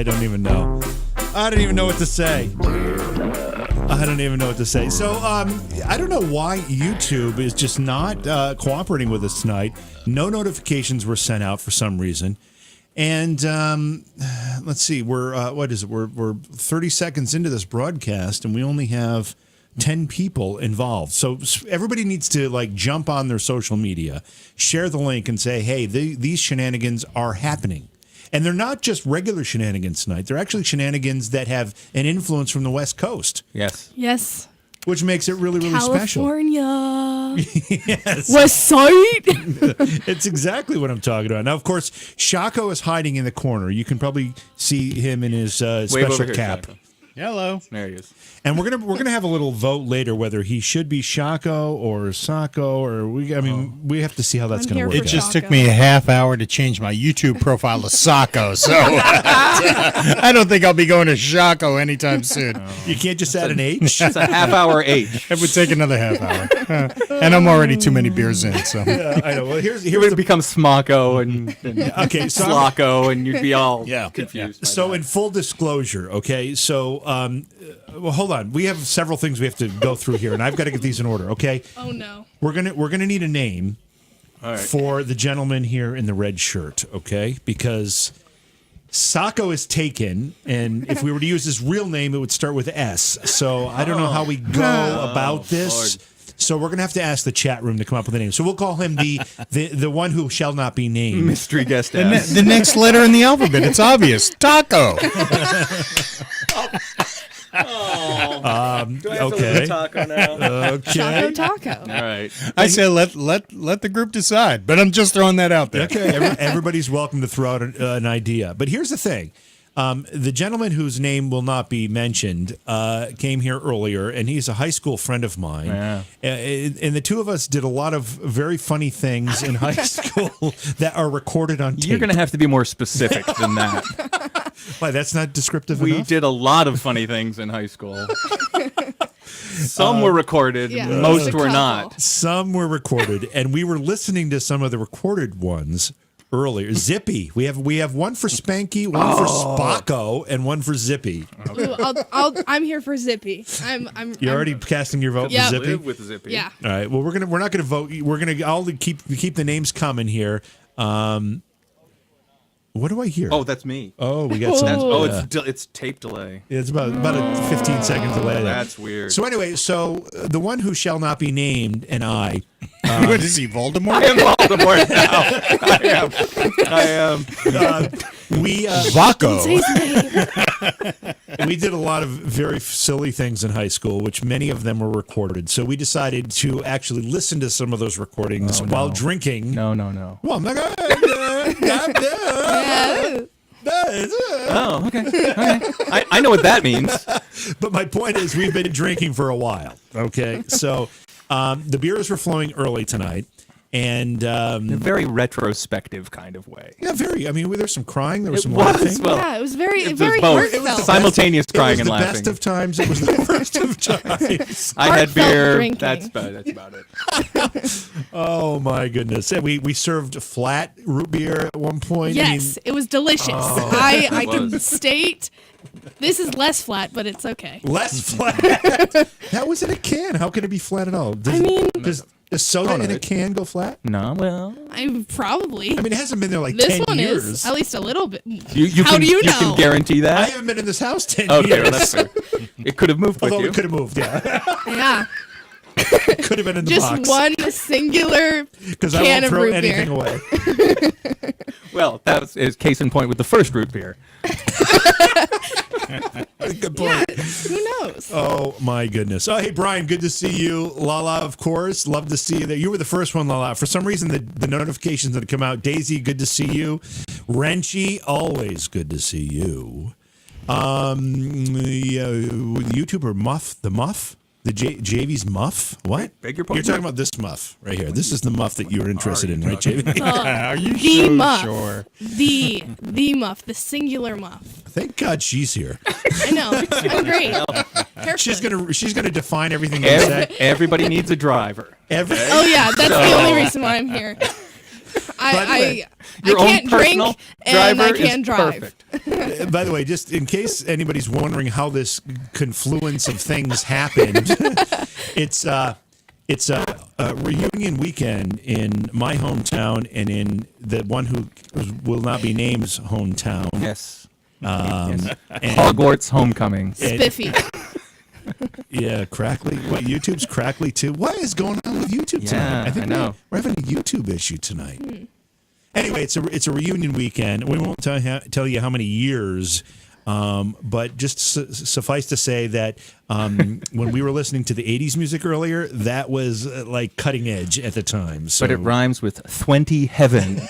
I don't even know. I don't even know what to say. I don't even know what to say. So, I don't know why YouTube is just not cooperating with us tonight. No notifications were sent out for some reason. And let's see, we're what is it? We're 30 seconds into this broadcast, and we only have 10 people involved. So everybody needs to like jump on their social media, share the link, and say, "Hey, these shenanigans are happening." And they're not just regular shenanigans tonight. They're actually shenanigans that have an influence from the West Coast. Yes. Yes. Which makes it really, really special. California. Yes. West Side. It's exactly what I'm talking about. Now, of course, Shaco is hiding in the corner. You can probably see him in his special here, cap. Shaco. Hello. There he is. And we're gonna have a little vote later whether he should be Shaco or Sako or we have to see how that's I'm gonna here work. for It just Taco. took me a half hour to change my YouTube profile to Sako, so I don't think I'll be going to Shaco anytime soon. You can't just add an H. It's a half-hour H. It would take another half hour, and I'm already too many beers in. So I know. Well, here's It would the become Smocko and okay. So Slocko, and you'd be all Yeah. confused. by So, that. in full disclosure, okay, so, well, hold on. We have several things we have to go through here, and I've got to get these in order, okay? Oh no. We're gonna need a name All right. for the gentleman here in the red shirt, okay? Because Sako is taken, and if we were to use his real name, it would start with S. So I don't know how we go about this. Lord. So we're gonna have to ask the chat room to come up with a name. So we'll call him the one who shall not be named. Mystery guest the, ass. the next letter in the alphabet, it's obvious. Taco. Do I have to okay. leave a taco now? Okay. Taco. All right. I say let the group decide, but I'm just throwing that out there. Okay, everybody's welcome to throw out an idea. But here's the thing. The gentleman whose name will not be mentioned came here earlier, and he's a high school friend of mine. Yeah. And the two of us did a lot of very funny things in high school that are recorded on tape. You're going to have to be more specific than that. Why, that's not descriptive We enough? did a lot of funny things in high school. Some were recorded, Yeah, most just a were couple. not. Some were recorded, and we were listening to some of the recorded ones earlier. Zippy. We have one for Spanky, one for Spocko, and one for Zippy. Ooh, I'm here for Zippy. I'm. You're already casting your vote Yeah. for Zippy? Live with Zippy. Yeah. All right. Well, we're not gonna vote. I'll keep the names coming here. What do I hear? Oh, that's me. Oh, we got some. That's, Ooh. it's tape delay. It's about a 15-second delay. there. That's weird. So anyway, the one who shall not be named and I. What is he, Voldemort? I am Voldemort now. I am. We Vaco. we did a lot of very silly things in high school, which many of them were recorded. So we decided to actually listen to some of those recordings while drinking. No. Well, I'm not gonna. Oh, okay. I know what that means. But my point is, we've been drinking for a while. Okay, so the beers were flowing early tonight, and In a very retrospective kind of way. yeah, very. I mean, there's some crying. There was It some was, laughing. well, Yeah, it was very It was very both. heartfelt. Simultaneous crying it was and the laughing. best of times. It was the worst of times. I had Heartfelt beer. drinking. That's about it. Oh my goodness! And we served flat root beer at one point. Yes, it was delicious. I can state this is less flat, but it's okay. Less flat. That was in a can. How can it be flat at all? Does soda in a can go flat? No, well, I probably. I mean, it hasn't been there like This 10 one years. is at least a little bit. you How can do you know? can guarantee I that. haven't been in this house 10 Okay, years. well, that's fair. It could have moved with Although you. it could have moved, yeah. Yeah, It could have been in the just box. one singular Because I can won't of throw root anything beer. away. Well, that is case in point with the first root beer. Good point. Who knows? Oh my goodness! Oh, hey Brian, good to see you. Lala, of course, love to see you there. You were the first one, Lala. For some reason, the notifications that come out. Daisy, good to see you. Wrenchy, always good to see you. The YouTuber Muff, the JV's Muff. What? Beg your You're pardon? talking about this Muff right here. This is the Muff that you were interested in, right, JV? Are you The so muff. sure? The muff, the singular muff. Thank God she's here. I know. I'm great. She's gonna define everything you say. Everybody needs a driver. Every, Oh yeah, that's the only reason why I'm here. I Your own can't personal drink and I driver is can't drive. perfect. By the way, just in case anybody's wondering how this confluence of things happened, it's a reunion weekend in my hometown and in the one who will not be named's hometown. Yes. And, Hogwarts Homecoming. Spiffy. Yeah, Crackly. What, YouTube's Crackly too? What is going on with YouTube tonight? Yeah, I know. We're having a YouTube issue tonight. Anyway, it's a reunion weekend. We won't tell you how many years, but just suffice to say that when we were listening to the 80s music earlier, that was like cutting edge at the time. So. But it rhymes with 20 heaven.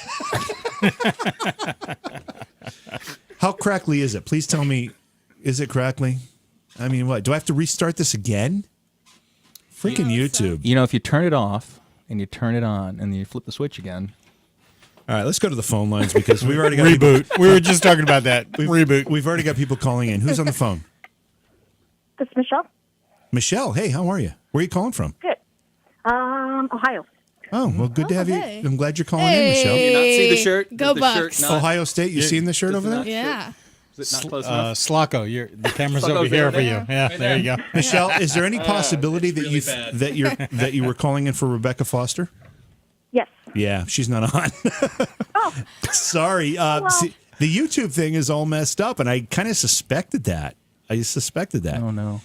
How crackly is it? Please tell me, is it crackly? I mean, what? Do I have to restart this again? Freaking YouTube. You know, if you turn it off and you turn it on and then you flip the switch again. All right, let's go to the phone lines because we've already got Reboot. We were just talking about that. Reboot. We've already got people calling in. Who's on the phone? This is Michelle. Michelle, hey, how are you? Where are you calling from? Good. Ohio. Oh, well, good to have hey. you. I'm glad you're calling in, Michelle. Hey. You not see the shirt? Go Does the shirt Bucks. not- Ohio State, you seeing the shirt over there? Yeah. Is it not close enough? Slocko, the camera's Slocko's over here over for you. there. Yeah, Right there you there. go. Michelle, is there any possibility that really that you were calling in for Rebecca Foster? Yes. Yeah, she's not on. Oh, Sorry. See, the YouTube thing is all messed up, and I kind of suspected that. Oh, no.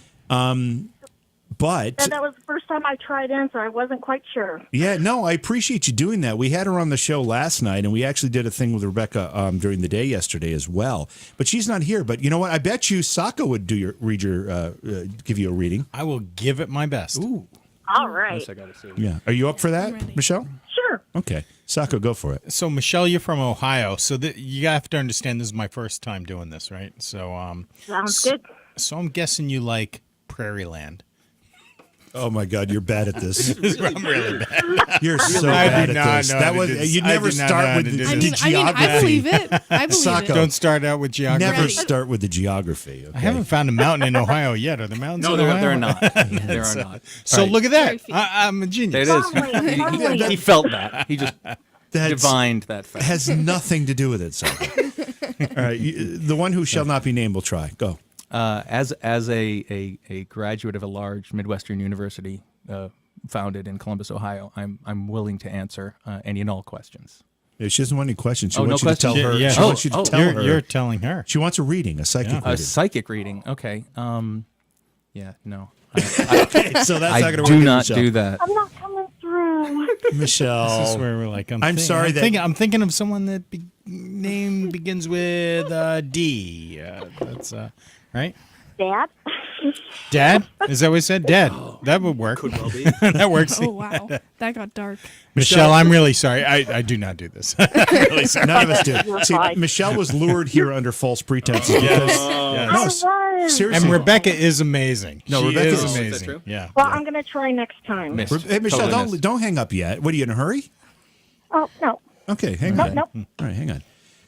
But and that was the first time I tried in, so I wasn't quite sure. yeah, no, I appreciate you doing that. We had her on the show last night, and we actually did a thing with Rebecca during the day yesterday as well. But she's not here. But you know what? I bet you Saka would give you a reading. I will give it my best. Ooh, All right. I gotta see. yeah. Are you up for that, ready. Michelle? Sure. Okay, Saka, go for it. So, Michelle, you're from Ohio, so you have to understand this is my first time doing this, right? So, Sounds good. so I'm guessing you like Prairie Land. Oh my God, you're bad at this. I'm really bad. You're so I bad do at not this. know That how to was do this. you I never do not know start how with to the, do I the mean, geography. I believe it. I believe Socko. it. Don't start out with geography. Never Ready. start with the geography. Okay? I haven't found a mountain in Ohio yet. Are there mountains No, in Ohio? there are not. There are not. So Right. look at Very that. few. I'm a genius. It is. Finally, finally. He felt that. He just That's- divined that fact. has nothing to do with it. Saka. All right, the one who shall not be named will try. Go. As a graduate of a large Midwestern university founded in Columbus, Ohio, I'm willing to answer any and all questions. If she doesn't want any questions, she Oh, no wants you to tell questions? her. Yeah. She wants you to tell her. You're telling her. She wants a reading, a psychic Yeah. A reading. psychic reading. Okay. Yeah. No. Okay, so that's I not going to do work. not Michelle. do that. I'm not coming through. This is Michelle. where we're like, I'm sorry that- I'm thinking of someone that name begins with D. That's right. Dad? Dad? Is that what he said? Dad. That would work. Could well be. That works. Oh, wow. That got dark. Michelle, I'm really sorry. I do not do this. I'm really sorry. None of us do. You're See, fine. Michelle was lured here under false pretenses. Because, I no, was. seriously. And Rebecca is amazing. No, she Rebecca is is- amazing. Is that true? Yeah. Well, I'm going to try next time. Missed. Hey, Michelle, Totally missed. don't hang up yet. What are you in a hurry? Oh, no. Okay, hang Nope, on. nope. All right, hang on.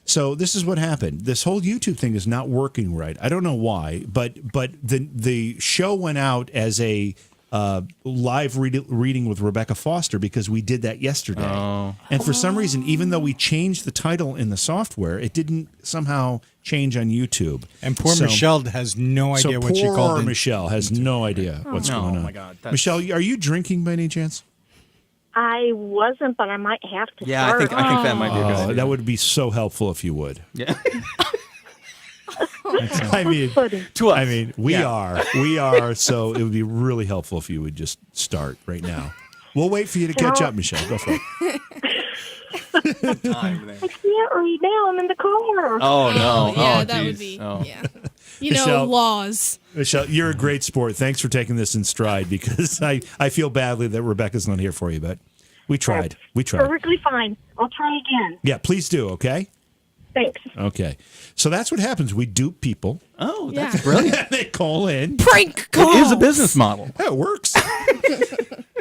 So this is what happened. This whole YouTube thing is not working right. I don't know why, but the show went out as a live reading with Rebecca Foster because we did that yesterday. Oh. And for some reason, even though we changed the title in the software, it didn't somehow change on YouTube. And poor So- Michelle has no So idea what she poor called in. Michelle has no idea what's No, going on. my God, that's- Michelle, are you drinking by any chance? I wasn't, but I might have to Yeah, start. I think that might be a good Oh, idea. that would be so helpful if you would. Yeah. I mean, Pudding. To us. I mean, we Yeah. are. So it would be really helpful if you would just start right now. We'll wait for you to catch up, Michelle. Go for it. Time there. I can't read now. I'm in the car. Oh no! Yeah, oh, that would geez. be. Oh. Yeah. You know, Michelle. laws. Michelle, you're a great sport. Thanks for taking this in stride because I feel badly that Rebecca's not here for you, but we tried. We tried. Perfectly fine. I'll try again. Yeah, please do. Okay. Thanks. Okay. So that's what happens. We dupe people. Oh, Yeah. that's brilliant. They call in. Prank calls. It is a business model. Yeah, it works.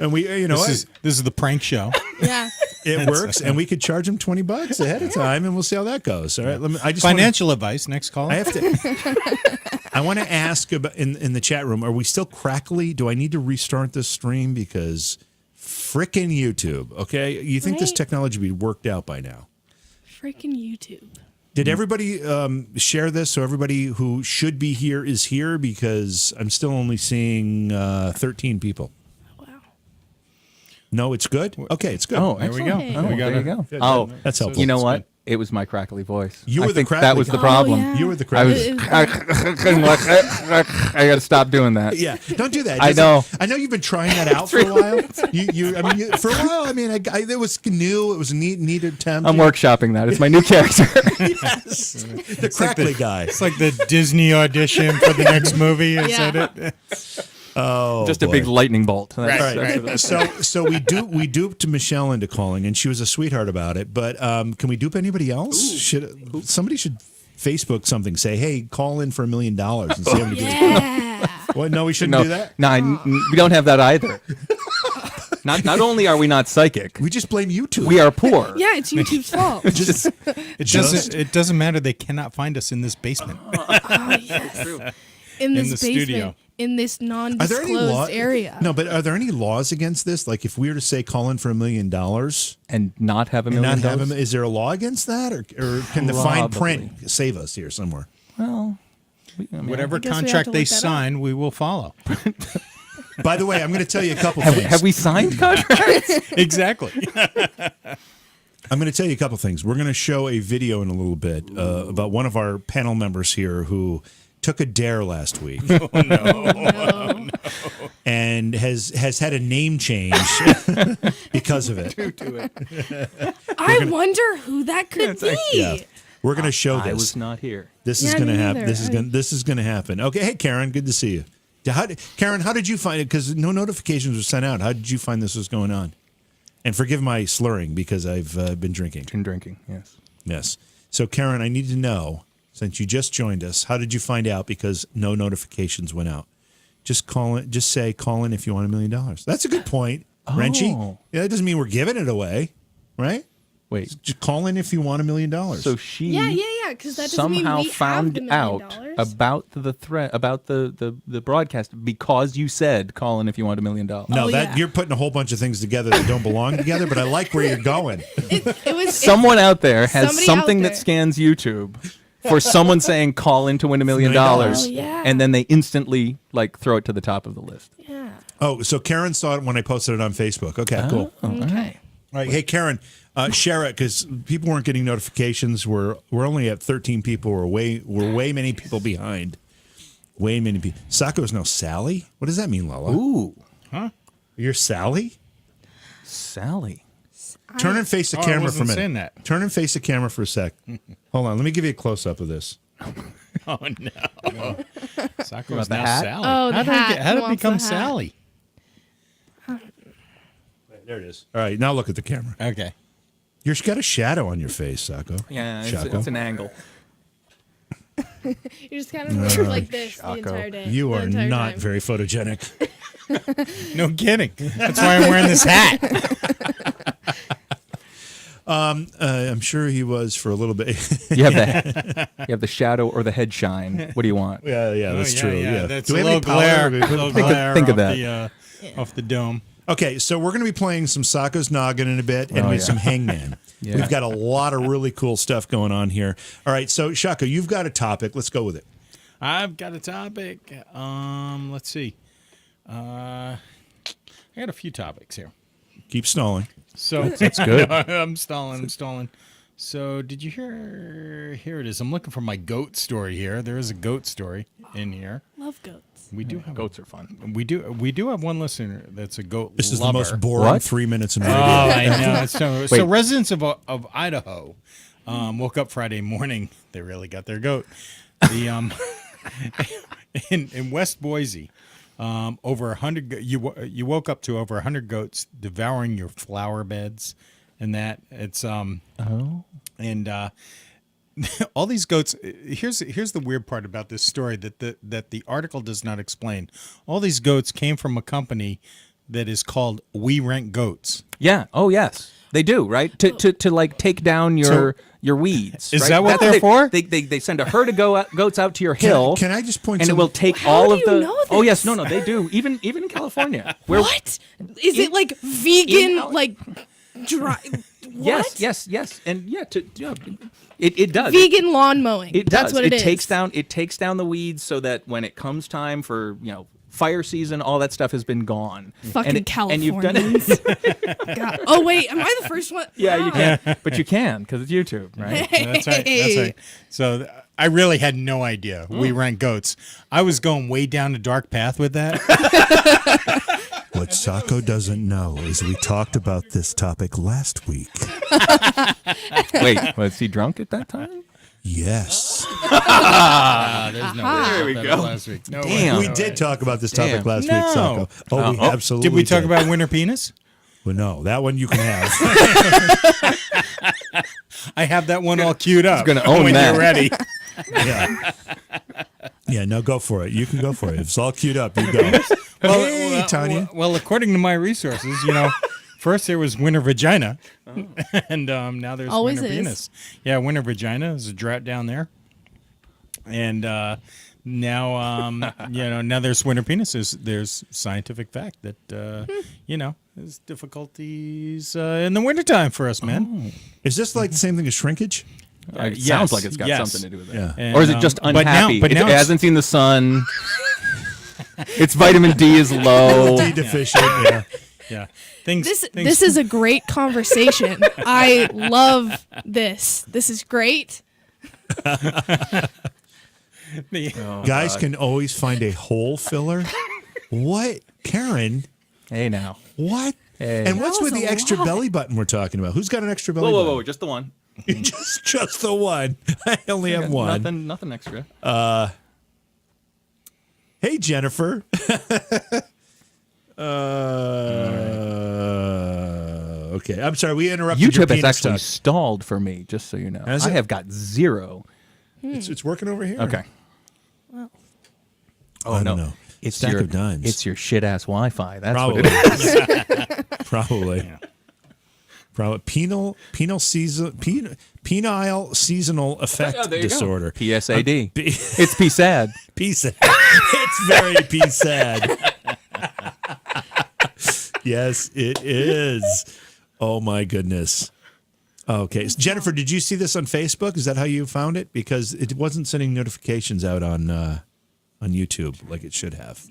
And we, you know, This is the prank show. Yeah. it works, and we could charge them $20 ahead of time, and we'll see how that goes. All right. I just wanna- Financial advice. Next call. I have to. I want to ask about in the chat room. Are we still crackly? Do I need to restart this stream because Frickin' YouTube. Okay, you think this Right? technology would be worked out by now? Freaking YouTube. Did everybody share this so everybody who should be here is here? Because I'm still only seeing 13 people. Wow. No, it's good? Okay, it's good. Oh, There we excellent. go. Oh, We got there it. you go. Oh, That's helpful. you know That's what? good. It was my crackly voice. You I were the think crackly that was the guy. problem. yeah. You were the I was. crackly. I got to stop doing that. Yeah, don't do that. I know. I know you've been trying that out for a while. For a while. I mean, it was new. It was a neat attempt. I'm workshopping that. It's my new character. Yes, the crackly guy. It's like the Disney audition for the next movie. Is Yeah. that it? Oh, Just a boy. big lightning bolt. That's- Right, that's- right. So we duped Michelle into calling, and she was a sweetheart about it. But can we dupe anybody else? Somebody should Facebook something? Say, hey, call in for $1 million and see how many people. Yeah. What? No, we shouldn't do that. No, we don't have that either. Not only are we not psychic, We just blame YouTube. we are poor. Yeah, it's YouTube's fault. It doesn't matter. They cannot find us in this basement. Oh, yes. In this the basement, studio. in this Are there any non-disclosed area. No, but are there any laws against this? Like, if we were to say call in for $1 million And not have a and million not have dollars? him, is there a law against that, or can the fine Probably. print save us here somewhere? Well, Whatever guess we have to contract they look that up. sign, we will follow. By the way, I'm going to tell you a couple things. have we signed contracts? Exactly. I'm going to tell you a couple things. We're going to show a video in a little bit about one of our panel members here who took a dare last week and has had a name change because of it. I wonder who that could be. Yeah. We're going to show I this. was not here. This is Yeah, going to me happen. neither. This is going to happen. Okay, hey Karen, good to see you. Karen, how did you find it? Because no notifications were sent out. How did you find this was going on? And forgive my slurring because I've been drinking. In drinking, yes. Yes. So Karen, I need to know, since you just joined us, how did you find out? Because no notifications went out. Just call in. Just say call in if you want $1 million. That's a good point, Wrenchy. Yeah, that doesn't mean we're giving it away, right? Wait, Just call in if you want $1 million. so she Yeah, because that doesn't mean somehow we found have the $1 out million. about the threat, about the broadcast because you said call in if you want $1 million. No, Oh, that yeah. you're putting a whole bunch of things together that don't belong together, but I like where you're going. It was Someone out there has Somebody something out that there. scans YouTube for someone saying call in to win $1 million, Oh, yeah. and then they instantly throw it to the top of the list. Yeah. Oh, so Karen saw it when I posted it on Facebook. Okay, cool. Okay. All right, hey Karen, share it because people weren't getting notifications. We're only at 13 people. We're way many people behind. Way many people. Sacco is now Sally. What does that mean, Lala? Ooh, You're Sally. Sally. Turn and face the I camera for a wasn't minute. saying that. Turn and face the camera for a sec. Hold on, let me give you a close up of this. Oh no. Sacco about is the now hat? Sally. Oh, the how did hat. it, get, how Who did it wants become the hat? Sally? There it is. All right, now look at the camera. Okay. You've got a shadow on your face, Sacco. Yeah, Shako. it's an angle. You're just kind of like this the entire day. You the are entire not time. very photogenic. No kidding. That's why I'm wearing this hat. I'm sure he was for a little bit. You have the shadow or the head shine. What do you want? yeah, that's Oh, true. Yeah. That's Do a we have little any glare. power? Little Think of- glare think of off that. off the dome. Okay, so we're going to be playing some Sacco's Noggin in a bit and Oh, with yeah. some Hangman. Yeah. We've got a lot of really cool stuff going on here. All right, so Shako, you've got a topic. Let's go with it. I've got a topic. Let's see. I got a few topics here. Keep stalling. So That's good. I'm stalling. So did you hear? Here it is. I'm looking for my goat story here. There is a goat story in here. Love goats. We do have Goats are fun. We do have one listener that's a goat This is lover. the most boring What? 3 minutes in Oh, radio. I know. It's so Wait. residents of Idaho woke up Friday morning. They really got their goat. The in West Boise, over 100. You woke up to over 100 goats devouring your flower beds, and that it's and all these goats. Here's the weird part about this story that the article does not explain. All these goats came from a company that is called We Rent Goats. Yeah. Oh, yes. They do, right? To like take down your weeds. Is right? that what That's they're for? They send a herd of goats out to your hill. Can I just point and it some- will take How all do of you the. know Oh yes, this? no, they do. Even in California. Where, What is it like vegan? in- Like dry? What? Yes, and it does. Vegan lawn mowing. It That's does. what it is. Takes down the weeds so that when it comes time for fire season, all that stuff has been gone. Fucking And you've done it. Californians. God. Oh wait, am I the first one? Yeah, you Wow. can, but you can because it's YouTube, right? That's right. That's right. So I really had no idea we rent goats. I was going way down a dark path with that. What Sacco doesn't know is we talked about this topic last week. Wait, was he drunk at that time? Yes. There's no There we go. Last week. No Damn. way. We did talk about this topic Damn. last week, No. Sacco. Oh, we absolutely Did we talk did. about winter penis? Well, no, that one you can have. I have that one all queued up. gonna own when that. you're ready. Yeah. Yeah, no, go for it. You can go for it. If it's all queued up, you go. Hey, Tanya. Well, according to my resources, first there was winter vagina, and now there's Always winter is. penis. Yeah, winter vagina is a drought down there, and now now there's winter penis. There's scientific fact that there's difficulties in the wintertime for us men. Is this like the same thing as shrinkage? It yes, sounds like it's got yes. something to do with it. Yeah. And, Or is it just but now- unhappy? but now it it's- hasn't seen the sun. Its vitamin D is low. D deficient, yeah. Yeah, things. This is a great conversation. I love this. This is great. Guys can always find a hole filler. What? Karen, Hey now. what? Hey. And what's That with was the a extra lot. belly button we're talking about? Who's got an extra belly Whoa, button? just the one. just the one. I only have one. Nothing extra. Hey, Jennifer. Okay. I'm sorry. We interrupted your YouTube has penis actually talk. stalled for me, just so you know. Has I it? have got 0. It's working over here. Okay. I Oh don't no. know. It's Stack your of dimes. It's your shit ass Wi-Fi. That's Probably. what it is. Probably. Probably. Penile seasonal effect Oh, there you go. disorder. PSAD. P- It's PSAD. P-sad. It's very P-sad. Yes, it is. Oh, my goodness. Okay. So Jennifer, did you see this on Facebook? Is that how you found it? Because it wasn't sending notifications out on YouTube like it should have.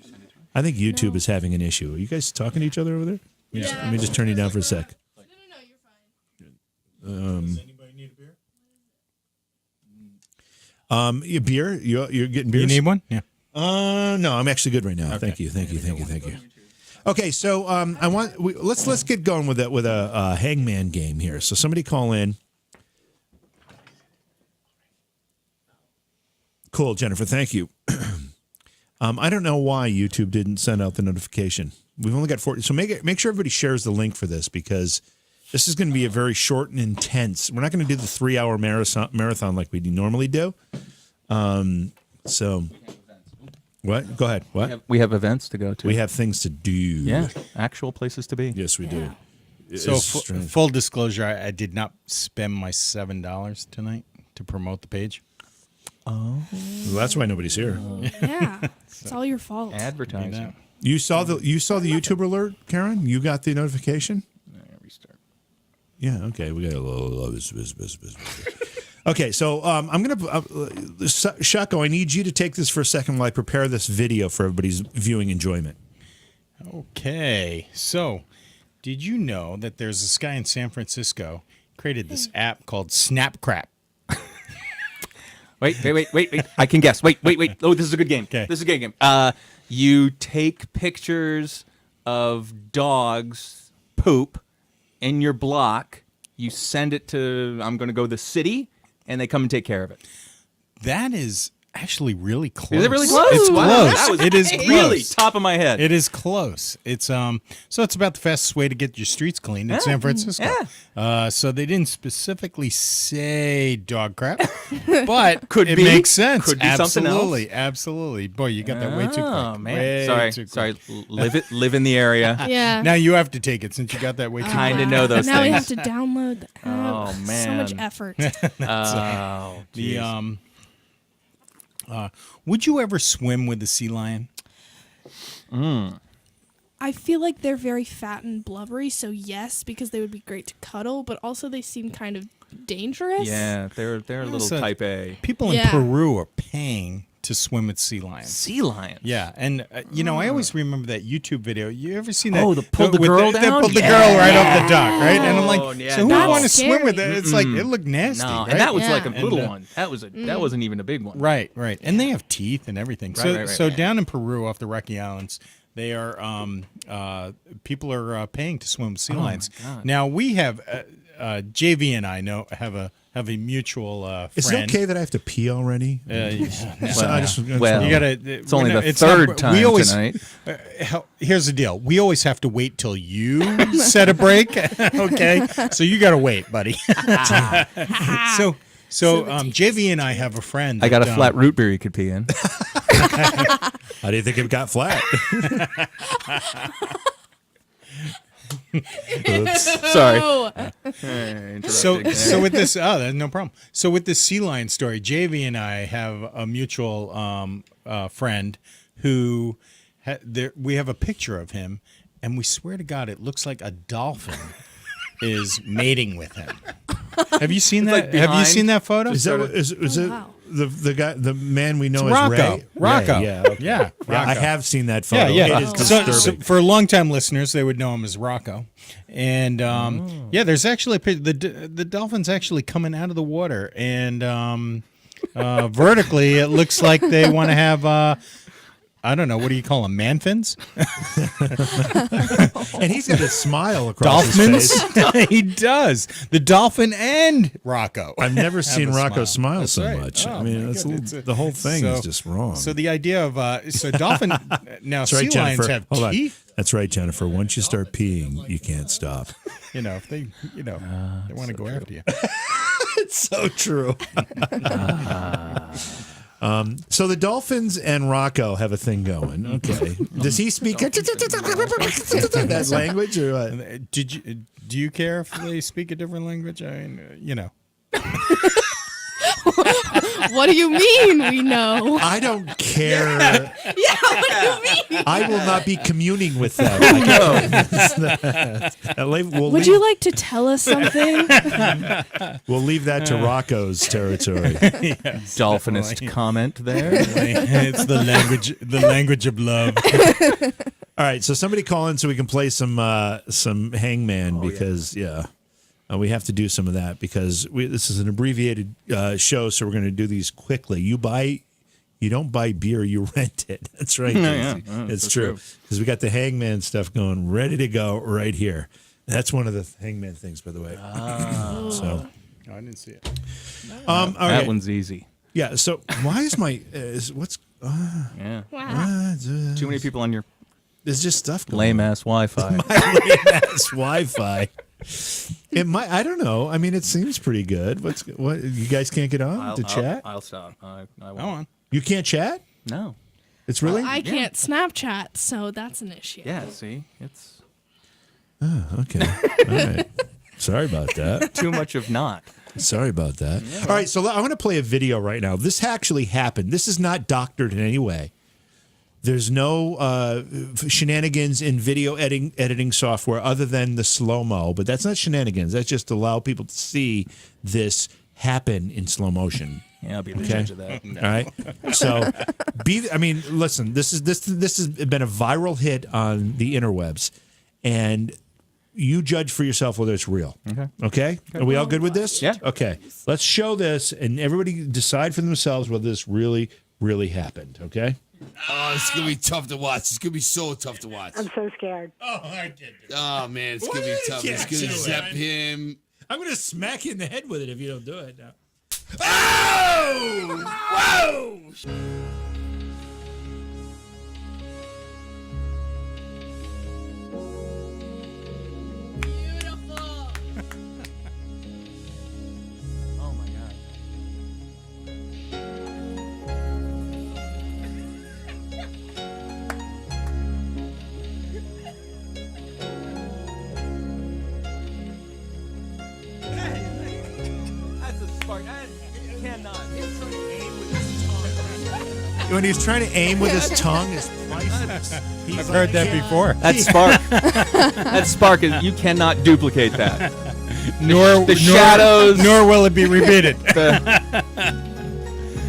I think YouTube is having an issue. Are you guys talking to each other over there? Let me just turn you down for a sec. No, you're fine. Does anybody need a beer? Your beer? You're getting beers? You need one? Yeah. No, I'm actually good right now. Thank you. Okay, so let's get going with a hangman game here. So somebody call in. Cool, Jennifer. Thank you. I don't know why YouTube didn't send out the notification. We've only got 40. So make sure everybody shares the link for this because this is going to be a very short and intense. We're not going to do the 3-hour marathon like we normally do. So what? Go ahead. What? We have events to go to. We have things to do. Yeah, actual places to be. Yes, we do. So It's strange. full disclosure, I did not spend my $7 tonight to promote the page. Well, that's why nobody's here. Yeah, it's all your fault. Advertising. You saw the YouTube alert, Karen? You got the notification? Restart. Yeah. Okay. We got a little. Okay. So I'm gonna Shako. I need you to take this for a second while I prepare this video for everybody's viewing enjoyment. Okay. So, did you know that there's this guy in San Francisco created this app called Snapcrap? Wait. I can guess. Wait. Oh, this is a good game. Okay. This is a good game. You take pictures of dogs poop in your block. You send it to, I'm going to go the city, and they come and take care of it. That is actually really close. Is it really close? It's Wow, close. that was It is really close. top of my head. It is close. It's so it's about the fastest way to get your streets cleaned in San Francisco. So they didn't specifically say dog crap, but Could it be. makes sense. Could be something else. Absolutely, absolutely. Boy, you got that way too quick. Oh man, Way too sorry. quick. Live in the area. Yeah. Now you have to take it since you got that way too Kinda quick. know those now we things. have to download the app. Oh, So much man. effort. Oh, The geez. would you ever swim with a sea lion? I feel like they're very fat and blubbery, so yes, because they would be great to cuddle, but also they seem kind of dangerous. Yeah, they're a little So- type A. People in Yeah. Peru are paying to swim with sea lions. Sea lion. Yeah, and I always remember that YouTube video. You ever seen that? Oh, the pulled the with girl that down? pulled the girl right off the dock, right? And I'm Oh, like, yeah, so who would that's want to swim with scary. it? It's like it looked nasty, No, right? and that was Yeah. like a little And, one. That wasn't even a big one. right, and they have teeth and everything. So right, so right. down in Peru, off the Rocky Islands, they are people are paying to swim with sea lions. God. Now we have JV and I have a mutual friend. Is it okay that I have to pee already? So I just- Well, You gotta. it's only the it's third not- time we always, tonight. Here's the deal. We always have to wait till you set a break. Okay, so you got to wait, buddy. so JV and I have a friend. I got a that, flat root beer you could pee in. How do you think it got flat? Oops. Sorry. Oh, So with this, no problem. So with this sea lion story, JV and I have a mutual friend who we have a picture of him, and we swear to God, it looks like a dolphin is mating with him. Have you seen that? like Have you behind. seen that photo? Is that is it wow. the guy, the man we know It's as Rocco. Ray? Rocco. Ray, yeah, okay. Yeah, Yeah, I Rocco. have seen that photo. Yeah. It is So disturbing. for longtime listeners, they would know him as Rocco. And there's actually a the dolphins actually coming out of the water, and vertically, it looks like they want to have. I don't know. What do you call them? Man-fins? And he's got a smile across his Dolphins? face. He does. The dolphin and Rocco. I've never seen a Rocco smile. smile That's so right. much. Oh, I mean, my that's goodness. the whole thing is just wrong. So the idea of so dolphin now That's sea right, lions Jennifer. have Hold on. teeth. That's right, Jennifer. Once you start peeing, you can't stop. You know, if they they want to go after you. It's so true. So the Dolphins and Rocco have a thing going. Okay. Does he speak that language or what? Do you care if they speak a different language? I mean, what do you mean we know? I don't care. Yeah, what do you mean? I will not be communing with them. Would you like to tell us something? We'll leave that to Rocco's territory. Dolphinist comment there. it's the language of love. All right, so somebody call in so we can play some Hangman because we have to do some of that because this is an abbreviated show, so we're going to do these quickly. You don't buy beer, you rent it. That's right, Casey. It's so true true. because we got the Hangman stuff going, ready to go right here. That's one of the Hangman things, by the way. So I didn't see it. all That right. one's easy. Yeah. So why is my what's Yeah. Wow. Too many people on your there's just stuff going lame ass Wi-Fi. That's Wi-Fi. It might. I don't know. I mean, it seems pretty good. What? You guys can't get on to chat? I'll stop. I won't. Go on. You can't chat? No. It's really? I can't Snapchat, so that's an issue. Yeah. See, it's Okay. All right. Sorry about that. too much of not. Sorry about that. All right. So I'm going to play a video right now. This actually happened. This is not doctored in any way. There's no shenanigans in video editing software other than the slow-mo, but that's not shenanigans. That's just to allow people to see this happen in slow motion. Yeah, I'll be the Okay. judge of that. All right. So listen, this has been a viral hit on the interwebs, and you judge for yourself whether it's real. Okay? Are we all good with this? Yeah. Okay. Let's show this, and everybody decide for themselves whether this really, really happened. Okay? Oh, it's gonna be tough to watch. It's gonna be so tough to watch. I'm so scared. Oh man, it's gonna be you tough. can't It's gonna do it, zap man. him. I'm going to smack you in the head with it if you don't do it now. Oh! Whoa! Oh my God. That's a spark. I cannot. When he's trying to aim with his tongue, is priceless. I've heard that before. That spark. That spark is. You cannot duplicate that. Nor The shadows. Nor will it be repeated.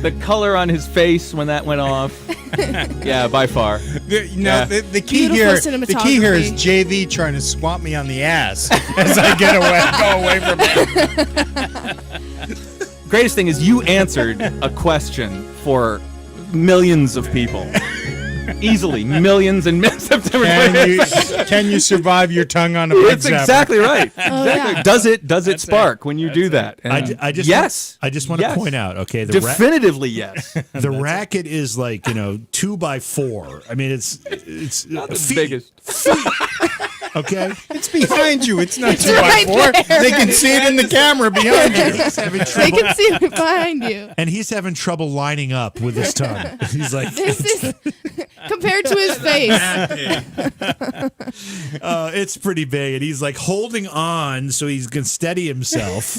The color on his face when that went off. Yeah, by far. Yeah. The key Beautiful here. The key here is cinematography. JV trying to swat me on the ass as I go away from him. Greatest thing is you answered a question for millions of people. Easily, millions and millions of different Can you survive your tongue on a bed It's exactly right. Oh, Exactly. yeah. Does it spark when you do that? And I just yes. I just want to Yes. point out, okay, the Definitively yes. the racket is like 2x4. I mean, it's Not the feet, biggest. okay. It's behind you. It's not It's 2 by right 4. there. They can see it in the camera behind you. He's having They trouble, can see it behind you. and he's having trouble lining up with his tongue. He's like, This is compared to his face. it's pretty big, and he's like holding on so he can steady himself.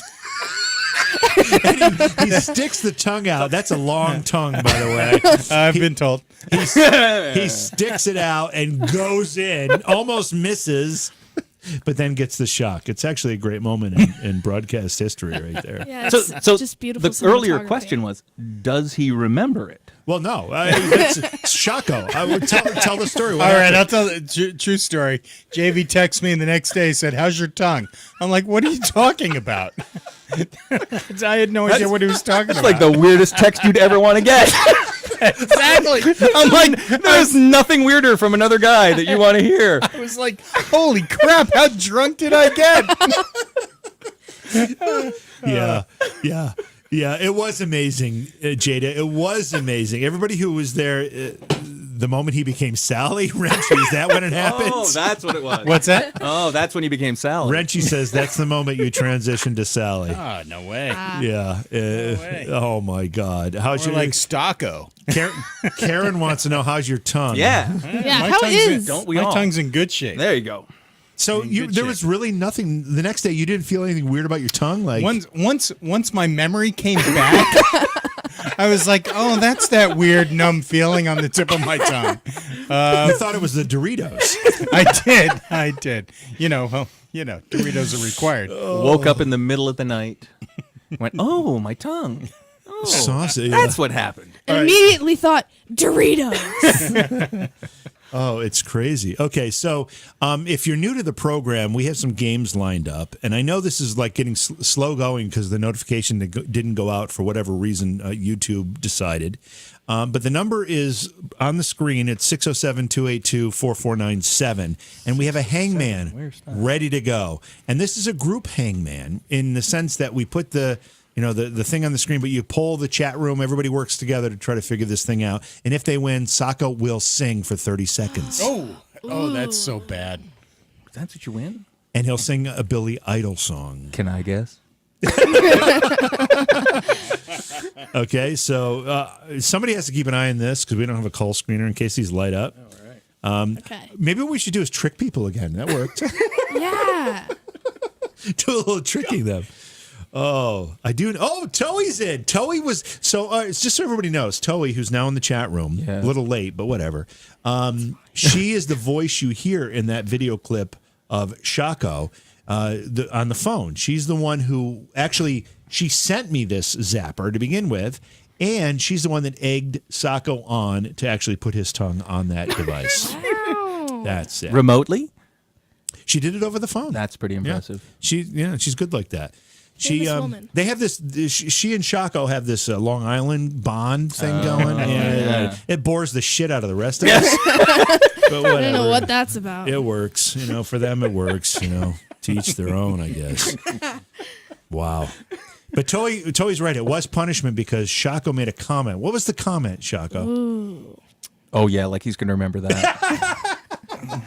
And he sticks the tongue out. That's a long tongue, by the way. I've been told. He sticks it out and goes in, almost misses, but then gets the shock. It's actually a great moment in broadcast history right there. Yeah, So, it's so just beautiful. the earlier cinematography. question was, does he remember it? Well, no, it's Shako. I would tell the story. What All right, happened? I'll tell the true story. JV texted me the next day, said, "How's your tongue?" I'm like, "What are you talking about?" I had no idea what he was talking It's about. like the weirdest text you'd ever want to get. exactly. I'm like, there's nothing weirder from another guy that you want to hear. I was like, "Holy crap! How drunk did I get?" Yeah. It was amazing, Jada. It was amazing. Everybody who was there, the moment he became Sally, Wrenchy, is that when it happened? Oh, that's what it was. What's that? Oh, that's when he became Sally. Wrenchy says that's the moment you transitioned to Sally. Oh, no way. Yeah. way. Oh my God. How's More your like Stocko. Karen wants to know how's your tongue? Yeah. Yeah, My how tongue's is? Don't we My all? tongue's in good shape. There you go. So In good there shape. was really nothing. The next day, you didn't feel anything weird about your tongue, like Once my memory came back, I was like, "Oh, that's that weird numb feeling on the tip of my tongue." you thought it was the Doritos. I did. Doritos are required. Woke up in the middle of the night. Went, oh, my tongue. Oh, Sausage. that's what happened. And immediately thought Doritos. Oh, it's crazy. Okay, so if you're new to the program, we have some games lined up, and I know this is like getting slow going because the notification didn't go out for whatever reason YouTube decided. But the number is on the screen. It's 607-282-4497, and we have a hangman ready to go. And this is a group hangman in the sense that we put the thing on the screen, but you poll the chat room. Everybody works together to try to figure this thing out. And if they win, Sako will sing for 30 seconds. Oh, that's so bad. That's what you win? And he'll sing a Billy Idol song. Can I guess? Okay, so somebody has to keep an eye on this because we don't have a call screener in case these light up. Okay. Maybe what we should do is trick people again. That worked. Yeah. Do a little tricking them. Oh, I do. Oh, Toey's in. Toey was so. It's just so everybody knows. Toey, who's now in the chat room, Yeah. a little late, but whatever. She is the voice you hear in that video clip of Shako on the phone. She's the one who actually she sent me this zapper to begin with, and she's the one that egged Sako on to actually put his tongue on that device. That's it. Remotely? She did it over the phone. That's pretty impressive. She's good like that. Famous woman. They have this. She and Shako have this Long Island bond thing going. Yeah, it bores the shit out of the rest of us. But whatever. I don't know what that's about. It works. For them it works. To each their own, I guess. Wow. But Toey's right. It was punishment because Shaco made a comment. What was the comment, Shaco? Oh yeah, like he's gonna remember that.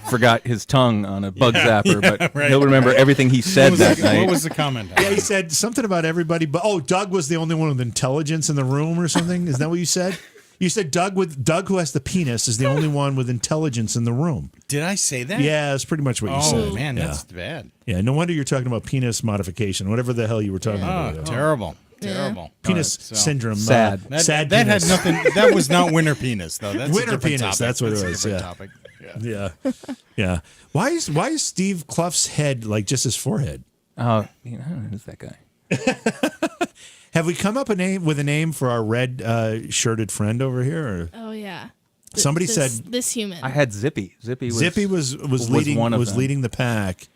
Forgot his tongue on a bug zapper, but right. he'll remember everything he said that night. What was the comment? Yeah, he said something about everybody, but Doug was the only one with intelligence in the room or something. Is that what you said? You said Doug who has the penis is the only one with intelligence in the room. Did I say that? Yeah, that's pretty much what you Oh said. man, yeah. that's bad. Yeah, no wonder you're talking about penis modification, whatever the hell you were talking Oh, about. terrible. Terrible. Penis All right, so- syndrome. Sad. Sad that had penis. nothing. That was not winter penis though. That's Winter a different penis, Topic. that's what it a was, different yeah. Topic. Yeah. Yeah. Why is Steve Clough's head like just his forehead? Oh, who's that guy? Have we come up with a name for our red shirted friend over here? Or? Oh yeah. Somebody This- said this human. I had Zippy. Zippy was leading one of was them. leading the pack.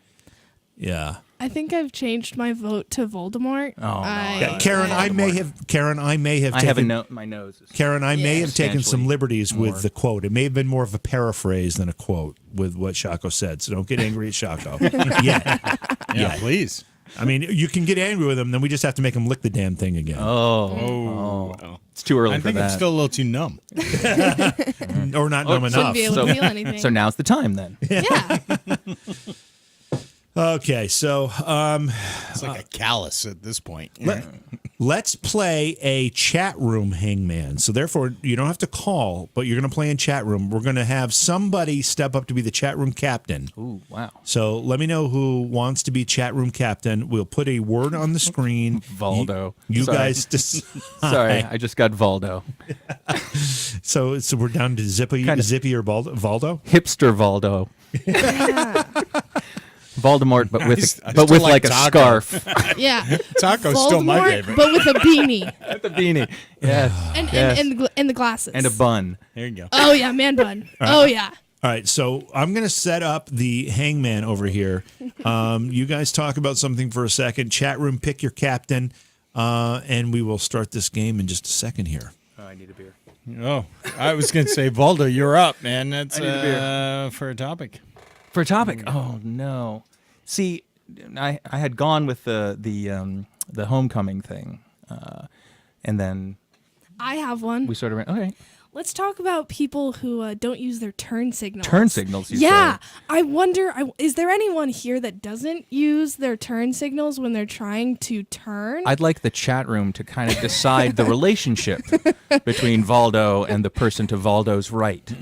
Yeah. I think I've changed my vote to Voldemort. Oh, no. Yeah, Karen, I may have I have my nose. Is Karen, I may Yeah. have taken some Substantially liberties more. with the quote. It may have been more of a paraphrase than a quote with what Shaco said. So don't get angry at Shaco. Yeah, please. I mean, you can get angry with him, then we just have to make him lick the damn thing again. Oh, it's too early I for think that. I'm still a little too numb. Or not numb Wouldn't enough. be able So- to feel anything. So now's the time then. yeah. Okay, so It's like a callus at this point. let's play a chat room hangman. So therefore, you don't have to call, but you're going to play in chat room. We're going to have somebody step up to be the chat room captain. Ooh, wow. So let me know who wants to be chat room captain. We'll put a word on the screen. Valdo. You Sorry. guys decide. Sorry, I just got Valdo. So we're down to Zippy or Valdo? Hipster Valdo. Voldemort, but with I but still with like like a Taco. scarf. Yeah. Taco's still my Voldemort, favorite. but with a beanie With a beanie. Yes. and yes. and the glasses And a bun. There you go. Oh yeah, man bun. Oh yeah. All right, so I'm going to set up the hangman over here. You guys talk about something for a second. Chat room, pick your captain, and we will start this game in just a second here. Oh, I need a beer. Oh, I was going to say, Valdo, you're up, man. That's I need a beer. for a topic. For a topic. Oh no. See, I had gone with the homecoming thing, and then I have one. we sort of went, okay. Let's talk about people who don't use their turn signals. Turn signals. You Yeah, say. I wonder. Is there anyone here that doesn't use their turn signals when they're trying to turn? I'd like the chat room to kind of decide the relationship between Valdo and the person to Valdo's right.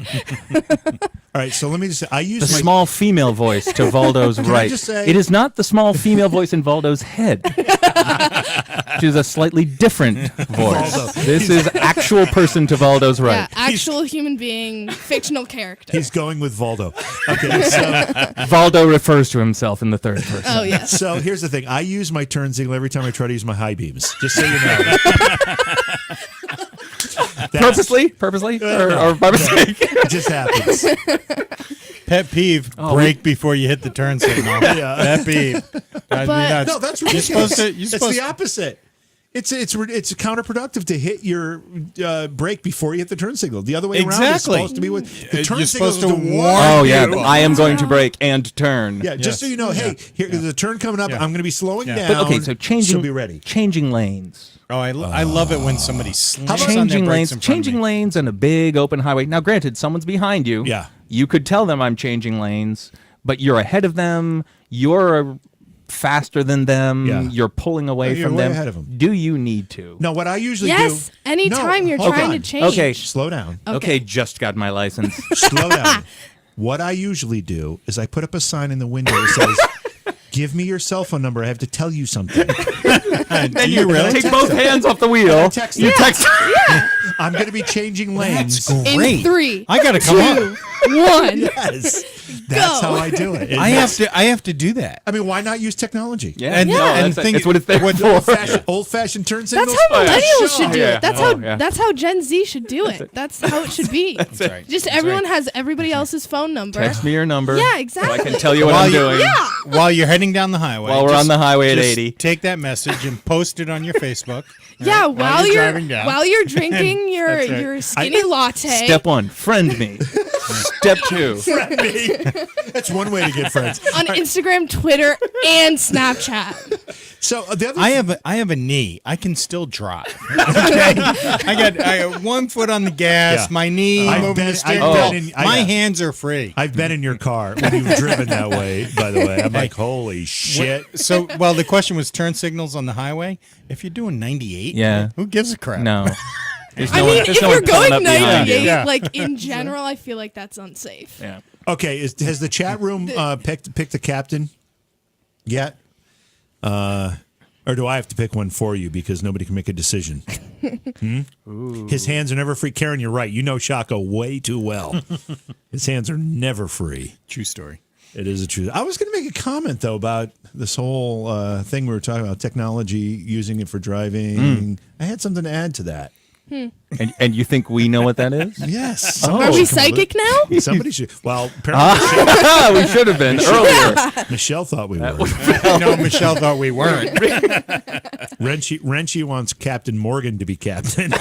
All right, so let me just say, I use The my small female voice to Valdo's I right. just say- It is not the small female voice in Valdo's head. Which is a slightly different voice. Valdo. This is actual person to Valdo's right. Yeah, actual human being, fictional character. He's going with Valdo. Okay, so Valdo refers to himself in the third person. Oh yes. so here's the thing. I use my turn signal every time I try to use my high beams. Just so you know. Purposely? Or by mistake? It just happens. Pet peeve: brake before you hit the turn signal. Yeah. Pet peeve. No, that's ridiculous. You're It's supposed the to. opposite. It's counterproductive to hit your brake before you hit the turn signal. The other way around is Exactly. supposed to be with the turn You're signal supposed is to to warn Oh, yeah. you. I am going to brake and turn. Yeah, just so you know, hey, there's a turn coming up. Yeah. I'm going to be slowing Yeah. down. But okay, so So be ready. changing lanes. Oh, I love it when somebody slams on their Changing brakes lanes, in front of changing me. lanes on a big open highway. Now, granted, someone's behind you. Yeah. You could tell them I'm changing lanes, but you're ahead of them. You're faster than them. Yeah. You're pulling away You're from way them. ahead of 'em. Do you need to? No, what I usually Yes, do. anytime you're hold trying on. to change. Okay. Slow down. Okay, just got my license. Slow down. What I usually do is I put up a sign in the window that says, "Give me your cell phone number. I have to tell you something." Do you really? Take both hands off the wheel. Text You it. text. I'm going to be changing lanes. In Great. 3, I got to come up. 1. Yes, that's Go. how I do it. I have to do that. I mean, why not use technology? Yeah, And- no, and that's, think- that's what it's there for. Old-fashioned turn signals. That's how millennials sure. should do Yeah. it. That's Oh, how yeah. that's how Gen Z should do it. That's how it should be. That's right. Just That's everyone right. has everybody else's phone number. Text me your number. Yeah, So I exactly. can tell you what While I'm you- doing. Yeah. While you're heading down the highway. While we're on the highway at just 80. Take that message and post it on your Facebook. Yeah, right? while you're you're driving down. while you're drinking your That's right. your skinny latte. Step 1, friend me. Step 2, That's one way to get friends. on Instagram, Twitter, and Snapchat. So the other I have a knee. I can still drive. Okay? I got 1 foot on the gas. Yeah. My knee I've moving been- the steering I've wheel. been in- My I- hands are free. I've been in your car when you've driven that way, by the way. I'm like, holy shit. So, well, the question was turn signals on the highway. If you're doing 98, Yeah. who gives a crap? No. There's I no mean, one- there's if no you're one pulling going up behind you. 98, Yeah. like in general, I feel like that's unsafe. Yeah. Okay, has the chat room picked the captain yet? Or do I have to pick one for you because nobody can make a decision? His hands are never free. Karen, you're right. You know Shako way too well. His hands are never free. True story. It is a truth. I was going to make a comment, though, about this whole thing we were talking about, technology, using it for driving. I had something to add to that. And you think we know what that is? Yes. Are we psychic now? Somebody should. Well, apparently We should have been earlier. Michelle thought we were. No, Michelle thought we weren't. Renchi wants Captain Morgan to be captain.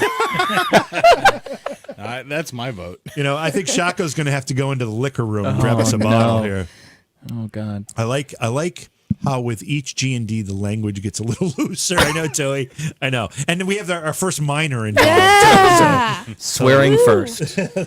That's my vote. You know, I think Shako's going to have to go into the liquor room and grab us a bottle no. here. Oh God. I like how with each G&D the language gets a little looser. I know, Toey. I know. And then we have our first minor involved. Yeah. Swearing first.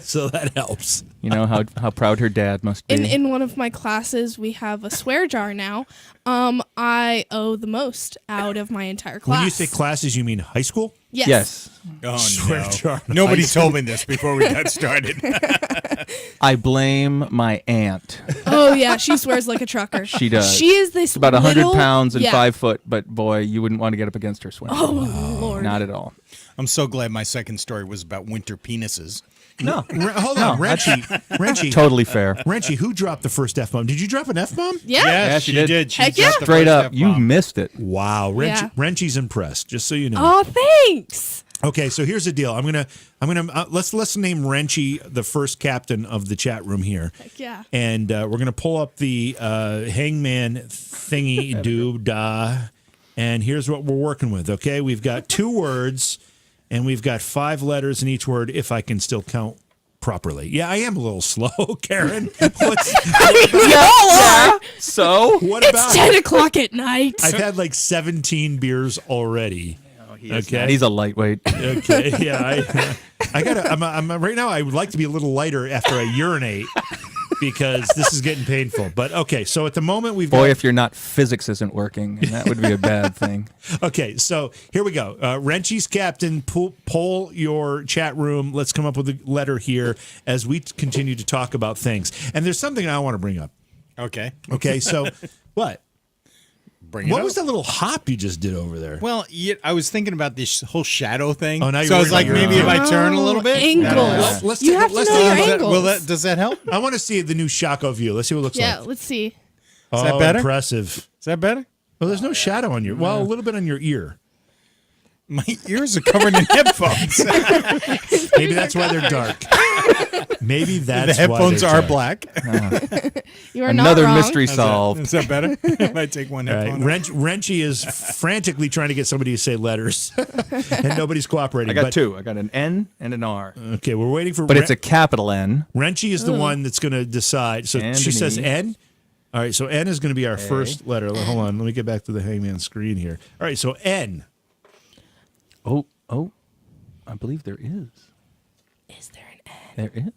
So that helps. You know how proud her dad must be. In one of my classes, we have a swear jar now. I owe the most out of my entire class. When you say classes, you mean high school? Yes. Yes. Oh, Swear no. jar. Nobody told me this before we got started. I blame my aunt. Oh yeah, she swears like a trucker. She does. She is this She's about 100 little- pounds and yeah. 5 foot, but boy, you wouldn't want to get up against her swearing. Oh Lord. Not at all. I'm so glad my second story was about winter penises. No. Hold on, Renchi. Totally fair. Renchi, who dropped the first F-bomb? Did you drop an F-bomb? Yeah. Yeah, she did. She Heck dropped yeah. the Straight first up, you F-bomb. missed it. Wow, Yeah. Renchi's impressed. Just so you know. Oh, thanks. Okay, so here's the deal. I'm gonna let's name Renchi the first captain of the chat room here. Heck yeah. And we're gonna pull up the hangman thingy doo-dah, and here's what we're working with. Okay, we've got 2 words, and we've got 5 letters in each word. If I can still count properly. Yeah, I am a little slow, Karen. So? What It's about? 10 o'clock at night. I've had like 17 beers already. Okay. He's a lightweight. Okay, yeah, I gotta. I'm right now. I would like to be a little lighter after I urinate because this is getting painful. But okay, so at the moment we've Boy, got. if you're not, physics isn't working, and that would be a bad thing. Okay, so here we go. Renchi's captain. Poll your chat room. Let's come up with a letter here as we continue to talk about things. And there's something I want to bring up. Okay. Okay, so what? Bring it What up. was that little hop you just did over there? Well, I was thinking about this whole shadow thing. Oh, now you're so I was worried like, about maybe your if I turn a little bit. Angles. Let's You take a- have to let's know take your a- angles. Does that help? I want to see the new Shako view. Let's see what it looks Yeah, like. let's see. Is that better? Impressive. Is that better? Well, there's no shadow on your. Well, a little bit on your ear. My ears are covered in headphones. Maybe that's why they're dark. Maybe that's The why headphones they're are dark. black. You are Another not wrong. mystery solved. Is that better? If I take one All right. headphone off? Renchi is frantically trying to get somebody to say letters, and nobody's cooperating. I got but, 2. I got an N and an R. Okay, we're waiting for. But it's a capital N. Renchi is the one that's going to decide. So And she an says E. N. All right, so N is going to be our first letter. Hold on, let me get back to the hangman screen here. All right, so N. Oh, I believe there is. Is there an N? There is.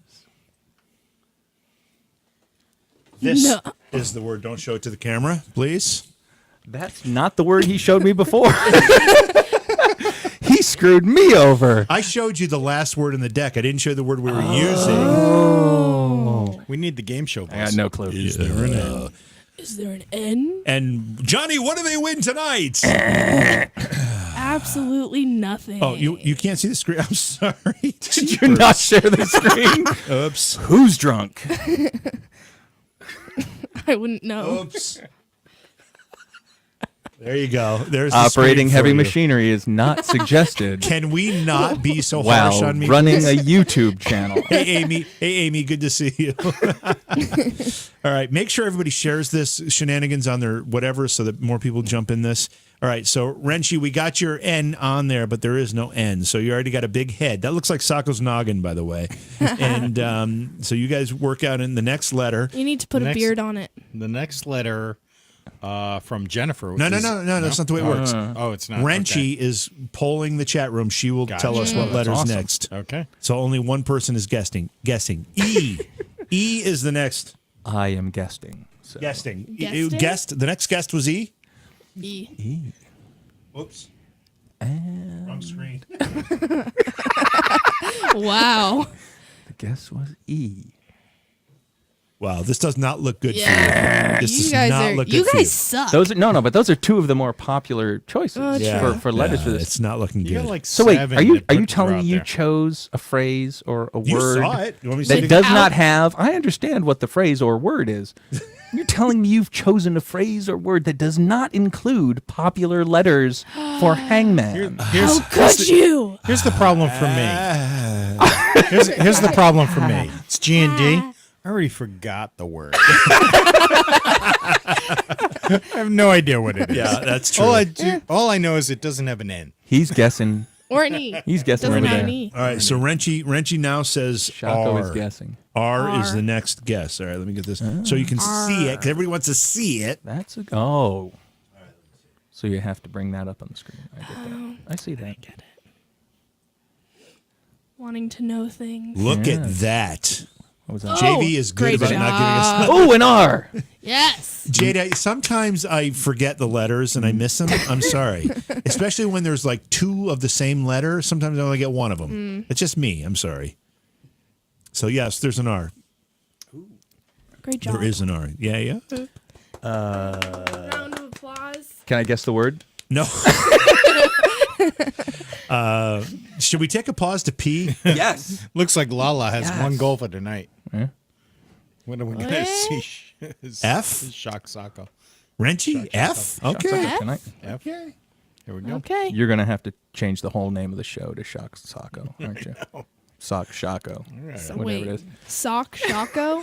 This No. is the word. Don't show it to the camera, please. That's not the word he showed me before. He screwed me over. I showed you the last word in the deck. I didn't show the word we were using. We need the game show. I got no clue. Is there an N? And Johnny, what do they win tonight? Absolutely nothing. Oh, you can't see the screen. I'm sorry. Did you not share the screen? Oops. Who's drunk? I wouldn't know. Oops. There you go. There's the Operating screen for heavy you. machinery is not suggested Can we not be so harsh while on me? running please? a YouTube channel. Hey Amy, good to see you. All right, make sure everybody shares this shenanigans on their whatever so that more people jump in this. All right, so Renchi, we got your N on there, but there is no N, so you already got a big head. That looks like Sako's noggin, by the way. And so you guys work out in the next letter. You need to put a Next- beard on it. The next letter from Jennifer. No, which is- that's not the way it works. Oh, it's not. Renchi is polling the chat room. She will tell us what That's letter's awesome. next. Okay. So only one person is guessing. E. E is the next. I am guesting. So. Guesting. Guesting? Guessed. The next guest was E. E. Whoops. Wrong screen. Wow. The guess was E. Wow, this does not look good Yeah. for you. This You does guys not are. look You good for guys suck. Those are but those are two of the more popular choices Oh, for letters for this. It's not looking You good. got like So wait, seven are you that put telling me you out chose a phrase or a You word saw it. You want me to say that it does again? not have? I understand what the phrase or word is. You're telling me you've chosen a phrase or word that does not include popular letters for hangman. Here's, Could you? here's the problem for me. Here's the problem for me. It's G&D. I already forgot the word. I have no idea what it is. Yeah, that's true. All I know is it doesn't have an N. He's guessing. Or an E. He's guessing Doesn't over have there. an E. All right, so Renchi now says Shaco R. is guessing. R is R. the next guess. All right, let me get this so you can see it because everybody wants to see it. That's a oh. So you have to bring that up on the screen. I get that. I see that. Wanting to know things. Look Yeah. at that. What was that? JV is good great about not giving us. Oh, an R. Yes. Jada, sometimes I forget the letters and I miss them. I'm sorry, especially when there's like two of the same letter. Sometimes I only get one of them. It's just me. I'm sorry. So yes, there's an R. Great job. There is an R. Yeah. Round of applause. Can I guess the word? No. Should we take a pause to pee? Yes. Looks like Lala has Yes. one goal for tonight. Yeah. When are we going to Eh? see F? Shock Socko? Renchi? F? Okay. F? Tonight. F? Here we go. Okay. You're gonna have to change the whole name of the show to Shock Socko, aren't you? Sock Shaco. So Whatever wait. it is. Sock Shaco?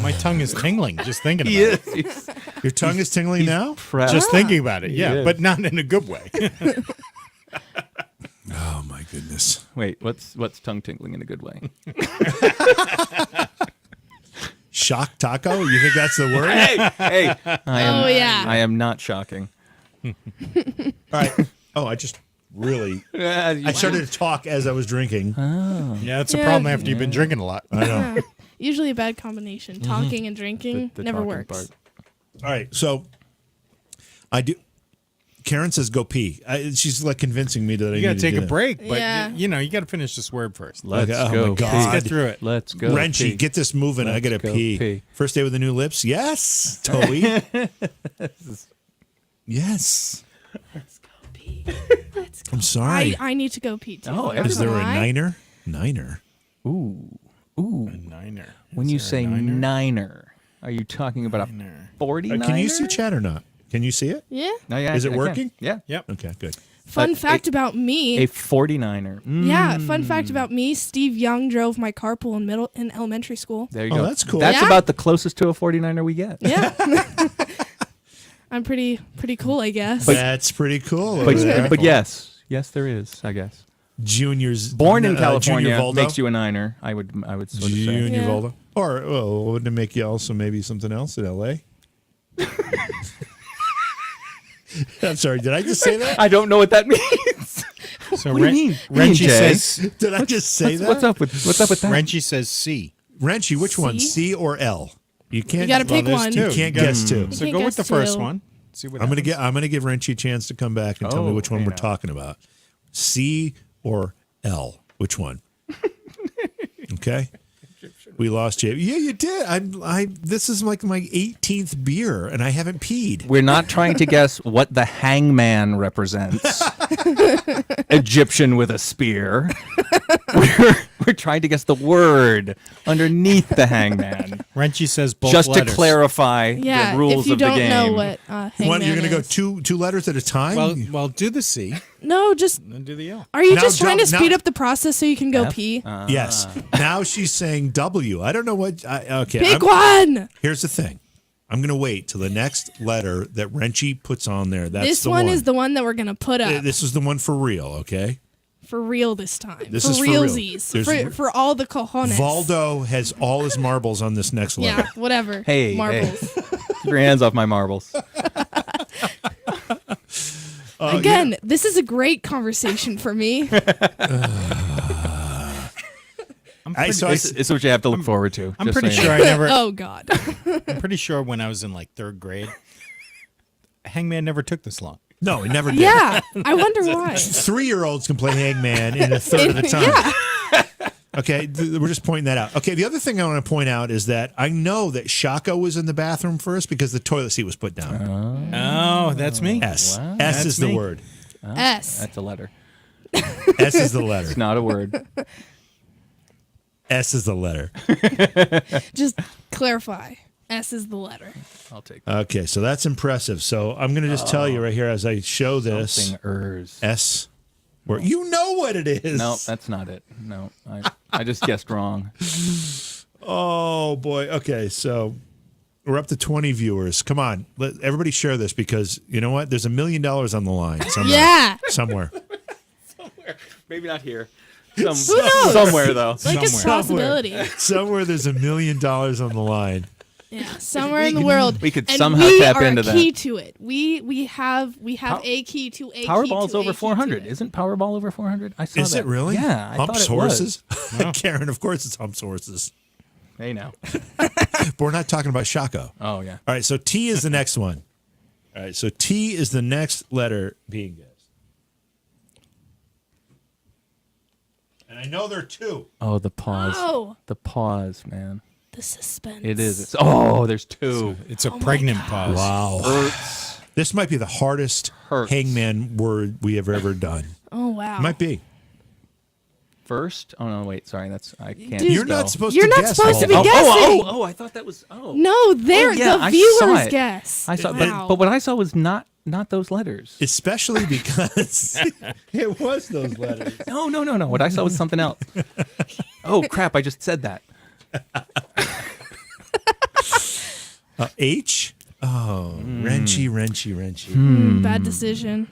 My tongue is tingling just thinking about it. Your tongue is tingling now? Proud. Just thinking about it, yeah, is. but not in a good way. Oh my goodness. Wait, what's tongue tingling in a good way? Shock taco? You think that's the word? hey, I am. Oh, yeah. I am not shocking. All right. Oh, I just really. I started to talk as I was drinking. Yeah, it's a Yeah. problem after you've been drinking a lot. I know. Usually a bad combination. Talking and drinking The never talking works. part. All right. So I do. Karen says go pee. She's like convincing me that I You got need to take do a that. break, but Yeah. you know, you got to finish this word first. Let's Okay, oh go. my God. pee. Let's get through it. Let's go. Wrenchy, pee. get this moving. I Let's gotta go pee. pee. First day with the new lips. Yes, Toey. Yes. Let's go pee. Let's go. I'm sorry. I need to go pee too. Oh, I'm not Is there gonna a lie. niner? Niner. Ooh. Niner. When Is you there a say niner? niner, are you talking about a Niner. 49? Can you see chat or not? Can you see it? Yeah. No, yeah, Is I it can. working? Yeah. Yep. Okay, good. Fun A- fact about me. A 49er. Yeah, fun fact about me. Steve Young drove my carpool in elementary school. There you Oh, go. that's cool. That's Yeah. about the closest to a 49er we get. Yeah. I'm pretty cool, I guess. That's pretty cool. over there. But yes, there is, I guess. Junior's Born in Junior California Voldo? makes you a niner. I would sort of say. Junior Yeah. Voldo. Or wouldn't it make you also maybe something else in L.A.? I'm sorry. Did I just say that? I don't know what that means. So What do you mean? Renchi Jay? says Did I just say that? What's up with that? Renchi says C. Renchi, which one? C? C or L? You can't. You gotta pick there's one. two. You can't guess two. So can't go with guess the first two. one. See what I'm happens. gonna give Renchi a chance to come back and tell me Oh, which one hey we're now. talking about. C or L? Which one? Okay. We lost you. Yeah, you did. I. This is like my 18th beer, and I haven't peed. We're not trying to guess what the hangman represents. Egyptian with a spear. We're trying to guess the word underneath the hangman. Renchi says both Just letters. to clarify Yeah, the rules if you of the don't game. know what One, hangman you're gonna go is. two letters at a time. Well, do the C No, just and do the L. are you Now just trying to jump- speed now- up the process so you can go F? pee? yes. Now she's saying W. I don't know what. Okay. Pick I'm- one. Here's the thing. I'm gonna wait till the next letter that Renchi puts on there. That's This the one is the one that we're gonna put up This is the one for real. Okay. for real this time. This for is for real. realsies. There's- For all the cojones. Valdo has all his marbles on this next letter. Yeah, whatever. Hey, marbles. Keep your hands off my marbles. Again, this is a great conversation for me. This is what you have to look forward to. I'm just pretty so you sure know. I never. Oh God. I'm pretty sure when I was in like third grade, Hangman never took this long. No, it never did. Yeah, I wonder why. 3-year-olds can play hangman in a third of the time. Yeah. Okay, we're just pointing that out. Okay, the other thing I want to point out is that I know that Shaka was in the bathroom first because the toilet seat was put down. Oh, that's me. S. Wow. S That's is the me. word. S. That's a letter. S is the letter. It's not a word. S is the letter. Just clarify. S is the letter. I'll take that. Okay, so that's impressive. So I'm going to just tell you right here as I show this. Something ers. S. Where you know what it is. No, that's not it. No, I just guessed wrong. Oh boy. Okay, so we're up to 20 viewers. Come on, let everybody share this because you know what? There's $1 million on the line somewhere. Yeah. Somewhere. Maybe not here. Who knows? Somewhere though. Like it's a Somewhere. possibility. Somewhere there's $1 million on the line. Yeah, somewhere in the world. we could and somehow we tap are into a that. key to it. We have a key to a key Powerball's to over a key 400. to it. Isn't Powerball over 400? I saw Is that. it really? Yeah, I Humps thought it was. horses? Karen, of course it's humps horses. Hey now. But we're not talking about Shako. Oh yeah. All right, so T is the next one. All right, so T is the next letter being guessed. And I know there are two. Oh, the pause. Oh. The pause, man. The suspense. It is. There's two. It's a pregnant pause. Wow. Hurts. This might be the hardest Hurts. hangman word we have ever done. Oh wow. Might be. First? Oh no, wait. Sorry, I can't. Dude, You're not spell. supposed You're to not guess. supposed to be all. guessing. I thought that was. Oh. No, they're yeah, the I saw viewers it. guess. I saw, Wow. but what I saw was not those letters. Especially because it was those letters. No. What I saw was something else. Oh crap! I just said that. H? Oh, wrenchy. Bad decision.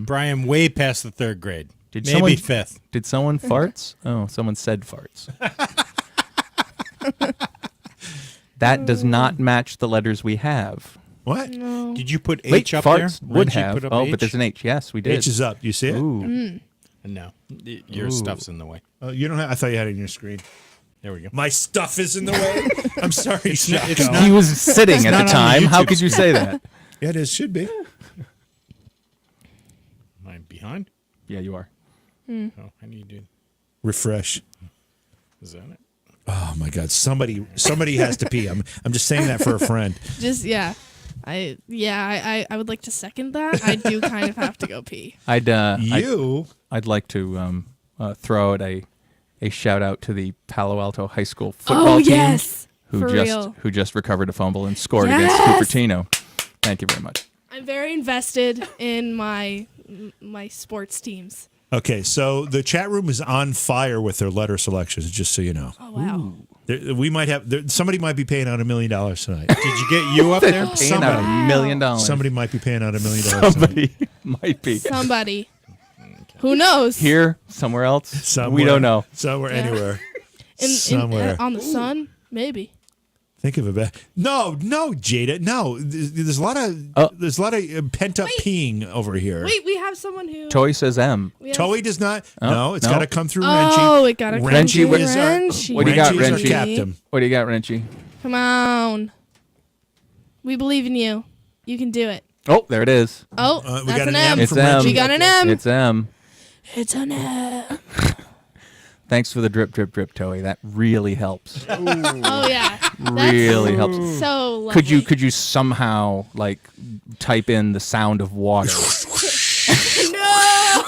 Brian, way past the third grade. Did Maybe someone- fifth. Did someone farts? Oh, someone said farts. That does not match the letters we have. What? Did you put Wait, H up there? farts would Reggie have. put up Oh, H? but there's an H. Yes, we did. H is up. You see it? Ooh. No. Your stuff's in the way. Oh, you don't have, I thought you had it on your screen. There we go. My stuff is in the way. I'm sorry, Shako. it's not- He was sitting at not the on the time. How YouTube could you say that? Yeah, it is. Should be. Am I behind? Yeah, you are. Oh, how do you do? Refresh. Is that it? Oh my God! Somebody has to pee. I'm just saying that for a friend. Just I would like to second that. I do kind of have to go pee. I'd like to throw out a shout out to the Palo Alto High School football team yes. For real. who just recovered a fumble and scored Yes! against Cupertino. Thank you very much. I'm very invested in my sports teams. Okay, so the chat room is on fire with their letter selections. Just so you know, Oh wow. we might have somebody might be paying out $1 million tonight. Did you get you up there? Paying out $1 million. Somebody might be paying out $1 million. Somebody might be Somebody. Who knows? here, somewhere else. Somewhere, We don't know. Somewhere, Yeah. anywhere. In, somewhere. on the sun, maybe. Think of it. No, Jada. No, there's a lot of pent up peeing over here. Wait, we have someone who. Toy says M. we have- Toey does not. Oh, no, it's no. got to come through Oh, Renchi. it got a Renchi what is our- What do you got, Renchi's our Renchi? captain. What do you got, Renchi? Come on. We believe in you. You can do it. Oh, there it is. Oh, We that's got an an M. M It's from M. Renchi. We got an M. It's M. It's an M. Thanks for the drip, Toey. That really helps. Oh yeah. Really helps. So lovely. Could you somehow like type in the sound of water? No.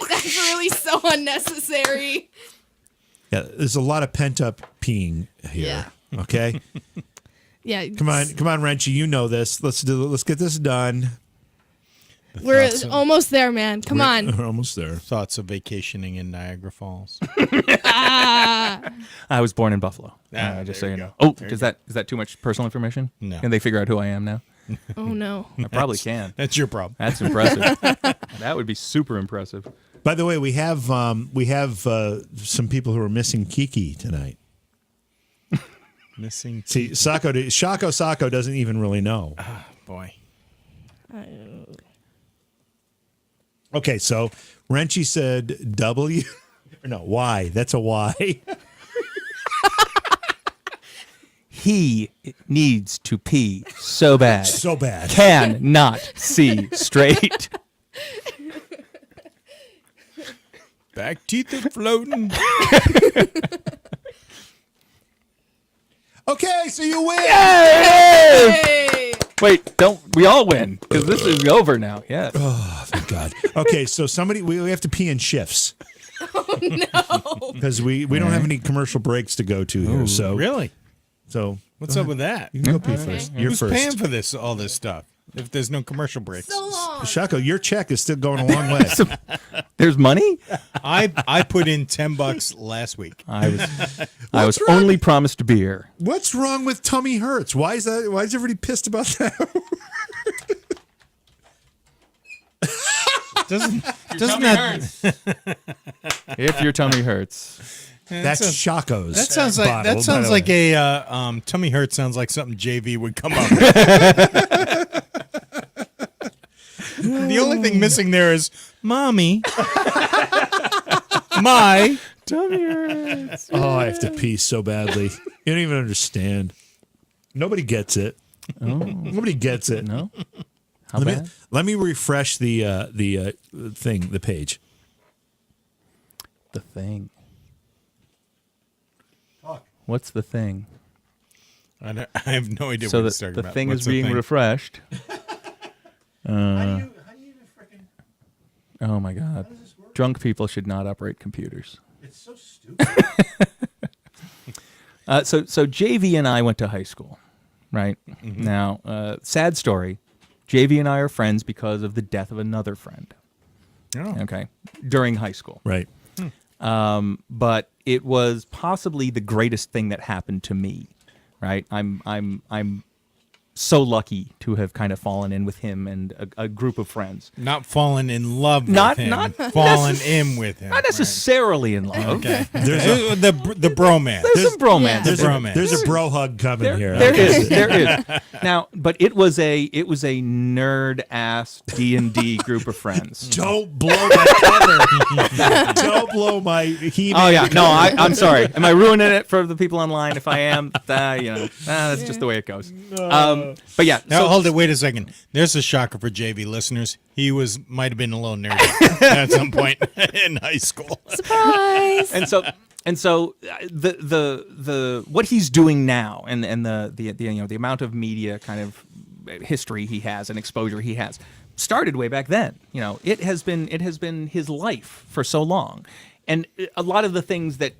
That's really so unnecessary. Yeah, there's a lot of pent up peeing here. Yeah. Okay. Yeah. Come on, Renchi. You know this. Let's get this done. We're thoughts of- almost there, man. Come on. We're almost there. Thoughts of vacationing in Niagara Falls. I was born in Buffalo. Just so there you you know. go. Oh, is that too much personal information? No. Can they figure out who I am now? Oh no. I probably can. That's your problem. That's impressive. That would be super impressive. By the way, we have some people who are missing Kiki tonight. Missing. See, Sako doesn't even really know. Boy. Okay, so Renchi said W. No, Y. That's a Y. He needs to pee so bad. So bad. Can not see straight. Back teeth are floating. Okay, so you win. Hey! Wait, don't we all win? Because this is over now. Yeah. Oh, thank God. Okay, so we have to pee in shifts. Oh, no. Because we don't have any commercial breaks to go to here. So Really? So What's up with that? you can go pee first. You're Who's first. paying for all this stuff? If there's no commercial breaks. So long. Shako, your check is still going a long way. There's money? I put in $10 last week. I was only promised beer. What's wrong with tummy hurts? Why is everybody pissed about that? Doesn't that If your tummy hurts. That's Shako's. that sounds like bottle, that sounds by like the way. a tummy hurt sounds like something JV would come up with. The only thing missing there is mommy. My Tummy hurts. Oh, I have to pee so badly. You don't even understand. Nobody gets it. Nobody gets it. No? How bad? Let me refresh the thing, the page. The thing. What's the thing? I have no idea So what he's the talking about. thing What's is the being thing? refreshed. How do you even freaking? Oh my God. Drunk people should not operate computers. It's so stupid. So JV and I went to high school, right? Mm-hmm. Now, sad story. JV and I are friends because of the death of another friend. Oh. Okay, during high school. Right. But it was possibly the greatest thing that happened to me. Right? I'm so lucky to have kind of fallen in with him and a group of friends. Not fallen in love Not- with him. not fallen in with him. Not necessarily in love. Okay. There's the bromance. There's some bromance. There's bromance. There's a bro hug coming here. There is. Now, but it was a nerd ass D&D group of friends. Don't blow my cover. Don't blow my He-Man Oh yeah, no, cover. I'm sorry. Am I ruining it for the people online? If I am, that's just the way it goes. But yeah, Now so hold it. Wait a second. There's a shocker for JV listeners. He might have been a little nerdy at some point in high school. Surprise! and so the what he's doing now and the amount of media kind of history he has and exposure he has started way back then. It has been his life for so long. And a lot of the things that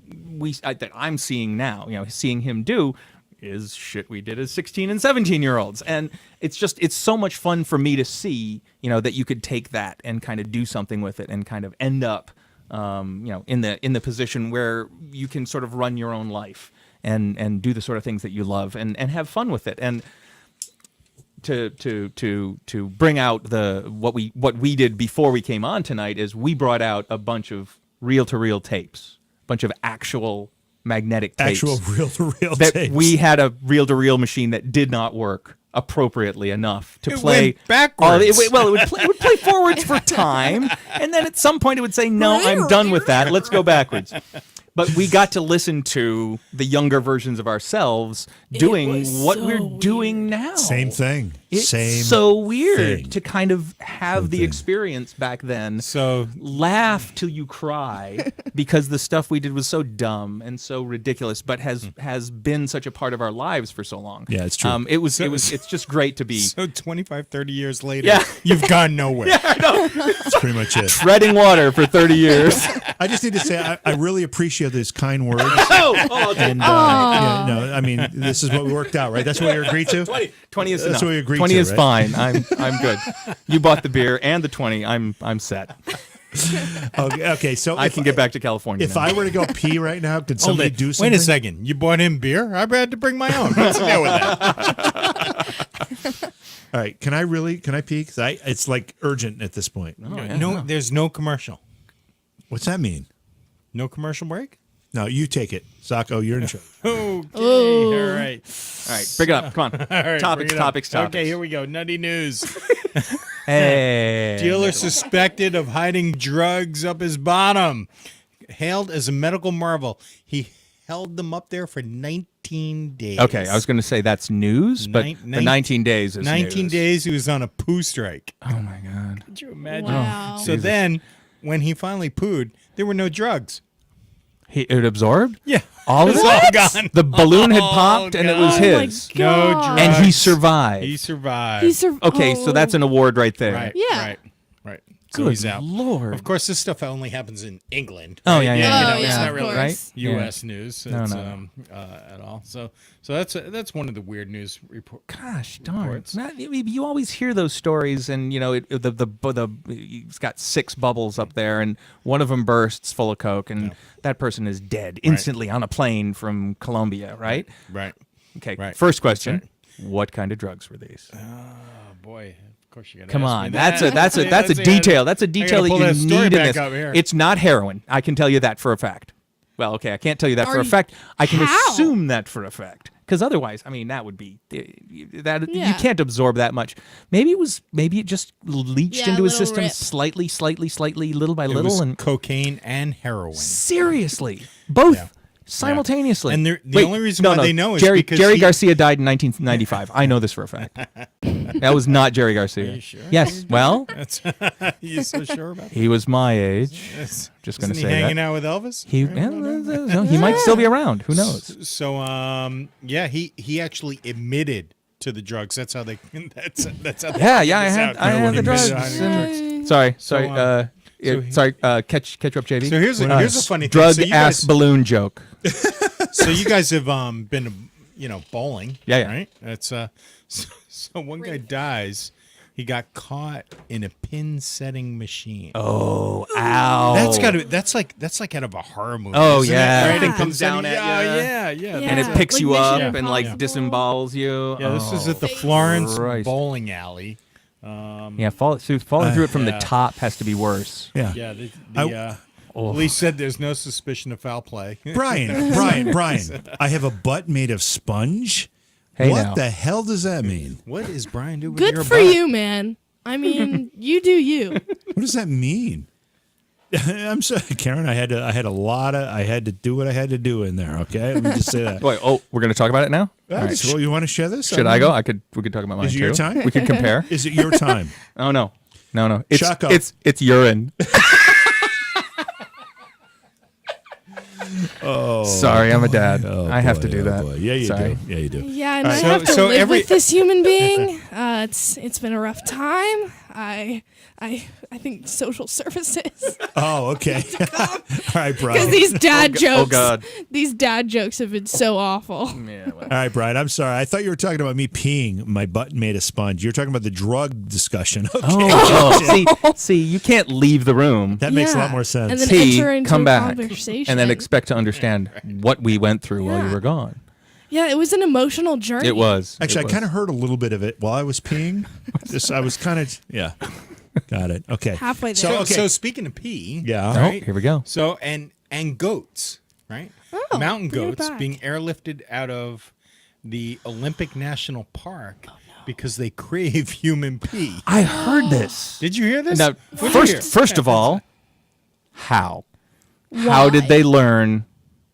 that I'm seeing now, seeing him do is shit we did as 16 and 17-year-olds. And it's so much fun for me to see, that you could take that and kind of do something with it and kind of end up, in the position where you can sort of run your own life and do the sort of things that you love and have fun with it. And to bring out what we did before we came on tonight is we brought out a bunch of reel-to-reel tapes, a bunch of actual magnetic tapes. Actual reel-to-reel that tapes. we had a reel-to-reel machine that did not work appropriately enough to It play went backwards. it would play forwards for time, and then at some point it would say, "No, I'm done with that. Let's go backwards." But we got to listen to the younger versions of ourselves doing was what so we're doing now. Same thing. It's Same so weird thing. to kind of have the thing. experience back then. So Laugh till you cry because the stuff we did was so dumb and so ridiculous, but has been such a part of our lives for so long. Yeah, it's true. It's just great to be so 25, 30 years later, Yeah. you've gone nowhere. That's pretty much it. treading water for 30 years. I just need to say I really appreciate these kind words. And I mean, this is what we worked out, right? That's what we agreed to? 20 is That's enough. what we agreed 20 to, is right? fine. I'm good. You bought the beer and the 20. I'm set. Okay, so I can get back to California. If now. I were to go pee right now, could Hold somebody it. do something? Wait a second. You bought him beer? I had to bring my own. What's the deal with that? All right, can I pee? 'Cause it's like urgent at this point. Oh, yeah, No, there's no commercial. What's that mean? No commercial break? No, you take it. Sacco, you're in charge. Okay. Oh. All right. All right, bring it up. Come on. All right. Topics, bring it up. topics. Okay, here we go. Nutty news. Hey. Dealer suspected of hiding drugs up his bottom. Hailed as a medical marvel. He held them up there for 19 days. Okay, I was going to say that's news, but the 19 days is 19 news. days he was on a poo strike. Oh my God. Could you imagine? Wow. So then, when he finally pooed, there were no drugs. It absorbed? Yeah. All of It's it? all gone. The balloon had Oh, popped and it was God. Oh my his. No God. drugs. And he survived. He survived. He sur- Okay, so that's an award right there. Right. Yeah. Right. Right. So Good he's out. Lord. Of course, this stuff only happens in England. Oh, right? yeah, yeah, you yeah. know, it's yeah, not of really course. U.S. news. It's, No. At all. So that's one of the weird news reports. Gosh darn! Reports. You always hear those stories, and he's got 6 bubbles up there, and one of them bursts full of coke, and that person is dead instantly on a plane from Colombia. Right? Right. Okay. Right. First question: what kind of drugs were these? Oh boy. Of course you got to Come ask on, me that's that. a Let's see, detail. I That's a gotta detail that pull you story need in back this. up here. It's not heroin. I can tell you that for a fact. Well, okay, I can't tell you that for a fact. I can How? assume that for a fact, because otherwise, I mean, that would be that you Yeah. can't absorb that much. Maybe it just leached Yeah, into his little system rip. slightly, little by It little, was and cocaine and heroin. seriously, both. Yeah. Simultaneously, And the Wait, only reason no, why no, they know is Jerry because Jerry he- Garcia died in 1995. I know this for a fact. That was not Jerry Garcia. Are you sure? Yes. Well, That's you so sure about that? he was my age. Yes. Just going to Isn't say he hanging that. out with Elvis? He no, he might still be around. Who knows? So yeah, he actually admitted to the drugs. That's how they. That's how. They Yeah, figured yeah. this out. I had He the admitted drugs. to hiding drugs. Sorry. so Catch up, JB. So here's a funny thing. drug So you ass guys- balloon joke. So you guys have been bowling. Yeah. Right. That's so one guy dies. He got caught in a pin setting machine. Oh, ow! That's like out of a horror movie. Oh, isn't yeah. it? Right? Everything And comes down at yeah, ya. yeah. and it Yeah. picks Like you Mission up Yeah. and like Impossible. disembowels you. Yeah, this is Oh. at the Florence Christ. Bowling Alley. Yeah, falling through it from the yeah. top has to be worse. Yeah. Yeah, I- police said there's no suspicion of foul play. Brian. I have a butt made of sponge. Hey, what now. the hell does that mean? What is Brian doing with your Good for butt? you, man. I mean, you do you. What does that mean? I'm sorry, Karen. I had to do what I had to do in there. Okay, let me just say that. Wait, we're going to talk about it now? All right. Well, you want to share this? Should I go? We could talk about mine Is it too. your time? We could compare. Is it your time? Oh no. It's Chuck up. it's urine. Oh, sorry, I'm a dad. I have to do that. boy. Yeah, you Sorry. do. Yeah, you do. Yeah, and I So- have to so live every- with this human being. It's been a rough time. I think social services Oh, okay. All right, because Brian. these dad jokes. Oh God. These dad jokes have been so awful. Yeah. Well. All right, Brian. I'm sorry. I thought you were talking about me peeing my butt made of sponge. You're talking about the drug discussion. Okay. See, you can't leave the room. That makes a Yeah. lot more sense. And then T, enter into come a back, conversation. and then expect to understand what we went through while you Yeah. were gone. Yeah, it was an emotional journey. It was. Actually, It I kind of heard a little bit of it while I was peeing. I was kind of, yeah. Got it. Okay. Halfway there. So, okay. So speaking of pee, Yeah. Oh, right? here we go. So and goats, right? Oh, Mountain bring it goats back. being airlifted out of the Olympic National Park because they crave human pee. I heard this. Did you hear this? Now, What'd you hear? first of all, how? How did Why? they learn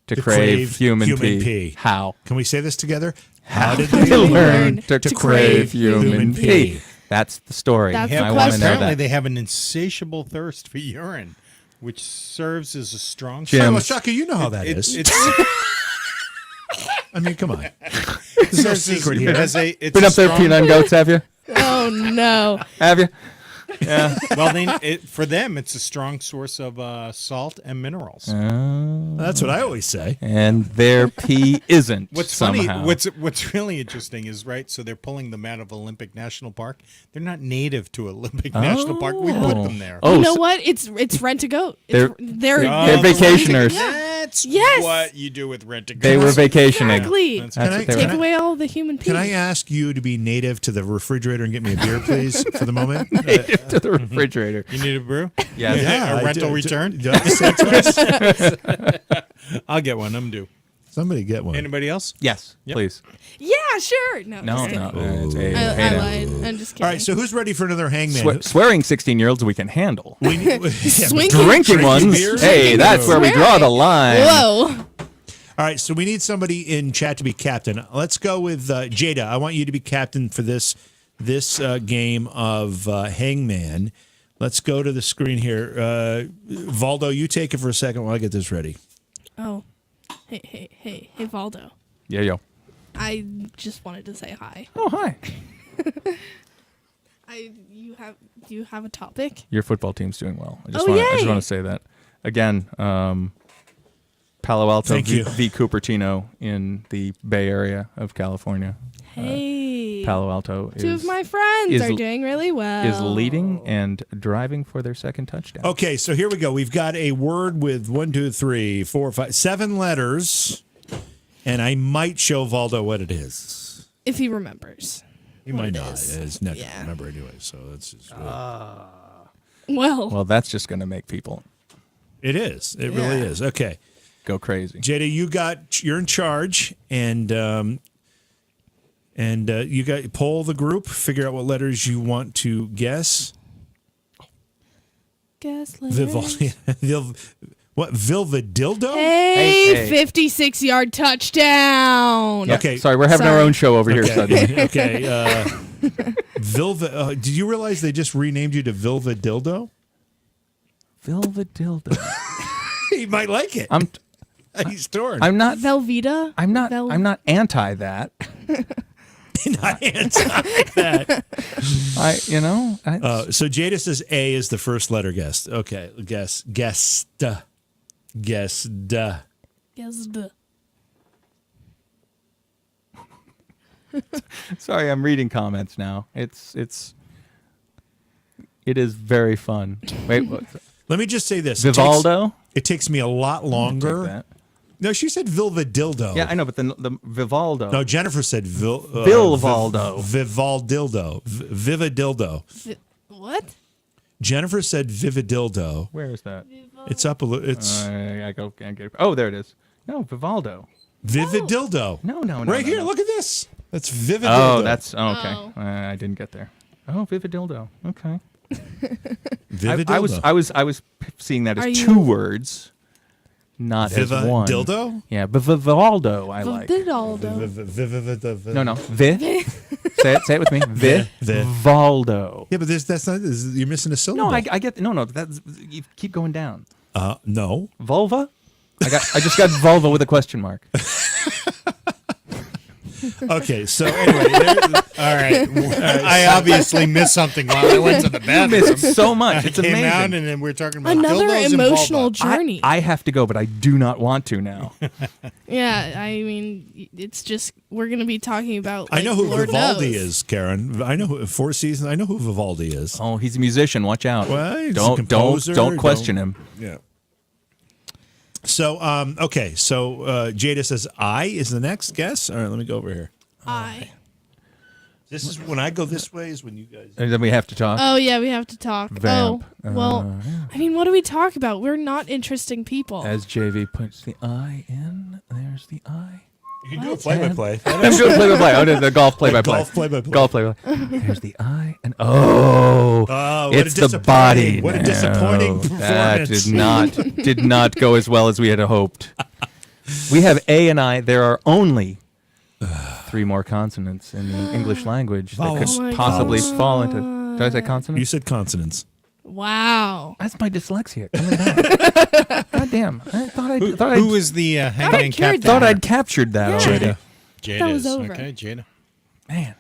to crave crave human human pee? pee. How? Can we say this together? How did they they learn to to crave crave human human pee? pee? That's the story. That's Yeah, the I well, want to know apparently that. they have an insatiable thirst for urine, which serves as a strong. Jim. Well, Shaka, you know how that is. It's I mean, come on. There's no secret here. It's Been up there peeing on goats, have you? Oh no. Have you? Well, for them, it's a strong source of salt and minerals. That's what I always say. And their pee isn't. What's somehow. funny, what's really interesting is so they're pulling them out of Olympic National Park. They're not native to Olympic National Park. We put them there. Oh, You know so what? It's rent a goat. They're- They're Oh, they're vacationers. Yeah. That's Yes. what you do with rent-a-go. They were vacationing. Exactly. That's That's Can what I- they Take were. away all the human Can I peace. ask you to be native to the refrigerator and get me a beer, please, for the moment? to the refrigerator. You need a brew? Yes. A I rental do- return? do I have to say it twice? I'll get one. I'm due. Somebody get one. Anybody else? Yes, Yep. please. Yeah, sure. No, No, just no. kidding. It's a, I hey, no. lied. I'm just kidding. All right, so who's ready for another hangman? Swearing 16-year-olds we can handle. We need, yeah, Swinking. Drinking ones, beers? hey, that's where we draw the line. Whoa. All right, so we need somebody in chat to be captain. Let's go with Jada. I want you to be captain for this game of Hangman. Let's go to the screen here. Valdo, you take it for a second while I get this ready. Oh. Hey, Valdo. Yeah, yo. I just wanted to say hi. Oh, hi. You have a topic? Your football team's doing well. I Oh, just yay. want to say that. Again, Palo Alto Thank you. v. Cupertino in the Bay Area of California. Hey. Palo Alto Two is, of my friends is- are doing really well. is leading and driving for their second touchdown. Okay, so here we go. We've got a word with 1, 2, 3, 4, 5, 7 letters, and I might show Valdo what it is. If he remembers. He might it not. is. It's not Yeah. gonna remember anyway, so that's just Well, Well, that's just going to make people it is. It really Yeah. is. Okay, go crazy. Jada, you're in charge, and you got poll the group, figure out what letters you want to guess. guess letters. What Vilvadildo? Hey, Hey. 56-yard touchdown. Yeah, Okay. Sorry, we're having our Sorry. own show over here suddenly. Okay. Vilva. Did you realize they just renamed you to Vilvadildo? Vilvadildo. He might like it. He's torn. I'm not Velveeta? I'm not anti that. not anti that. So Jada says A is the first letter guessed. Okay, guessed. Guess the. Sorry, I'm reading comments now. It is very fun. Wait, what? Let me just say this. Vivaldo? It takes me a lot Take longer. that. No, she said Vilvadildo. Yeah, I know, but the Vivaldo. No, Jennifer said Vilvaldo. Vivaldildo. Vivadildo. What? Jennifer said Vivadildo. Where is that? It's up a little. It's I can't get it. Oh, there it is. No, Vivaldo. Vividildo. No. Right no, here, no. look at this. That's Vividildo. Oh, that's okay. Oh. I didn't get there. Oh, Vividildo. Okay. Vividildo. I was seeing that Are as you- two words, not as one. Dildo? Yeah, but Vivaldo I like. Vivaldo. No. Say it with me. Vivaldo. Yeah, but that's not. You're missing a syllable. No, I get. No. That's you keep going down. No. Vulva. I just got vulva with a question mark. Okay, so anyway, All right. I obviously missed something while I went to the You bathroom. missed so much. I It's came amazing. out and then we're talking about Another dildos and emotional vulva. journey. I have to go, but I do not want to now. Yeah, I mean, it's just we're gonna be talking about. I Like, know who Lord Vivaldi knows. is, Karen. I know who, Four Seasons. I know who Vivaldi is. Oh, he's a musician. Watch out. Well, he's a don't composer, don't question him. Yeah. So, okay. So, Jada says I is the next guess. All right, let me go over here. This is when I go this way. Is when you guys. And then we have to talk. Oh yeah, we have to talk. Vamp. Oh well, I mean, what do we talk about? We're not interesting people. As JV puts the I in, there's the I. You can do a play-by-play. I'm doing play-by-play. Oh, the golf play-by-play. Golf play-by-play. Golf play-by-play. There's the I and oh, Oh, what it's a the body. disappointing- what a disappointing That performance. did not go as well as we had hoped. We have A and I. There are only 3 more consonants in the English language that Vowels. Oh my could possibly God. fall into. Did I say consonants? You said consonants. Wow. That's my dyslexia coming back. God damn! I thought Who was the hangman cured captain? thought I'd captured that Yeah. already. Jada That was is. over. Okay, Jada. Man.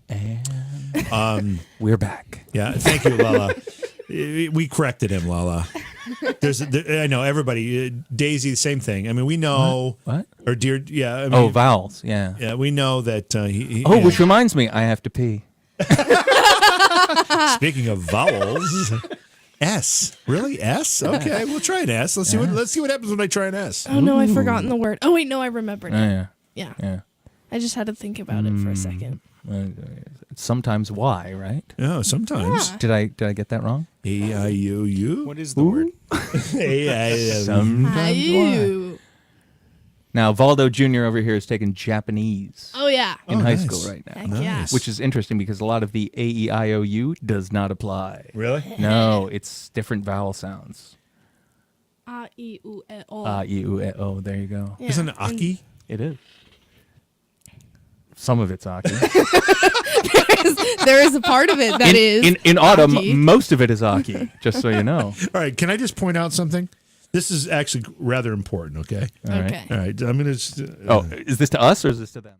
And we're back. Yeah, thank you, Lala. We corrected him, Lala. I know everybody. Daisy, same thing. I mean, we know. What? Or dear, yeah. I mean, Oh, vowels. Yeah. yeah, we know that. Oh, yeah. which reminds me, I have to pee. Speaking of vowels, S. Really? S? Okay, we'll try an S. Let's see what happens when I try an S. Oh no, I've forgotten the word. Oh wait, no, I remembered Oh, it. yeah. Yeah. Yeah. I just had to think about it for a second. Sometimes Y, right? Oh, sometimes. Yeah. Did I get that wrong? A-I-U-U. What is the word? A-I-U. Sometimes Y. Ayu. Now, Valdo Jr. over here is taking Japanese Oh yeah. in Oh, high nice. school right now. Heck yeah. Nice. Which is interesting because a lot of the A-E-I-O-U does not apply. Really? No, it's different vowel sounds. A I U E O. A-E-U-E-O. There you go. Yeah. Isn't it Aki? It is. Some of it's Aki. There is a part of it that is in autumn, Aki. most of it is Aki, just so you know. All right, can I just point out something? This is actually rather important, okay? All right. Okay. All right, I'm going to... Oh, is this to us or is this to them?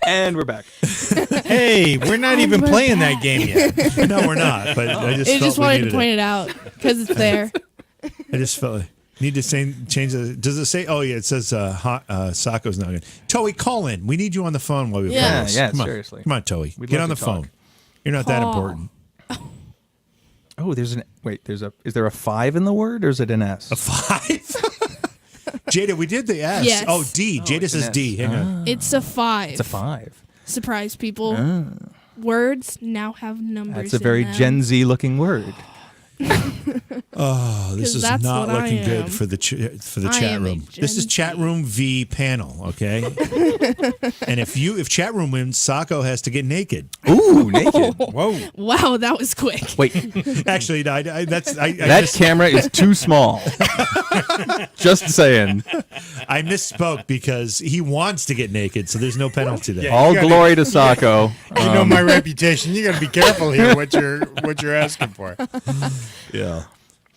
And we're back. Hey, we're not even we're playing that game yet. No, we're not, but I just I felt just we wanted to needed point it out because it's there. I just felt need to change the... Does it say... Oh, yeah, it says Sako's not good. Toei, call in. We need you on the phone while we play Yeah. this. Yeah, Come on. seriously. Come on, Toei. We'd Get love on the to talk. phone. You're not that Call. important. Oh, is there a 5 in the word or is it an S? 5? Jada, we did the S. Yes. Oh, D. Jada it's an says S. D. Hang on. It's a 5. It's a 5. Surprise, people. Words now have numbers. That's a very in them. Gen Z looking word. Oh, this 'Cause is that's not what I looking good am. for the I chat am a room. This is Gen chat Z. room v panel, okay? And if chat room wins, Sako has to get naked. Ooh, naked. Whoa. Wow, that was quick. Wait, Actually, I that just, camera is too small. Just saying. I misspoke because he wants to get naked, so there's no penalty there. Yeah. All You gotta- glory to Sako. You know my reputation. You got to be careful here what you're asking for. Yeah.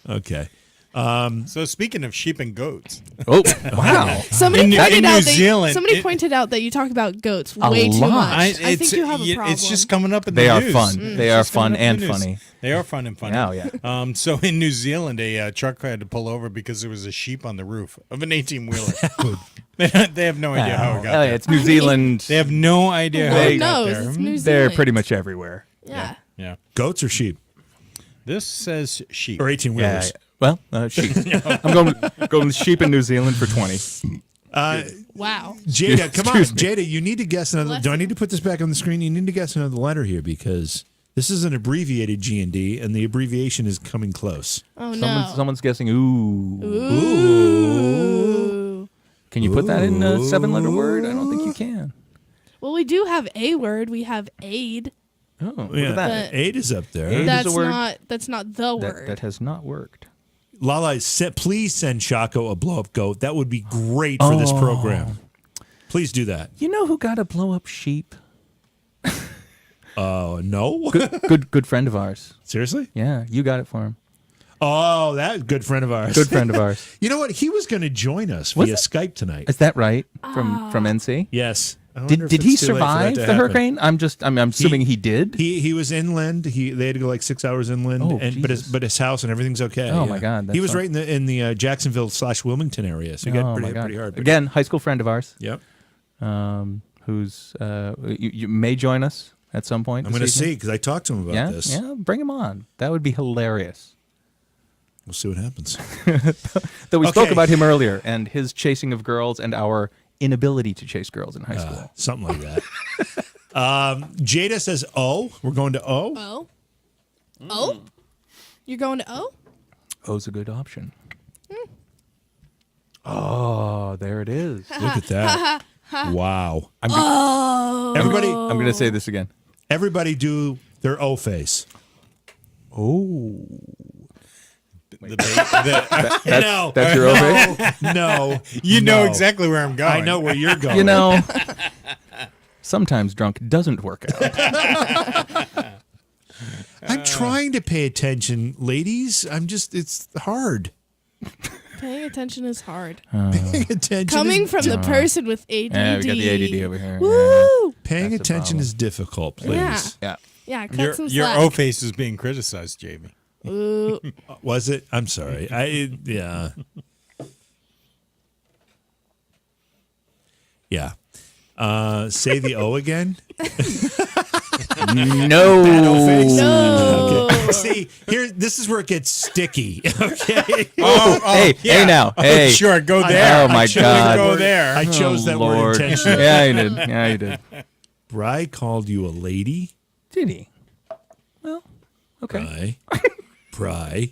Okay. So speaking of sheep and goats, Oh, wow. Somebody In pointed New out Zealand, somebody pointed out that you talk about goats A way too lot. much. I think you have a problem. It's just coming up in the They are news. fun. They It's are just coming fun up in and the news. funny. They are fun and funny. Oh, yeah. So in New Zealand, a truck had to pull over because there was a sheep on the roof of an 18-wheeler. they have no idea how it got Oh, yeah, there. it's New Zealand. They have no idea how Lord it got knows, there. it's New They're Zealand. pretty much everywhere. Yeah. Yeah. Goats or sheep? This says sheep. Or 18 Yeah. wheelers? Well, sheep. I'm going with sheep in New Zealand for 20. Wow. Jada, come on. Excuse me. Jada, you need to guess another. Bless Do I you. need to put this back on the screen? You need to guess another letter here because this is an abbreviated G&D, and the abbreviation is coming close. Oh no. Someone's guessing, ooh. Ooh. Can you put that in a 7-letter word? I don't think you can. Well, we do have a word. We have aid. Oh, look Yeah, at that. But- 8 is up there. Eight. That's a word. not the word. That has not worked. Lala, please send Shako a blow-up goat. That would be great for this program. Please do that. You know who got a blow-up sheep? No? Good friend of ours. Seriously? Yeah, you got it for him. Oh, that good friend of ours. Good friend of ours. You know what? He was going to join us Was via it? Skype tonight. Is that right? From NC? Yes. I wonder if Did he it's too late for that survive to the happen. hurricane? I'm assuming he did. He was inland. They had to go like 6 hours inland, Oh, but Jesus. his house and everything's okay. Oh, my God, he that's was fun. right in the Jacksonville/Wilmington area, so he got Oh, pretty, my God. pretty hard. But- Again, high school friend of ours. Yep. Who's you may join us at some point. I'm this going to evening. see because I talked to him about Yeah, this. yeah, bring him on. That would be hilarious. We'll see what happens. Though we spoke Okay. about him earlier and his chasing of girls and our inability to chase girls in high school. Something like that. Jada says O. We're going to O. Oh. Oh. You're going to O? O's a good option. Oh, there it is. Look at that. Wow. Oh. Everybody, I'm going to say this again. everybody do their O face. Oh. No. That's your O face? No. You know No. exactly where I'm going. I know where you're going. You know, sometimes drunk doesn't work out. I'm trying to pay attention, ladies. it's hard. Paying attention is hard. Paying attention. Coming is from the person with ADD. Yeah, we got the ADD over here. Woo! Paying That's a attention problem. is difficult, please. Yeah. Yeah. Yeah, cut Your some your slack. O face is being criticized, Jamie. Ooh. Was it? I'm sorry. Yeah. Yeah. Say the O again. No. No. Okay. See, here, this is where it gets sticky. Okay. Hey now. Hey. Sure, go there. Oh, my I chose God. that Go word- there. I chose that word Lord. intentionally. Yeah, you did. Yeah, you did. Bry called you a lady. Did he? Well, okay. Bry.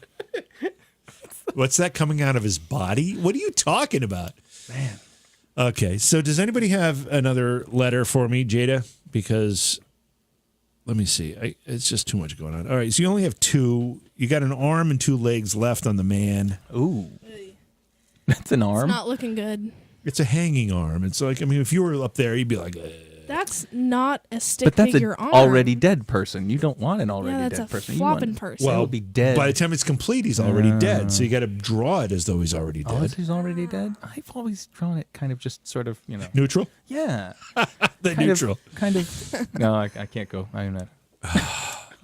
What's that coming out of his body? What are you talking about? Man. Okay, so does anybody have another letter for me, Jada? Because let me see. It's just too much going on. All right, so you only have 2. You got an arm and 2 legs left on the man. Ooh. That's an It's arm. not looking good. It's a hanging arm. It's like, I mean, if you were up there, you'd be like, That's not a stick But that's figure an arm. already dead person. You don't want an already Yeah, that's dead a person. You flopping want, person. Well, would be dead. by the time it's complete, he's already dead. So you got to draw it as though he's already Oh, dead. he's already dead? I've always drawn it kind of just sort of, Neutral? Yeah. The Kind neutral. Of, kind of. No, I can't go. I'm not.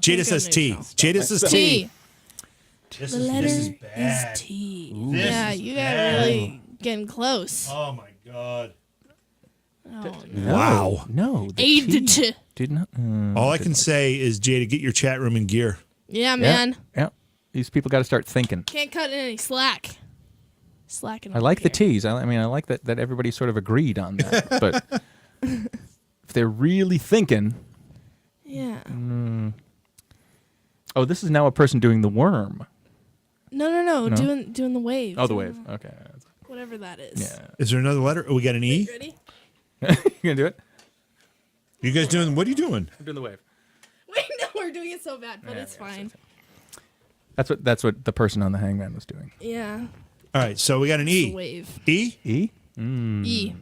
Jada go says T. neutral. Jada says T. T. This The is- letter this is, bad. T. This Yeah, is you bad. got really getting close. Oh, my God. Oh, Wow. No. the Aid T to- did not. All I can say is, Jada, get your chat room in gear. Yeah, man. Yeah. These people got to start thinking. Can't cut any slack. Slacking. I like the T's. I mean, I like that everybody sort of agreed on that. But if they're really thinking, Yeah. oh, this is now a person doing the worm. No. No? Doing the wave. Oh, the wave. Okay. Whatever that is. Yeah. Is there another letter? Oh, we got an E? Ready? You gonna do it? You guys doing, what are you doing? I'm doing the wave. Wait, no, we're doing it so bad, but it's fine. That's what the person on the hangman was doing. Yeah. All right, so we got an The E. wave. E? E? E.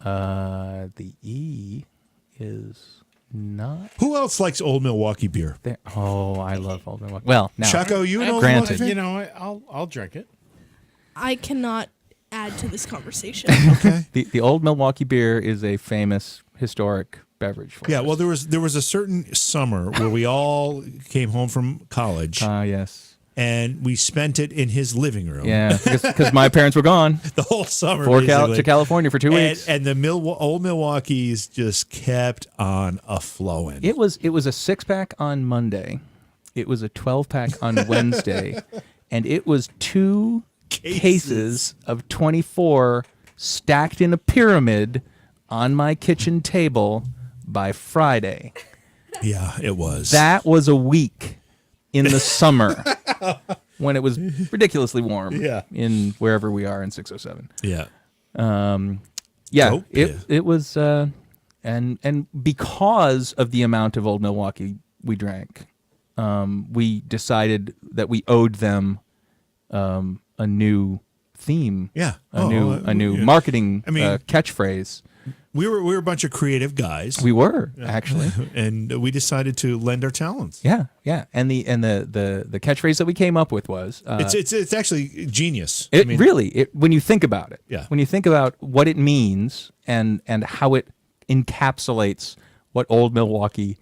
The E is not Who else likes Old Milwaukee beer? there. Oh, I love Old Milwaukee. Well, now Chaco, you an Old Granted. Milwaukee fan? You know, I'll drink it. I cannot add to this conversation. Okay. the Old Milwaukee beer is a famous historic beverage for Yeah, us. well, there was a certain summer where we all came home from college Yes. and we spent it in his living room. Yeah, because my parents were gone The whole summer. to basically. California for 2 weeks. And the Old Milwaukee's just kept on a flowing. It was a 6-pack on Monday. It was a 12-pack on Wednesday, and it was 2 cases of 24 stacked in a pyramid on my kitchen table by Friday. Yeah, it was. That was a week in the summer when it was ridiculously warm. Yeah. In wherever we are in 607. Yeah. Yeah, Dope beer. it was, and because of the amount of Old Milwaukee we drank, we decided that we owed them a new theme, Yeah. a new yeah. marketing I mean- catchphrase. We were a bunch of creative guys. We were actually, and we decided to lend our talents. yeah, and the catchphrase that we came up with was It's actually genius. It really, when you think about it, Yeah. when you think about what it means and how it encapsulates what Old Milwaukee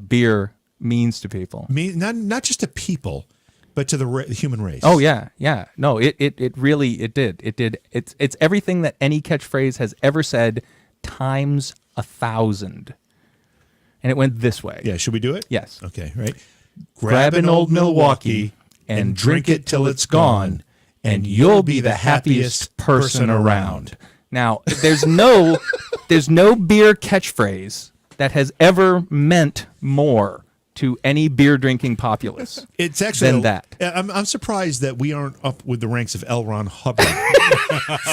beer means to people. not just to people, but to the human race. Oh yeah. No, it really did. It's everything that any catchphrase has ever said times 1,000. And it went this way. Yeah, should we do it? Yes. Okay, right. Grab an Old Milwaukee and drink it till it's gone, and you'll be the happiest person around. Now, there's no beer catchphrase that has ever meant more to any beer drinking populace. It's actually than that. I'm surprised that we aren't up with the ranks of L. Ron Hubbard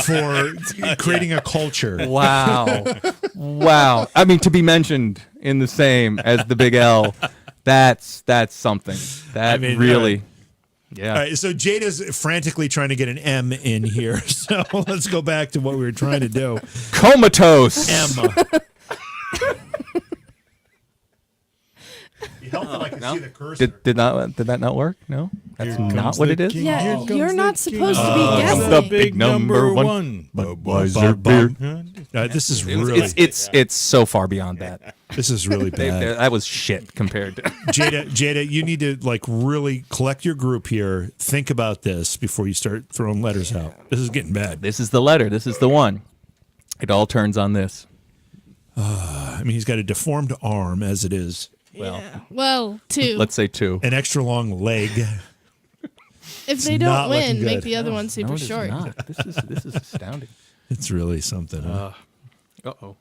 for creating a culture. Wow. I mean, to be mentioned in the same as the Big L, that's something. That really. Yeah. All right, so Jada's frantically trying to get an M in here. So let's go back to what we were trying to do. Comatose. M. You helped if I could see the cursor. Did that not work? No, that's not what it is. Yeah, you're not supposed to be comes guessing. the big number one. Budweiser beer. This is really It's so far beyond that. this is really bad. That was shit compared to. Jada, you need to like really collect your group here. Think about this before you start throwing letters out. This is getting bad. This is the letter. This is the one. It all turns on this. I mean, he's got a deformed arm as it is, Well, 2. Let's say 2. an extra long leg. If they not don't looking win, make good. the other one super No, it is short. not. This is astounding. It's really something. huh? Uh-oh.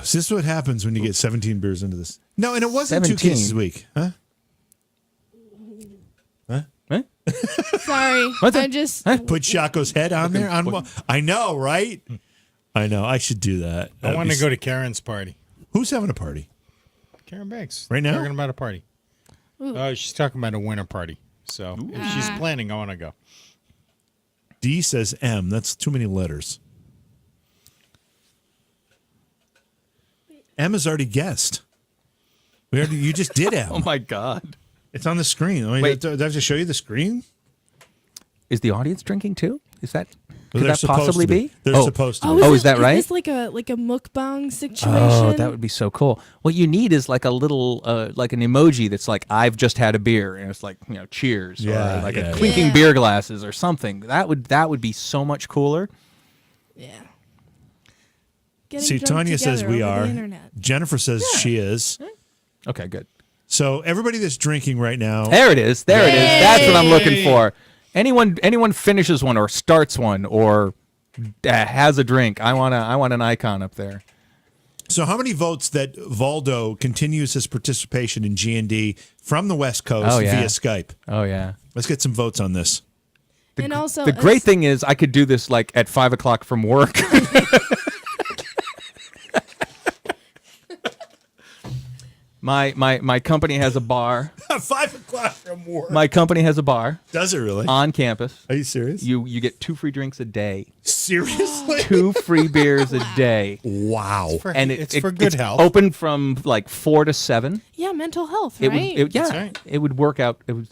So this is what happens when you get 17 beers into this. No, and it wasn't 2 17? cases a week, huh? Huh? Sorry. What's I that? just. Huh? Put Shaco's head on there. I know, right? I know. I should do that. I want to go to Karen's party. Who's having a party? Karen Banks. Right now? Talking about a party. Oh, she's talking about a winter party. So if she's planning, I want to go. D says M. That's too many letters. M has already guessed. You just did M. Oh my God. It's on the screen. I mean, Wait. do I have to show you the screen? Is the audience drinking too? Is that could They're that supposed possibly to be. be? They're supposed to be. Oh, is that right? Is this like a mukbang situation? Oh, that would be so cool. What you need is like a little, like an emoji that's like, I've just had a beer. And it's like, cheers. Yeah, Or like yeah. a clinking Yeah. beer glasses or something. That would be so much cooler. Yeah. Getting See, drunk Tanya says together we over the are. internet. Jennifer says she is. Okay, good. So everybody that's drinking right now, There it is. There it is. That's what I'm looking for. Anyone finishes one or starts one or has a drink. I want an icon up there. so how many votes that Valdo continues his participation in G&D from the West Coast Oh, yeah. via Skype? Oh yeah. Let's get some votes on this. And also, The great thing is I could do this like at 5 o'clock from work. My company has a bar. 5 o'clock from work. My company has a bar Does it really? on campus. Are you serious? You get 2 free drinks a day. Seriously? 2 free beers a day. Wow. And it's for good it's health. open from like 4 to 7. Yeah, mental health, It right? would, That's right. it would work out. It would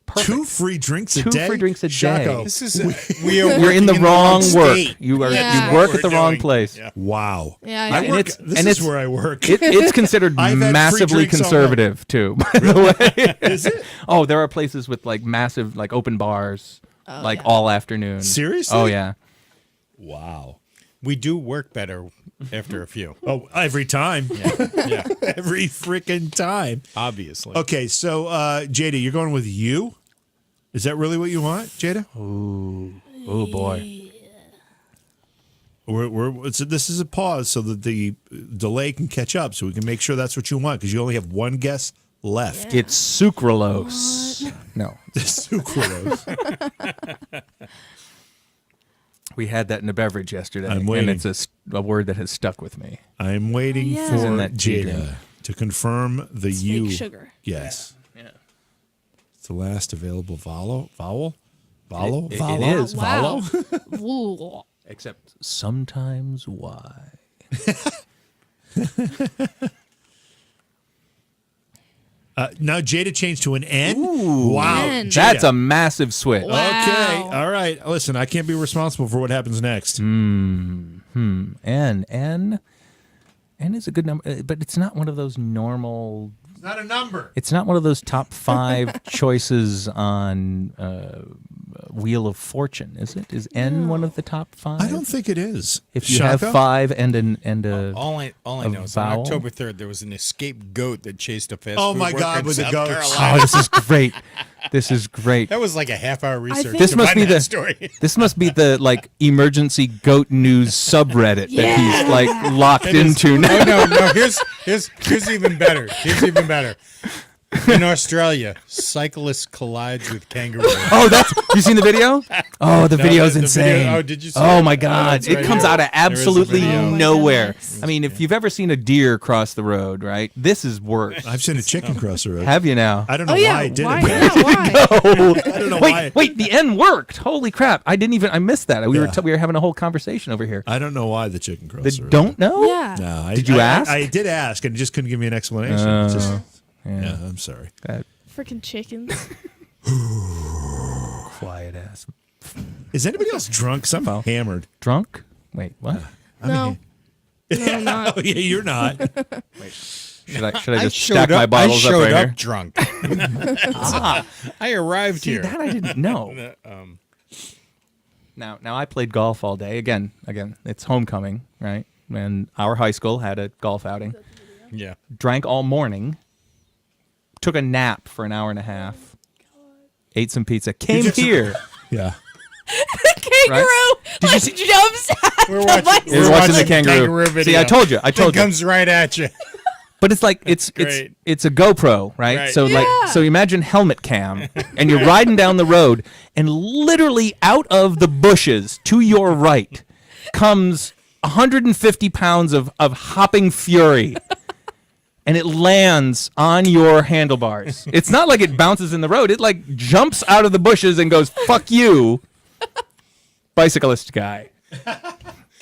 perfect. 2 free drinks a 2 day? free drinks a Shocko. day. This is we are You're in the working wrong work. state. You are Yeah. you work at What the we're wrong doing. place. Yeah. Wow. Yeah, I yeah. And work, it's- this and is it's- where I work. It's considered I've had free massively drinks all conservative too. By the way, Is it? oh, there are places with like massive like open bars, like yeah. all afternoon. Seriously? Oh yeah. Wow. We do work better after a few. Oh, every time. Yeah, Every freaking time. obviously. Okay, so Jada, you're going with you? Is that really what you want, Jada? Oh boy. This is a pause so that the delay can catch up, so we can make sure that's what you want because you only have one guess left. It's sucralose. No, Sucralose. we had that in a beverage yesterday, I'm waiting. and it's a word that has stuck with me. I'm waiting Yeah. for Isn't that tea Jada drink? to confirm the It's U. fake sugar. Yes. Yeah. It's the last available vowel. Vowel? Vowel? It Vowel? is. Wow. Ooh. Except sometimes why? Now Jada changed to an N. Wow. N. Jada. That's a massive switch. Wow. Okay. All right. Listen, I can't be responsible for what happens next. N is a good number, but it's not one of those normal. It's not a number. It's not one of those top 5 choices on Wheel of Fortune, is it? Is N one of the top 5? I don't think it is. If you have Shaka? 5 and a All I a know is on vowel? October 3rd there was an escaped goat that chased a fast Oh food my worker God, in with the South goats. Carolina. Oh, this is great. This is great. That was like a half-hour research. think- This to must find be that the story. This must be the like emergency goat news subreddit that he's like locked into now. Oh no! Here's even better. Here's even better. In Australia, cyclist collides with kangaroo. Oh, you seen the video? Oh, the video's the insane. video- oh, did you see Oh it? my Oh, God! it's It right comes here. out of There is a absolutely video. Oh my nowhere. goodness. I mean, if you've ever seen a deer cross the road, right? This is worse. I've seen a chicken cross the road. Have you now? I don't know Oh yeah. why I did Why? it. Yeah, why? Oh, I don't know why. wait! The N worked. Holy crap! I missed that. We Yeah. were having a whole conversation over here. I don't know why the chicken cross They the road. don't know. Yeah. No, Did you ask? I did ask, and it just couldn't give me an explanation. It's just, yeah, I'm sorry. Freaking chickens. quiet ass. Is anybody else drunk? 'Cause I'm hammered. Drunk? Wait, what? No. No, I'm not. Oh, yeah, you're not. Should I just showed stack my up- bottles I up showed right up here? drunk. I arrived See, here. that I didn't know. Now I played golf all day. Again, it's homecoming, right? And our high school had a golf outing. Yeah. Drank all morning. Took a nap for an hour and a half. Ate some pizza. Came here. Yeah. Kangaroo Did you like see- jumps at We're the watching- bicycle. We're watching the kangaroo. video. See, I told you. I told It you. comes right at you. But it's like it's great. it's a GoPro, right? Right. So Yeah. so imagine helmet cam, and you're riding down the road, and literally out of the bushes to your right comes 150 pounds of hopping fury, and it lands on your handlebars. It's not like it bounces in the road; it like jumps out of the bushes and goes "fuck you," bicyclist guy.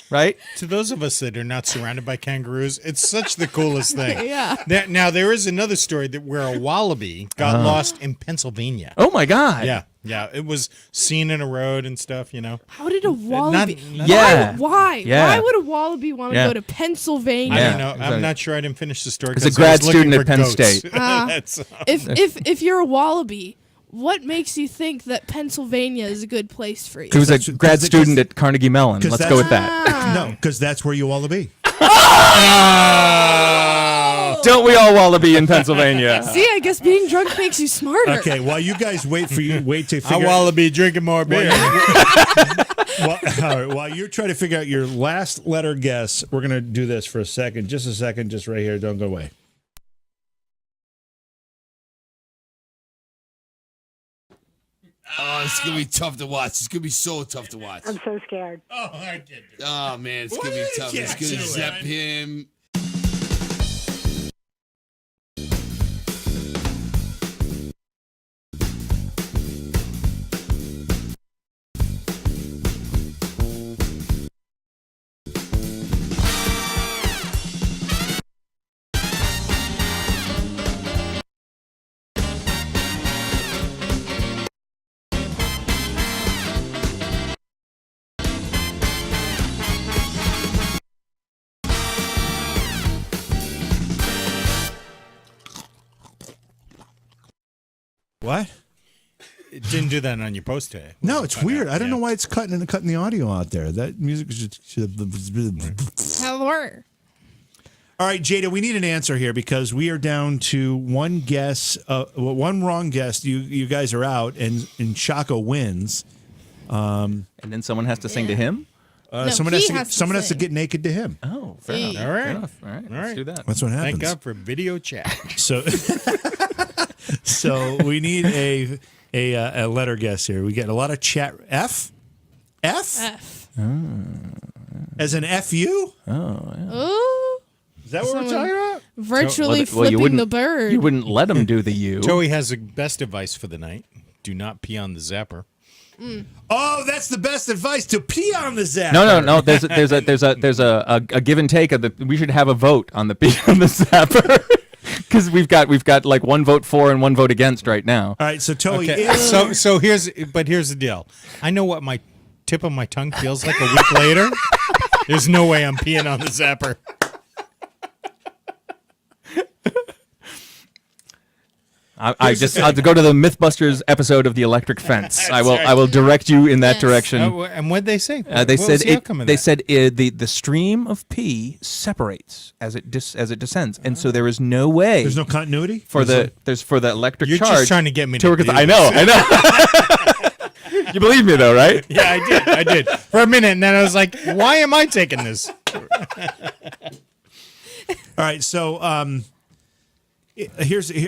Right? To those of us that are not surrounded by kangaroos, it's such the coolest thing. Yeah. Now there is another story that where a wallaby got lost in Pennsylvania. Oh my god! Yeah. It was seen in a road and stuff. You know. How did a wallaby? not- Yeah. Why? Yeah. Why would a wallaby want to Yeah. go to Pennsylvania? I Yeah, don't know. exactly. I'm not sure. I didn't finish the story. As a 'cause I was grad student looking at for Penn goats. State. That's, If you're a wallaby, what makes you think that Pennsylvania is a good place for you? He was a That's- grad 'cause- student at Carnegie Mellon. 'cause Let's that's- go with that. No, because that's where you wallaby. Don't we all wallaby in Pennsylvania? See, I guess being drunk makes you smarter. Okay, while you guys wait to I figure wallaby drinking more beer. all right, while you're trying to figure out your last letter guess, we're going to do this for a second. Just a second, just right here. Don't go away. Oh, it's gonna be tough to watch. It's gonna be so tough to watch. I'm so scared. Oh man, it's gonna be did tough. you It's get gonna to it? zap him. What? It didn't do that on your post today. No, it's weird. I don't know why it's cutting the audio out there. That music is Hello. All right, Jada, we need an answer here because we are down to one guess, one wrong guess. You guys are out, and Shako wins. And then someone has to sing to him? No, Someone he has to has to someone has to sing. get naked to him. Oh, fair Hey. enough. All right. Fair enough. All right. All Let's right. do that. That's what happens. Thank God for video chat. So, so we need a letter guess here. We get a lot of chat. F. F. As an FU? Ooh. Is that what we're Someone- talking about? Virtually you flipping wouldn't, the bird. You wouldn't let him do the U. Joey has the best advice for the night. Do not pee on the zapper. Oh, that's the best advice, to pee on the zap. No. There's a give and take of the. We should have a vote on the on the zapper because we've got like one vote for and one vote against right now. All right, so Toey Okay. is So here's the deal. I know what my tip of my tongue feels like a week later. There's no way I'm peeing on the zapper. I'll go to the MythBusters episode of the Electric Fence. I will direct you in that Yes. direction. And what'd they say? They What said was the outcome of they that? said the stream of pee separates as it descends, and so there is no way there's no continuity for the electric You're charge. just trying to get me to work. do I know. You believe me though, right? Yeah, I did. For a minute, and then I was like, why am I taking this? All right, so all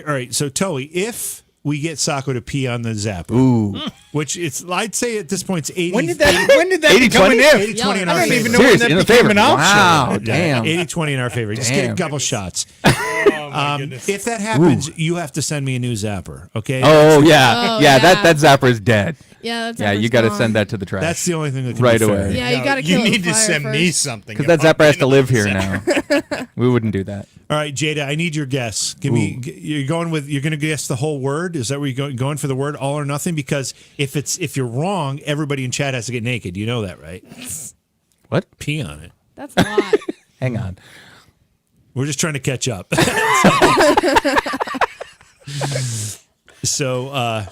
right, so Toey, if we get Sako to pee on the zapper, which I'd say at this point it's 80. When did that become an 80-20? if? 80-20 in our I don't favor. even know when Seriously, in that the became favor. an option. Wow, damn. 80-20 in our favor. Just get a Damn. couple shots. my goodness. If that happens, you have to send me a new zapper. Okay. Oh yeah, Oh, yeah. yeah. That zapper is dead. Yeah, that's Yeah, you got to send that to the trash. That's the only thing that can Right be fair. away. Yeah, you No, gotta You kill the need to fire send me first. something. because that if I'm zapper has to being live here upset. now. We wouldn't do that. All right, Jada, I need your guess. Give me. You're going to guess the whole word. Is that where you're going for the word all or nothing? Because if you're wrong, everybody in chat has to get naked. You know that, right? What? Pee on it. That's a lot. Hang on. We're just trying to catch up. So,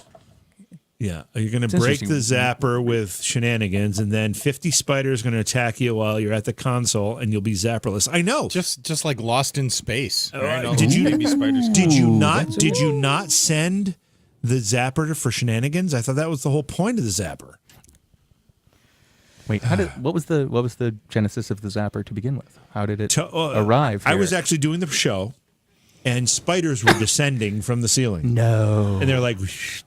yeah, you're going to break the interesting. zapper with shenanigans, and then 50 spiders going to attack you while you're at the console, and you'll be zapperless. I know. Just like Lost in Space. Right? All Did those you baby spiders. did you not did you not send the zapper for shenanigans? I thought that was the whole point of the zapper. Wait, what was the genesis of the zapper to begin with? How did it arrive? I here? was actually doing the show, and spiders were descending from the ceiling, no. and they're like,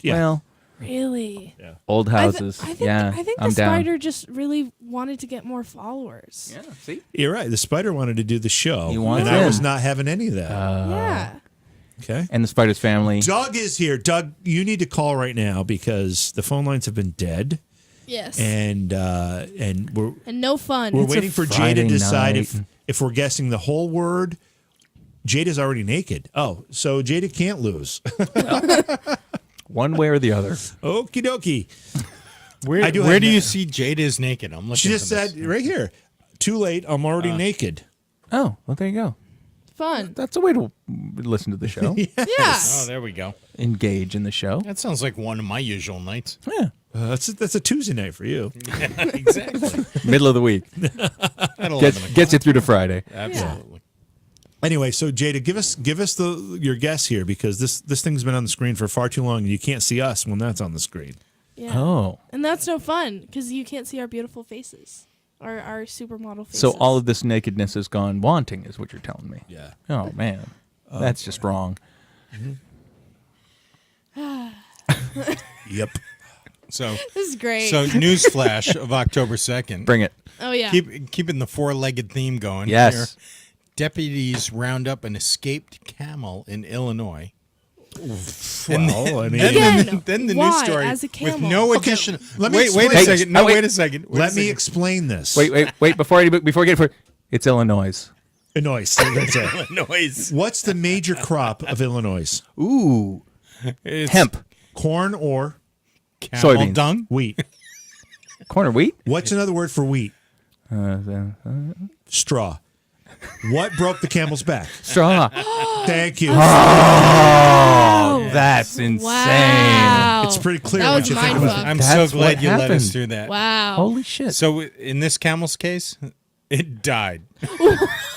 yeah. Well, Really? old houses. I think yeah, I think I'm the down. spider just really wanted to get more followers. Yeah, see. You're right. The spider wanted to do the show, He wants and I was in. not having any of that. Yeah. Okay. And the spider's family. Doug is here. Doug, you need to call right now because the phone lines have been dead, Yes. and we're And no fun. we're It's a waiting for Jada Friday to decide night. if we're guessing the whole word. Jada's already naked. Oh, so Jada can't lose. One way or the other. Okie dokie. Where, I do where have do that. you see Jada is naked? I'm looking. She just for this. said right here, too late, I'm already naked. Oh, well, there you go. Fun. That's a way to listen to the show. Yeah. Oh, there we go. Engage in the show. That sounds like one of my usual nights. Yeah. That's a Tuesday night for you. Exactly. Middle of the week. At 11 Gets you through to Friday. Absolutely. Anyway, so Jada, give us your guess here because this thing's been on the screen for far too long and you can't see us when that's on the screen. Yeah. Oh. And that's no fun because you can't see our beautiful faces, our supermodel faces. So all of this nakedness has gone wanting, is what you're telling me. Yeah. Oh, man. That's just wrong. Yep. So, This is great. so newsflash of October 2nd. Bring it. oh yeah. Keeping the four-legged theme going. Yes. Here. Deputies round up an escaped camel in Illinois. Well, I mean, Again, Then the why? news story As a with camel? no Okay, addition. let me wait a explain- second. No, wait. wait a second. Wait a let me second. explain this. Wait. Before we get for it's Illinois. Illinois. That's it. Noise. What's the major crop of Illinois? Ooh. It's Hemp. Corn or camel Soybeans. dung. wheat? Corn or wheat? What's another word for wheat? Straw. What broke the camel's back? Straw. Thank you. Oh, that's insane. Wow. It's pretty clear That what was you think mind of it. fuck. I'm That's so glad what you let happened. us through that. Wow. Holy shit. So in this camel's case, it died.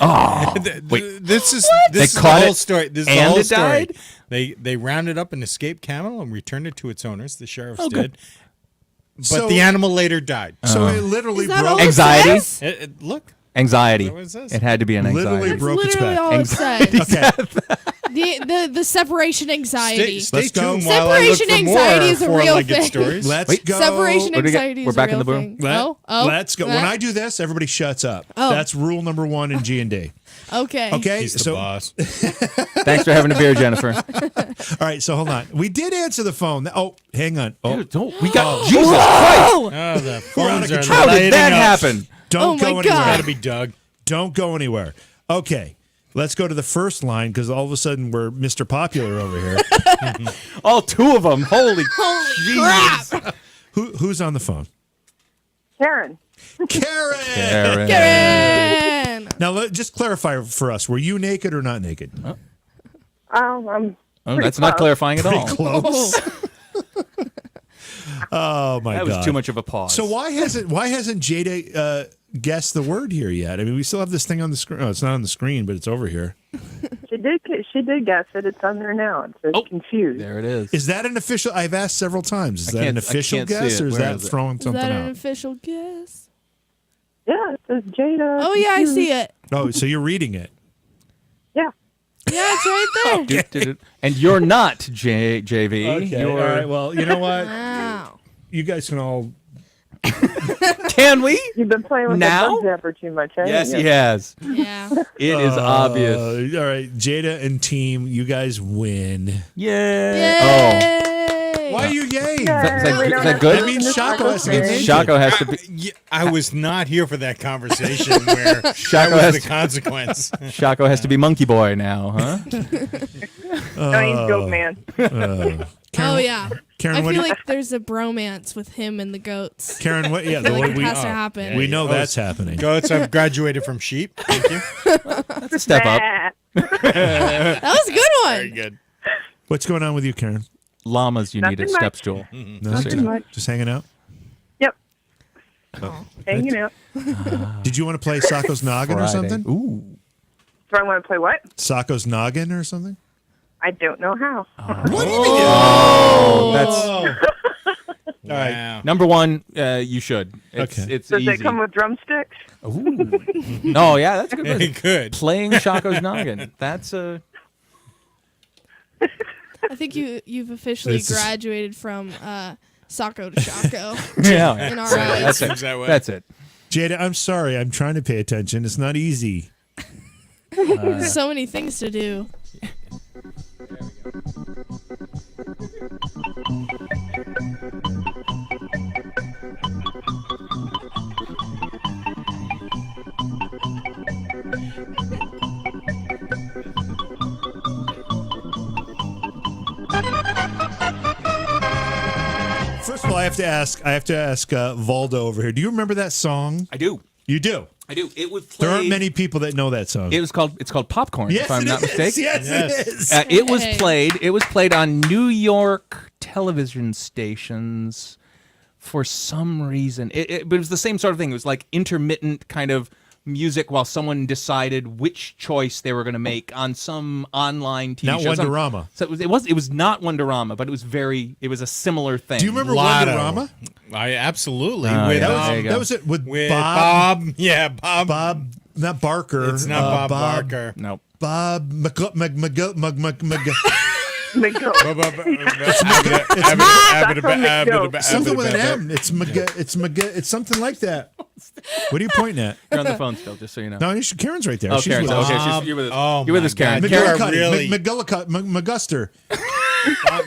Oh, wait. This is They the caught whole it story. This is the and whole it story. died? They rounded up an escaped camel and returned it to its owners. The sheriffs Oh, good. did. But So- the animal later died. So it literally Is that broke. all it Anxiety? says? Look, Anxiety. Is that what it says? It had to be an Literally anxiety. broke its Literally back. all it said. Okay, The separation anxiety. stay Let's go. tuned while I look Separation for more anxiety is a real four-legged thing. stories. let's go. Separation What do we get? anxiety We're is back a in real the boom? thing. Let, Oh, let's go. When I do this, everybody shuts up. Oh. That's rule number 1 in G&D. okay. Okay, He's the so boss. Thanks for having a beer, Jennifer. all right, so hold on. We did answer the phone. Oh, hang on. Oh, We got Jesus Christ. Oh, the phones are control. How did lighting that up. happen? don't Oh go my anywhere. God. Gotta be Doug. Don't go anywhere. Okay, let's go to the first line because all of a sudden we're Mr. Popular over here. All two of them. Holy Crap. Who's on the phone? Karen. Karen. Karen. Karen. Now, just clarify for us. Were you naked or not naked? I'm Oh, that's not clarifying at all. Close. Oh, Oh my That god. was too much of a pause. So why hasn't Jada guessed the word here yet? I mean, we still have this thing on the screen. Oh, it's not on the screen, but it's over here. She did guess it. It's on there now. It says confused. there it is. Is that an official? I've asked several times. Is I that an can't- I official can't see guess, it. or is Where that is it? throwing is something that an out? official guess? Yeah, it says Jada. Oh yeah, I see it. Oh, so you're reading it. Yeah. Yeah, it's right there. And you're not JV. Okay. You're All right. Well, you know what? Wow. You guys can all Can we? You've been playing with Now? the bug zapper too much, haven't Yes, you? he has. Yeah. It is obvious. All right, Jada and team, you guys win. Yay! Oh, Yay! Why are you yay? Is that We good? don't Is that have good? to That means listen to Shaco has to get Shaco paid. Shaco has to be. Yeah, I was not here for that conversation where Shaco that has was the consequence. Shaco has to be Monkey Boy now, huh? No, he's Goat Man. Oh yeah. Karen, I what feel do you- like there's a bromance with him and the goats. Karen, what? Yeah, I feel like it we, has to happen. we know Oh, that's happening. Goats, I've graduated from sheep. Thank you. That's a step up. Ah, That was a good one. Very good. What's going on with you, Karen? Llamas, you need Nothing at much. Steps, Joel. Nothing. much. Just hanging out. Yep. Hanging out. Did you want to play Sacco's Noggin or Friday. something? Ooh. Do I want to play what? Sacco's Noggin or something? I don't know how. What do you mean? Oh, that's All right. Wow. number one. You should. It's, Okay. It's Does easy. it come with drumsticks? Ooh. No, yeah, that's a good. Very one. good. Playing Shaco's Noggin. That's a. I think you've officially This is- graduated from Sacco to Shaco Yeah. in our So eyes. that's Seems it. that way. That's it. Jada, I'm sorry. I'm trying to pay attention. It's not easy. So many things to do. First of all, I have to ask Valdo over here. Do you remember that song? I do. You do. I do. It was played. There aren't many people that know that song. It's called Popcorn. yes, if I'm it not is. mistaken. Yes, Yes. it is. It was Hey. played. It was played on New York television stations for some reason. But it was the same sort of thing. It was like intermittent kind of music while someone decided which choice they were going to make on some online TV Not show. Wonderama. So it was not Wonderama, but it was a similar thing. Do you remember Lotto. Wonderama? I absolutely. Oh, with yeah. There you go. That was it with, with Bob. Bob. Yeah, Bob. Bob, not Barker. It's not Bob Barker. No. Bob McGo. something with an M. It's something like that. What are you pointing at? You're on the phone still, just so you know. No, Karen's right there. Oh, She's Karen. with us. Okay, you're with us. Oh, You're with my us, Karen. God. Karen, You're really- McGuster.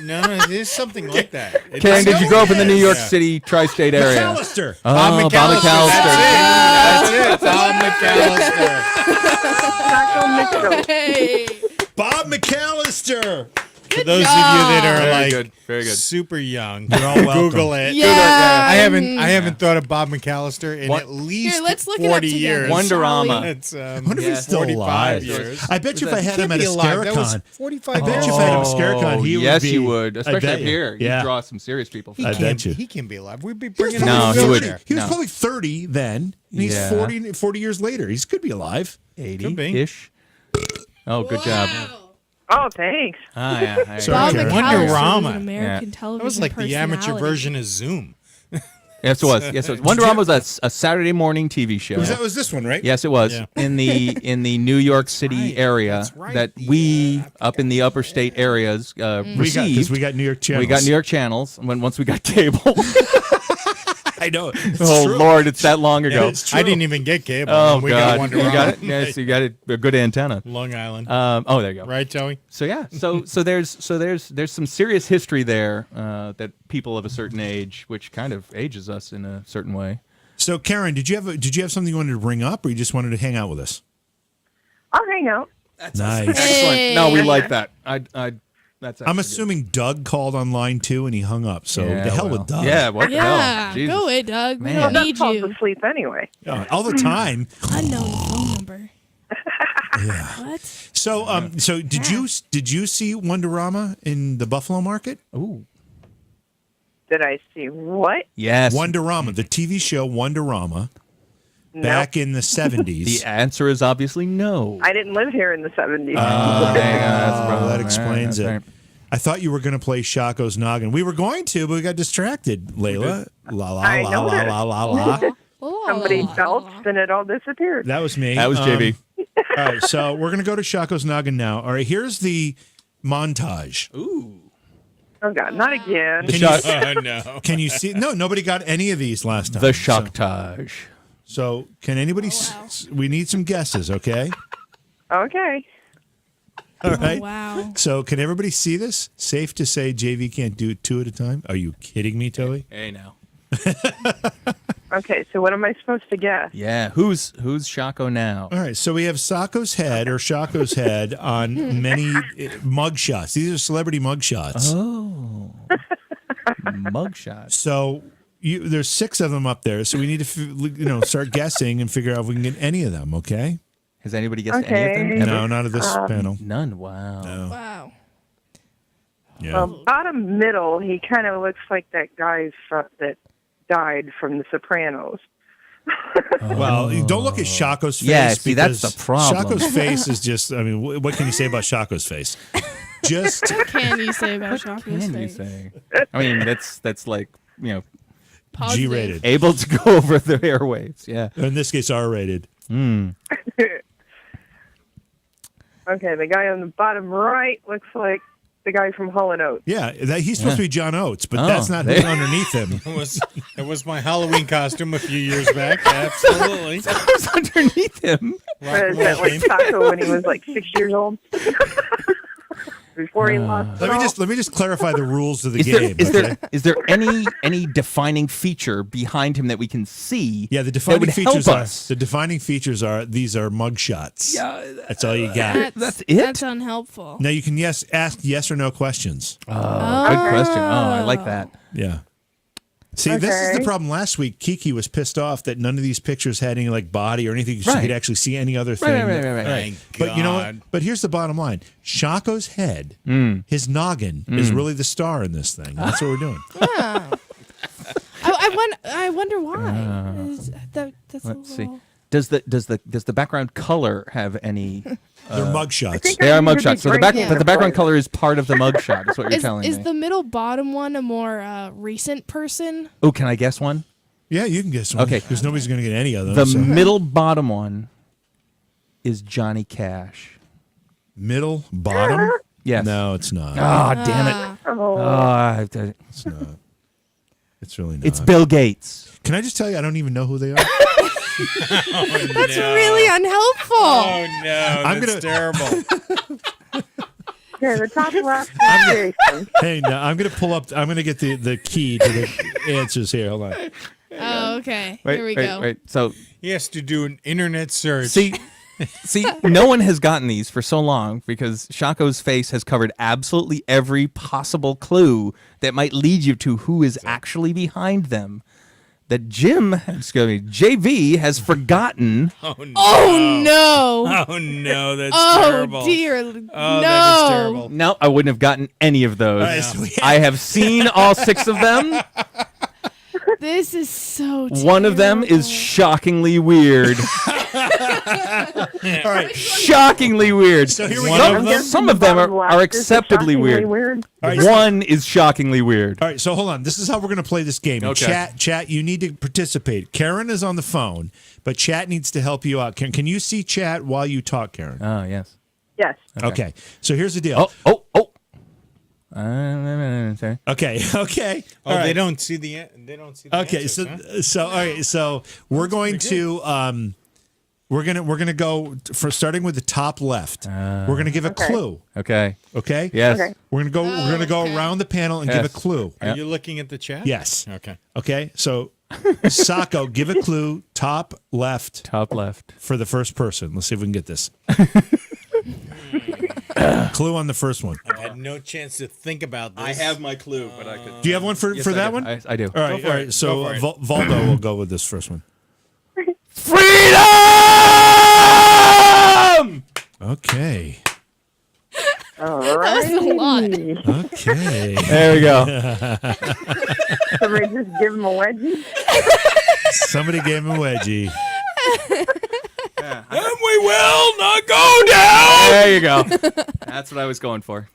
No, there's something like that. It's- Karen, did you grow up in the New York Yeah. City tri-state area? McAllister. Oh, Bob McAllister. That's it. Bob McAllister. Taco McGo. Hey. Bob McAllister. For those of you that are Very like good, very good. super young, You're all welcome. Google it. Yeah. I haven't thought of Bob McAllister in What? at least Here, let's look it up 40 together. years. Wonderama. It's I wonder if Yeah. he's still 45 alive. years. I bet you if I had him Can't at be a alive. That was Scaricon, 45 I bet years. you if I had him at Scaricon, he would yes, be. you would, I especially bet up you. here. Yeah. You draw some serious people. I bet you. He can be alive. We'd be He was bringing No, him he in a would- wheelchair. He was No. probably 30 then. And he's Yeah. 40 years later. He could be alive. 80-ish. Oh, good job. Oh, thanks. Ah, yeah. There you Sorry, go. Bob Karen. McAllister was Wonderama. an American Yeah. television That was like the amateur personality. version of Zoom. Yes, it was. Yes, it was. Wonderama was a Saturday morning TV show. Was this one, right? Yes, it was Yeah. in the New York City right. area That's right. that we up in the upper state areas We got, received. because we got New York channels. We got New York channels once we got cable. I know. It's Oh true. Lord, it's that long ago. It's true. I didn't even get cable. Oh we God, got you Wonderama. got it. Yes, you got it. A good antenna. Long Island. Oh, there you go. Right, Joey? So yeah, so there's some serious history there that people of a certain age, which kind of ages us in a certain way. So, Karen, did you have something you wanted to bring up, or you just wanted to hang out with us? I'll hang out. Nice. Excellent. No, we like that. That's. I'm actually assuming Doug called on line 2 and he hung up. So good. the hell well. with Doug. Yeah. What the Yeah. hell? Jesus. Go away, Doug. Man. We don't Doug need falls you. asleep anyway. All the time. Unknown phone number. What? So, did you see Wonderama in the Buffalo market? Ooh. Did I see what? Yes. Wonderama, the TV show Wonderama, No. back in the 70s. The answer is obviously no. I didn't live here in the 70s. That explains That's it. right. I thought you were going to play Shaco's Noggin. We were going to, but we got distracted. Layla, la la I la know la that. la la la. Somebody belched and it all disappeared. That was me. That was JB. All right, so we're going to go to Shaco's Noggin now. All right, here's the montage. Ooh. Oh God, not again. Can you, Oh no. can you see? No, nobody got any of these last time. The So- Shocktage. So, can anybody? We need some guesses, okay? Okay. All right. Wow. So, can everybody see this? Safe to say, JV can't do it 2 at a time. Are you kidding me, Toey? Hey now. Okay. So what am I supposed to guess? Yeah. Who's Shako now? All right. So we have Sako's head or Shako's head on many mugshots. These are celebrity mugshots. Oh. Mugshot. So there's 6 of them up there. So we need to, start guessing and figure out if we can get any of them. Okay. Has anybody guessed any Okay. of them? Ever? No, not of this panel. None. Wow. Wow. Yeah. Bottom middle, he kind of looks like that guy that died from The Sopranos. Well, don't look at Shako's face. Yeah, see, that's because the problem. Shako's face is just, I mean, what can you say about Shako's face? Just, Can you say about Shako's Can you face? say? I mean, that's like, Positive. G-rated. able to go over the airwaves. Yeah. In this case, R-rated. Okay, the guy on the bottom right looks like the guy from Hall & Oates. Yeah, he's supposed to be John Oates, but Oh, that's not who's underneath him. It was my Halloween costume a few years back. Absolutely. Who's underneath him? Rock and Is that roll like theme. Taco when he was like 6 years old? Before he lost it all? Let me just clarify the rules of the Is game. is there any defining feature behind him that we can see? Yeah, the that defining would features help are us? the defining features are these are mugshots. Yeah, That's all you got. That's it? That's unhelpful. Now you can ask yes or no questions. Good question. Oh, I like that. Yeah. See, this is the Okay. problem. Last week, Kiki was pissed off that none of these pictures had any like body or anything. She Right. could actually see any other thing. Right. Thank But you know what? God. But here's the bottom line: Shako's head, his noggin, is really the star in this thing. That's what we're doing. I wonder why. That's a Let's see. little... Does the background color have any? They're mugshots. think They I are need to be mugshots. So breaking the background this. color is part of the mugshot. Is what you're Is, telling is me. the middle bottom one a more recent person? Oh, can I guess one? Yeah, you can guess one. Okay. Because nobody's going to get any of them. The so. middle bottom one is Johnny Cash. Middle bottom? Yes. No, it's not. Oh, damn it. Oh, It's not. It's really not. It's Bill Gates. Can I just tell you, I don't even know who they are. That's really unhelpful. Oh no, I'm that's gonna- terrible. yeah, the top left is Jason. Hey, no, I'm going to pull up. I'm going to get the key to the answers here. Hold on. Oh, okay. Here we go. Wait. So He has to do an internet search. see, no one has gotten these for so long because Shako's face has covered absolutely every possible clue that might lead you to who is actually behind them. That JV has forgotten. Oh no. Oh no! Oh no, that's Oh terrible. dear! Oh, no! that is terrible. No, I wouldn't have gotten any of those. right, so we I have seen all 6 of them. This is so. One of them is terrible. shockingly weird. All right. Shockingly weird. So here we One go. of them? Some of them Bottom are left is acceptably shockingly weird. All right, so- One is shockingly weird. All right, so hold on. This is how we're going to play this game. And Okay. Chat, you need to participate. Karen is on the phone, but chat needs to help you out. Can you see chat while you talk, Karen? Oh, yes. Yes. Okay. So here's the deal. Oh. Sorry. Okay. Okay. Oh, All right. they don't see the Okay, answers, so huh? all right, so we're going to we're gonna go for starting with the top left. We're gonna give a clue. Okay. Okay. Yes. Okay. We're gonna go okay. around the panel and Yes. give a clue. Are you looking at the chat? Yes. Okay. Okay. So Sako, give a clue. Top left Top left. for the first person. Let's see if we can get this. Clue on the first one. I've had no chance to think about this. my clue, but I could. Do you have one for that one? I do. All right. for All it. right. So Go for it. Valdo will go with this first one. Freedom! Okay. All That right. was a lot. Okay. There we go. Somebody just give him a wedgie. Somebody gave him a wedgie. And we will not go down. There you go. That's what I was going for.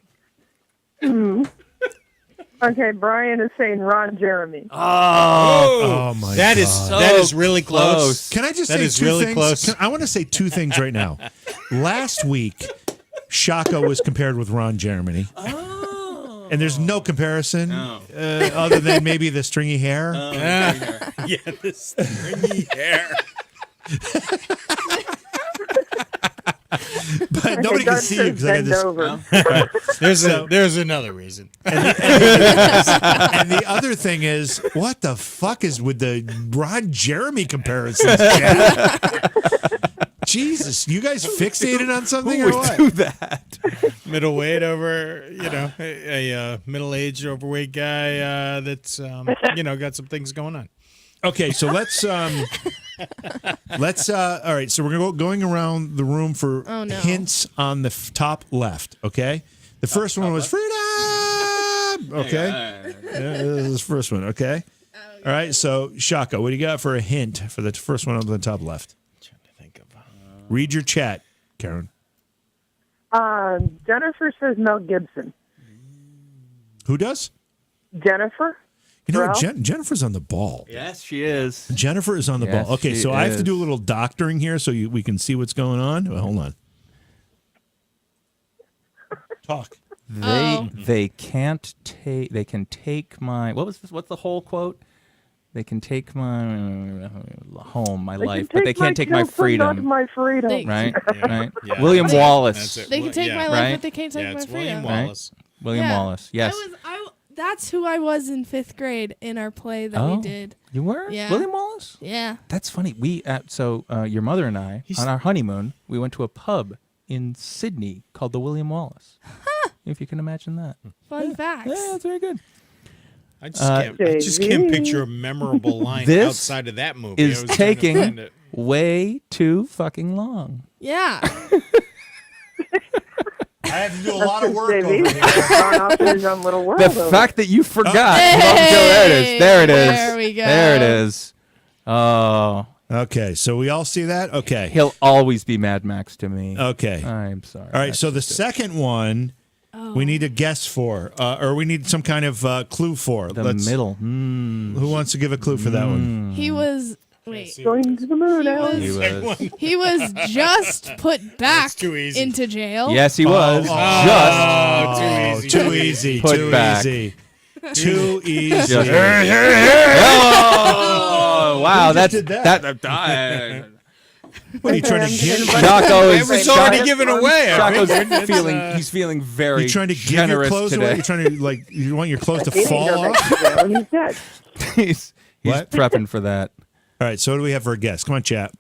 Okay, Brian is saying Ron Jeremy. Oh my That is God. that is really close. Can I just That say is two really things? close. I want to say 2 things right now. Last week, Shako was compared with Ron Jeremy. And there's no comparison other than maybe the stringy hair. Yeah, the stringy hair. But nobody can see you because I got Bend this. over. There's another reason. And the other thing is, what the fuck is with the Ron Jeremy comparisons? Chad? Jesus, you guys fixated on something Who or would what? do that? Middleweight over, a middle-aged overweight guy that's, got some things going on. Okay, so let's all right, so we're going around the room for Oh, no. hints on the top left, okay? The first one was freedom. Okay. Yeah, this is the first one, okay? All right, so Shaka, what do you got for a hint for the first one on the top left? Trying to think of. Read your chat, Karen. Jennifer says Mel Gibson. Who does? Jennifer? You know, Ralph? Jennifer's on the ball. Yes, she is. Jennifer is on the Yes, ball. Okay, she so I have to is. do a little doctoring here so we can see what's going on. Well, hold on. Talk. They can't take. They can take my. What was this? What's the whole quote? They can take my home, my life, but they can't take my children, not freedom. my freedom. They- Right, right. Yeah. William That's Wallace. it. They can take my life, Right? but they can't take Yeah, my it's freedom. William Right. Wallace. William Yeah. Wallace. Yes. That's who I was in 5th grade in our play that Oh. we did. You were? Yeah. William Wallace? Yeah. That's funny. Your mother and I, on our honeymoon, we went to a pub in Sydney called the William Wallace. If you can imagine that. Fun facts. Yeah, that's very good. I just can't picture a memorable line This outside of that movie. Is I was trying to find taking it. way too fucking long. Yeah. I have to do a lot of work Davey. over here. Gone off in his own little world. The over fact that you forgot. Hey! There it is. There it is. There we go. There it is. Oh, Okay, so we all see that? Okay. he'll always be Mad Max to me. Okay. I'm sorry. All right, so the second one we need a guess for, or we need some kind of clue for. The middle. Hmm. Who wants to give a clue for that one? He was. Wait. Going to the moon, Alex. He was. He was just put back too easy. into jail. Yes, he was. Oh, too easy. too easy. Put Too back. easy. Too easy. Just. Oh, wow. Who just That's did that? that. What are you trying to get? Chaco It is was already given away. I Chaco's figured. he's feeling very You trying to give your generous clothes today. away? You trying to you want your clothes to He fall ain't going off? back to jail. He's dead. he's What? prepping for that. All right, so what do we have for a guess? Come on, chat.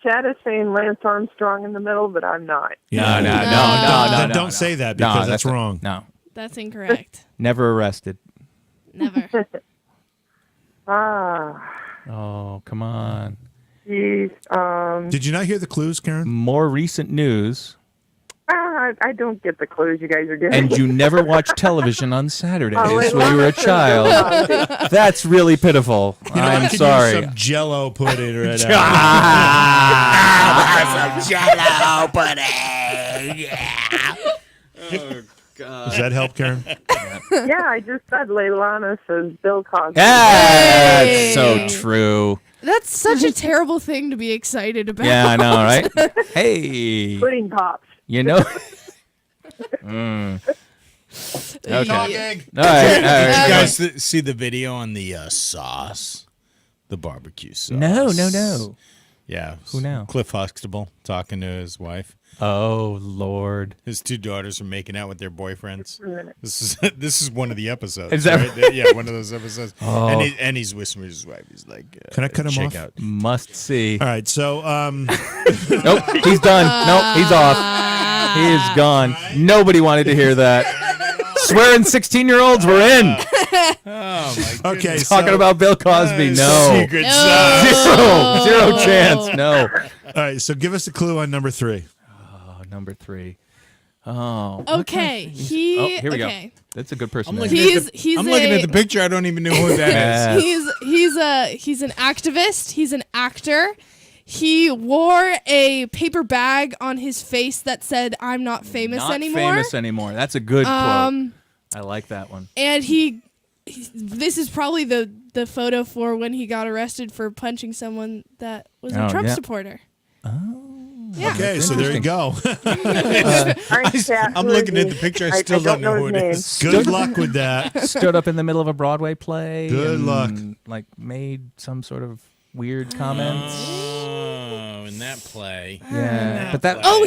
Chad is saying Lance Armstrong in the middle, but I'm not. Yeah, Then don't say that because that's wrong. No, That's incorrect. never arrested. Never. Oh, come on. Geez. Did you not hear the clues, Karen? More recent news, I don't get the clues you guys are giving. and you never watched television on Saturdays Oh, wait, when you were a Lance child. That's really pitiful. You know, I I'm could sorry. Use some Jello pudding right now. Does that help, Karen? Yeah, I just said Leilana says Bill Cosby. That's Hey. so true. That's such a terrible thing to be excited about. Yeah, I know, right? Hey, Pudding pops. you know. Okay. All right. Did you All right. guys see the video on the sauce? The barbecue sauce. No. Yeah. Who now? Cliff Huxtable talking to his wife. Oh Lord. His two daughters are making out with their boyfriends. This is one of the episodes. Is that right? Yeah, one of those episodes. Oh. And he's whispering to his wife. He's like, Can I cut him check off? out. Must see. All right, so Nope, he's done. Nope, he's off. He is gone. Nobody wanted to hear that. Swearing 16-year-olds were in. Oh my okay, Talking so, about Bill Cosby. No. Secret sauce. Zero chance. No. all right, so give us a clue on number 3. Oh, number 3. Oh. Okay. Oh, He. here we okay. go. That's a good person. I'm there. He's looking a- at the picture. I don't even know who that is. Yeah. He's an activist. He's an actor. He wore a paper bag on his face that said "I'm not famous Not anymore." famous anymore. That's a good quote. I like that one. And this is probably the photo for when he got arrested for punching someone that was a Oh, Trump yeah. supporter. Yeah. Okay, so there you go. I'm looking at the picture. I still don't know who it is. Good luck with that. Stood up in the middle of a Broadway play. Good and, luck. Like made some sort of weird comments. Oh, in that play. Yeah, but that. Oh,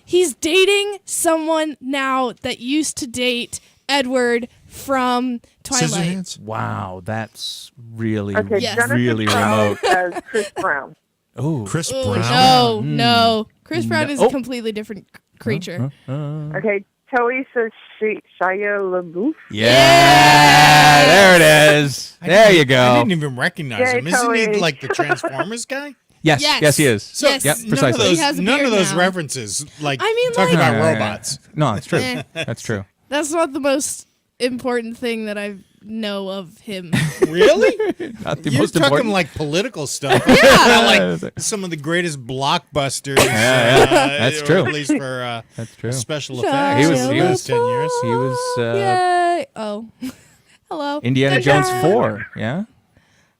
he's dating someone now that used to date Edward from Twilight. Scissorhands? Wow, that's really, Okay, Yes. Jennifer really Charles remote. as Chris Brown. Oh, Chris Oh, Brown. no. Chris Brown is Oh. a completely different creature. Okay, Toey says Shia LaBeouf. yeah, there it is. There you I go. didn't even recognize Yeah, him. Isn't he totally. like the Transformers guy? Yes, Yes. yes, he is. So- Yes. Yep, None of precisely. He has those, a none of beard those now. references, like I mean, talking like- about robots. No, it's true. Eh. That's true. That's not the most important thing that I know of him. Really? Not the You're most talking important. like political stuff. Yeah, like some of the greatest blockbusters. That's or true. At least for That's true. special Shia effects. He was- in the he was- last 10 years. He was Yay. Oh. Hello. Indiana Good Jones job. 4. Yeah,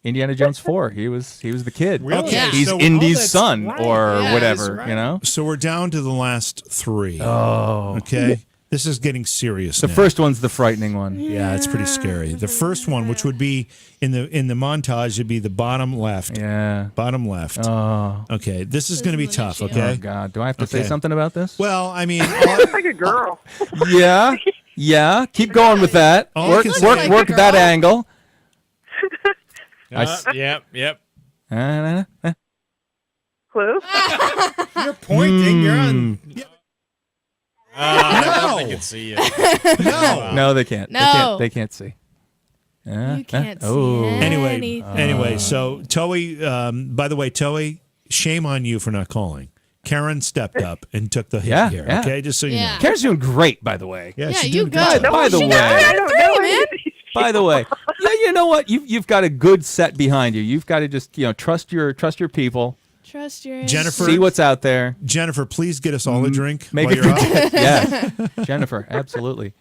Indiana Jones 4. He was the kid. Really? Yeah. He's So- Indy's that's son right. or Yeah, whatever. that's right. You know. So we're down to the last three. Oh, Okay. This is getting serious. the now. first one's the frightening one. Yeah, it's pretty scary. The first one, which would be in the montage, would be the bottom left. Yeah. Bottom left. Oh. Okay, this is going to be This is what tough. I Okay. Oh God. Do I have to say Okay. something about this? Well, I mean, Looks like a girl. Yeah. Yeah. Keep going with that. All I Work, can work, say- Looks like work a that girl. angle. I Yep. Clue? You're pointing. You're on. I No. don't think they can see you. no. No, they can't. No. They can't see. You can't see Oh. Anyway, anything. so Toei. By the way, Toei, shame on you for not calling. Karen stepped up and took the hit Yeah, here. yeah. Okay, just so you Yeah. know. Karen's doing great, by the way. Yeah, she you did a go. good job. By the she way. got I don't three, know man. anything. By the way, yeah, you know what? You've got a good set behind you. You've got to just trust your people. Trust your Jennifer, See what's out there. Jennifer, please get us all a drink Make while it you're up. Yeah, Jennifer, absolutely.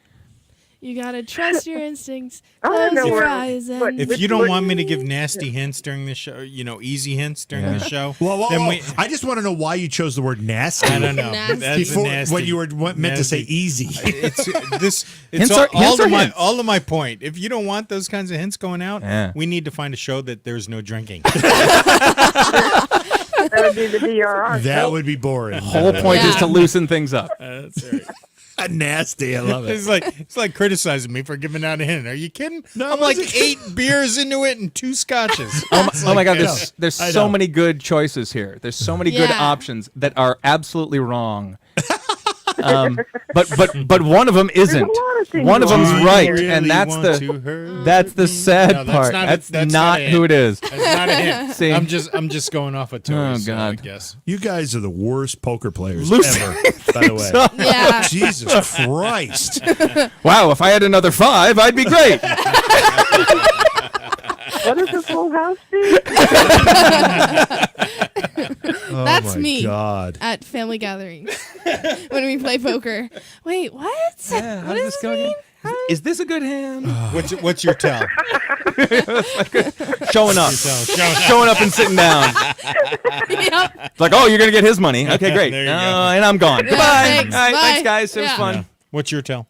You gotta trust your instincts. I don't Close know your where- eyes what- and If you don't want me to give nasty hints during the show, easy hints during the show, Well, then we. I just want to know why you chose the word nasty. I don't know. Nasty. That's Before, a nasty, when you were meant to say nasty- easy. It's this. It's Hints all, are- hints all are to my hints. all to my point. If you don't want those kinds of hints going out, Yeah. we need to find a show that there's no drinking. That would be the DRR. That would be boring. Whole point is Yeah. to loosen things up. That's right. Nasty. I love it. It's like criticizing me for giving out a hint. Are you kidding? No, I'm like it's- 8 beers into it and 2 scotches. Oh my God, I know. there's I so know. many good choices here. There's so many good Yeah. options that are absolutely wrong. But one of them isn't. lot of things One of them's wrong. right, Really and that's want to the hurt me? sad No, that's part. not a- That's that's not not a who it is. That's not a hint. See? I'm just going off a toy. Oh, so I God. guess. You guys are the worst poker players Lucy ever, by the way. yeah. Jesus Christ. Wow, if I had another 5, I'd be great. What does the full house do? That's oh my me God. at family gatherings when we play poker. Wait, what? Yeah, what does this mean? Is this a good hand? What's your tell? Showing up. Showing up and sitting down. Yep. It's like, oh, you're going to get his money. Okay, great. There you go. And I'm gone. Goodbye. thanks. All right, Bye. thanks, guys. It was Yeah. fun. What's your tell?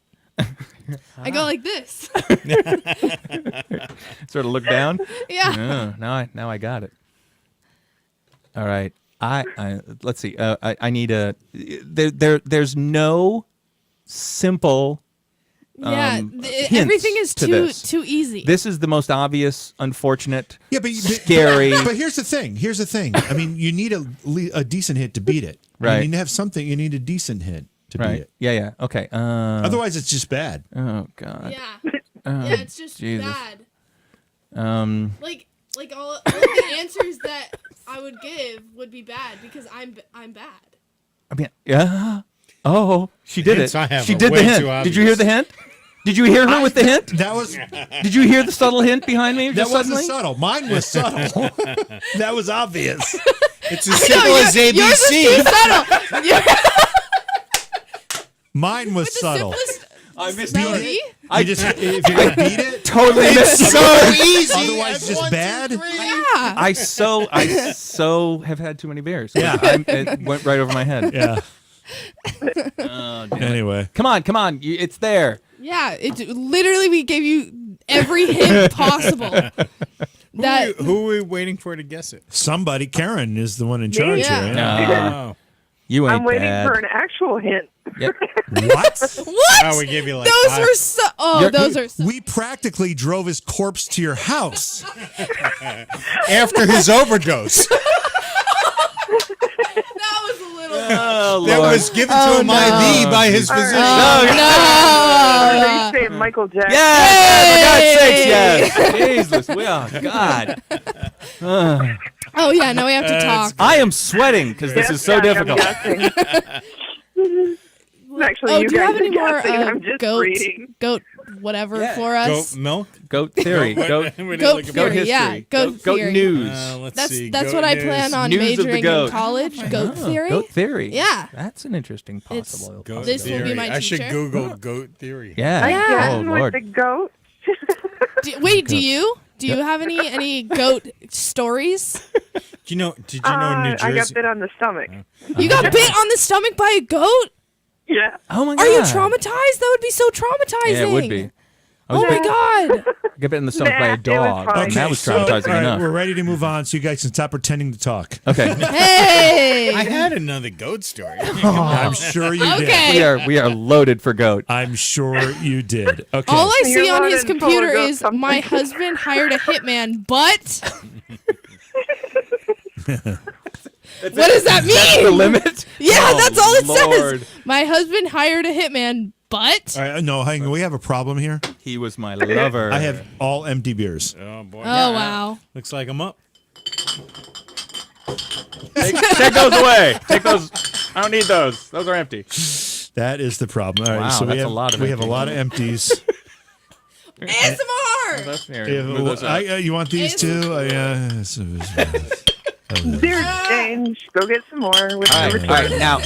I go like this. Sort of look down. Yeah. Now I got it. All right. I let's see. I need a. There's no simple. Yeah. hints Everything is to too this. too easy. This is the most obvious, unfortunate. Yeah, but Scary. But here's the thing. I mean, you need a decent hit to beat it. Right. You need to have something. You need a decent hit to beat Right. it. Yeah. Okay. Otherwise, it's just bad. Oh God. yeah. Yeah, it's just Jesus. bad. Like all the answers that I would give would be bad because I'm bad. I mean, yeah. Oh, she did hints it. I have She are did the way hint. too Did you hear obvious. the hint? Did you hear her with the hint? That was Did you hear the subtle hint behind me? that just wasn't suddenly? subtle. Mine was subtle. That was obvious. It's as simple as Yours is too ABC. subtle. You're Mine was the subtle. simplest I missed melody. I just if you're gonna beat it, Totally missed it. So easy. otherwise it's just bad. Yeah. I so have had too many beers. Yeah. It went right over my head. Yeah. Oh, damn it. Anyway, Come on. It's there. Yeah. Literally, we gave you every hint possible. That Who are we waiting for to guess it? somebody, Karen is the one in charge Yeah. here. Yeah. Oh. You ain't I'm waiting bad. for an actual hint. Yep. What? what? Oh, we gave you like those 5. were so. Oh, You're- those are. So, We practically drove his corpse to your house. After his overdose. that was a little. Oh, That Lord. was given to him IV by his physician. Are No. you saying Michael Jackson? Yes! For God's sakes, yes! Jesus, God. Oh yeah. Now we have to talk. I am sweating because this Yes, is so Jack, difficult. I'm guessing. Actually, Oh, you do you guys have any are more guessing. I'm just goat, reading. whatever Yeah. for us? Goat milk? Goat theory. What- Goat, what are you Goat looking theory, for? history. yeah, goat theory. news. Let's That's see. that's Goat what I news. plan on News of the majoring in goat. college. Goat Oh, theory. Goat theory. Yeah. That's an interesting It's- possible. Goat This will be theory. my I should teacher. Google goat theory. Yeah. Yeah. Oh, Again with Lord. the goat. Wait, do you have any goat stories? Did you know New I got Jersey? bit on the stomach. You got bit on the stomach by a goat? Yeah. Oh, my God. Are you traumatized? That would be so traumatizing. Yeah, it would be. I Oh was my god. get bit in the stomach by Nah, a it was dog. fine. And that was so, traumatizing all right, enough. we're ready to move on, so you guys can stop pretending to talk. Okay. Hey. I had another goat story. I'm sure you Okay. did. we are loaded for goat. I'm sure you did. Okay. All I You're see on his loaded full of computer goat is something. my husband hired a hitman, but what does that mean? The limit? Yeah, Oh, that's all it Lord. says. My husband hired a hitman, but All right, no, hang on. We have a problem here. He was my lover. I have all empty beers. Oh boy. oh wow. Looks like I'm up. Take those away. Take those. I don't need those. Those are empty. That is the problem. All right, Wow, so we that's a have lot of we have a empties. lot of empties. ASMR. That's We here. have- Move those up. you want these too? There's change. Go get some more. With All number right, two. now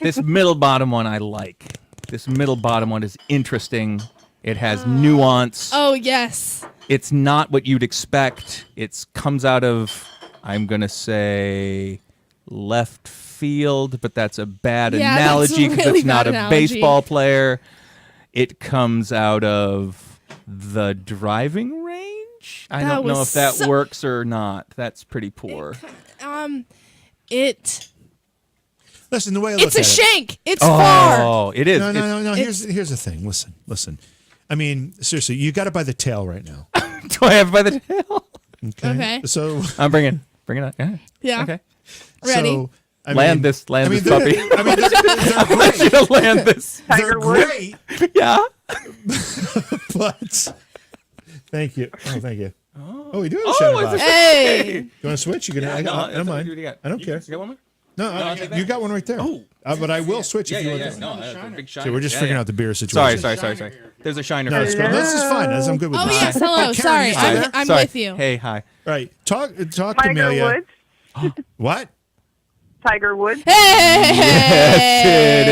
this middle bottom one I like. This middle bottom one is interesting. It has nuance. Oh yes. It's not what you'd expect. It comes out of, I'm gonna say, left field, but that's a bad Yeah, that's a analogy because really it's not bad a analogy. baseball player. It comes out of the driving range. I That don't know was if that so- works or not. That's pretty poor. Listen, the way I look It's a at it. shank. It's far. Oh, it is. No, no, It's- no, no. Here's the thing. Listen. I mean, seriously, you got it by the tail right now. Do I have it by the tail? Okay. So I'm bringing it up. Yeah. Yeah. Okay. Ready? So, I Land mean, this I mean, puppy. I mean, they're I should have land this. they're Tiger Woods. great, Yeah. but thank you. Oh, thank you. Oh, we do have a shadow it's a- box. Hey. You want to switch? You can. I don't mind. I don't care. You got one more? No, you got one right there. Oh, but I will switch if you want. No, that's a big shiner. So we're just figuring out the beer situation. Sorry. There's a shiner. No, it's cool. This is fine. I'm good with Oh this. yes. Hello. Karen, Sorry. you still there? I'm Sorry. with you. Hey, hi. Right. Talk, Tiger Camellia. Woods. What? Tiger Woods. Hey. Yes, it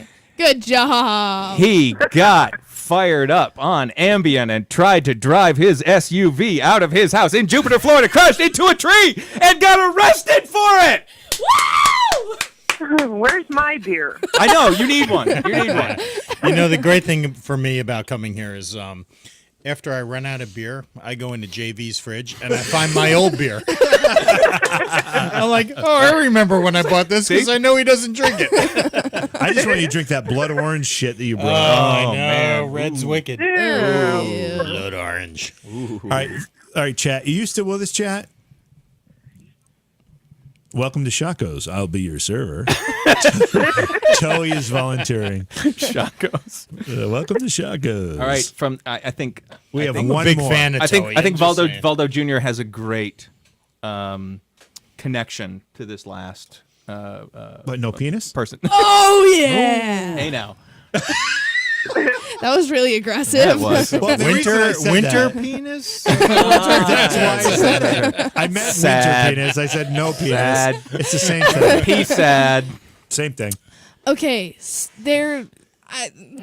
is. Good job. He got fired up on Ambien and tried to drive his SUV out of his house in Jupiter, Florida, crashed into a tree, and got arrested for it. Woo! Where's my beer? I know, you need one. You know, the great thing for me about coming here is after I run out of beer, I go into JV's fridge and I find my old beer. I'm like, oh, I remember when I bought this because I know he doesn't drink it. I just want you to drink that blood orange shit that you brought. I know. man. Red's wicked. Ew. Blood orange. All right, chat. Are you still with us, chat? Welcome to Shaco's. I'll be your server. Joey is volunteering. Shotguns. Welcome to Shaco's. All right, from I think We have I'm a one big more. fan of I think Toei, I think I'm just Valdo saying. Valdo Jr. has a great connection to this last But no penis? person. Oh yeah. Hey now, That was really aggressive. that was Well, the reason I said Winter that- penis? That's why I said it. I meant Sad. winter penis. I said no penis. Sad. It's the same thing. Peace sad. Same thing. Okay,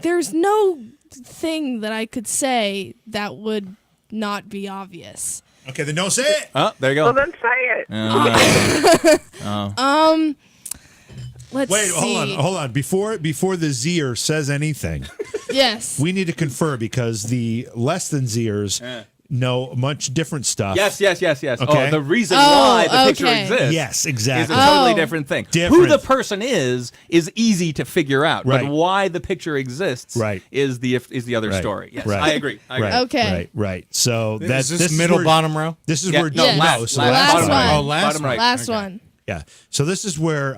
there's no thing that I could say that would not be obvious. Okay, then don't say it. Oh, there you Well, go. then say it. Let's Wait, see. hold on. Before the Zier says anything, Yes. we need to confer because the less than Ziers know much different stuff. Yes. Okay. Oh, the reason Oh, why the picture okay. exists. Yes, Is a exactly. totally Oh. different thing. Different. Who the person is easy to figure out, Right. but why the picture exists Right. is the other Right. story. Yes, Right. I agree. Right, Okay. Right. So that's Is this middle where, bottom row? This is Yeah, where no, Yes. last, so last bottom one. right. Oh, last Bottom one. right. Last Okay. one. Yeah. So this is where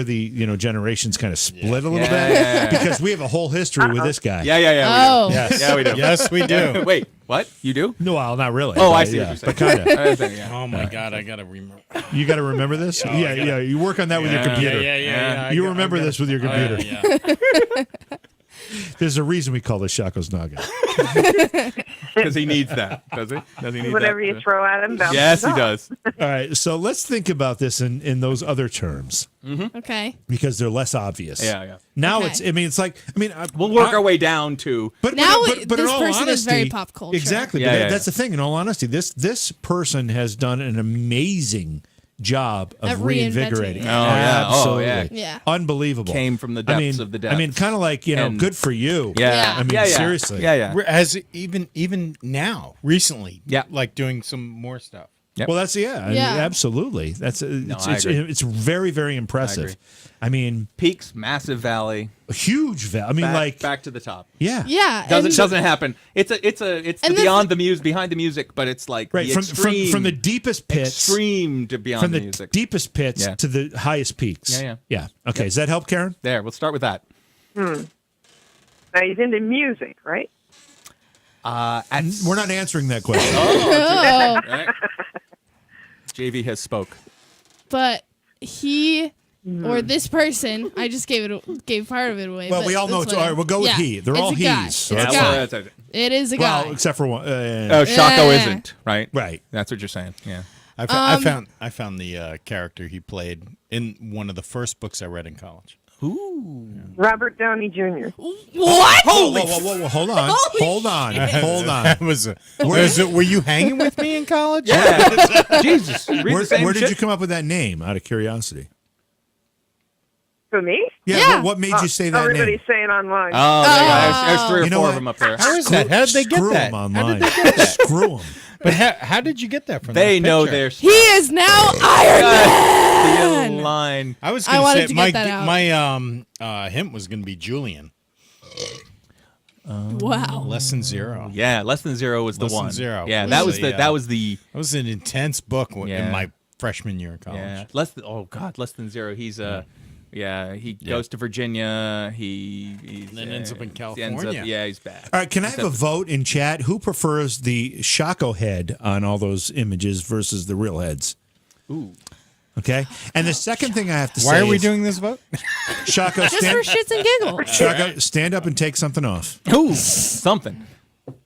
the generations kind of split a little Yeah, bit yeah. because we have a whole history with this guy. Yeah. Oh. Yes. Yeah, we do. Yes, we do. Wait, what? You do? No, well, not really. Oh, but I see yeah, what you're but saying. kind of. I understand, yeah. Oh my God, I gotta remember. You got to remember this. Yeah. You work on that with your Yeah, computer. Yeah. You remember this with your computer. Yeah. There's a reason we call this Shaco's Noggin. Because he needs that, does he? Does he need Whatever that? you throw at him, bounces Yes, he off. does. All right. So let's think about this in those other terms Okay. because they're less obvious. Yeah. Now Okay. we'll We'll work our way down to. But Now but in this all person is very honesty- pop culture. Exactly. Yeah, but yeah, that's the thing. In all honesty, this person has done an amazing job of At reinvigorating. reinventing it. Oh, yeah. Oh, Absolutely. yeah. Yeah. Unbelievable. Came from the I depths mean, of the I mean, depths. kind of like, And- good for you. Yeah. I mean, yeah. seriously. Yeah. As even now, recently, Yeah. like doing some more stuff. Yep. Well, that's I mean, Yeah. absolutely. It's I agree. it's very, very impressive. I mean, Peaks, massive valley. a huge value. I mean, back to the top. yeah. Yeah. Doesn't happen. It's the And the- beyond the behind the music, but it's like Right, the from extreme, from the deepest pits, extreme to beyond from the the music. deepest pits Yeah. to the highest peaks. Yeah. Okay, does that help, Karen? There, we'll start with that. Now he's into music, right? We're not answering that question. Oh, Right? JV has spoke. but he or this person, I just gave part of it away. Well, but we all know that's it's all right. whatever. We'll go with Yeah, he. They're it's all a guy. he's. It's So a that's guy. fine. It is a guy. Well, except for one. Oh, Shaco Yeah. isn't right. Right. That's what you're saying. Yeah. I found the character he played in one of the first books I read in college. Robert Downey Jr. What? Whoa, hold on. Hold on. That was were you hanging with me in college? Yeah. Jesus. Read Where, the same where did shit. you come up with that name out of curiosity? For me? Yeah. What made you say that Everybody's name? saying online. Oh, there you go. There's 3 or You know 4 what? of them up there. How is that? How did they get Screw that? them How online. did they get that? Screw them. But how did you get that from? They that know picture? their He is now Iron Man. the line. I was I going wanted say to my get that out. my hint was going to be Julian. Wow. Less than zero. Yeah, Less Than Zero was the Less Than one. Zero. Yeah, Was that was the, the that was the That was an intense book Yeah. in my freshman year of college. yeah. Less Than Zero. He's he goes to Virginia. He Then ends up in he California. he's bad. All right, can I have a vote in chat? Who prefers the Shaco head on all those images versus the real heads? Ooh. Okay. And the second thing I have to say Why are we is, doing this vote? Shaco, Just for shits and giggles. Shaco, stand up and take something off. Ooh, something.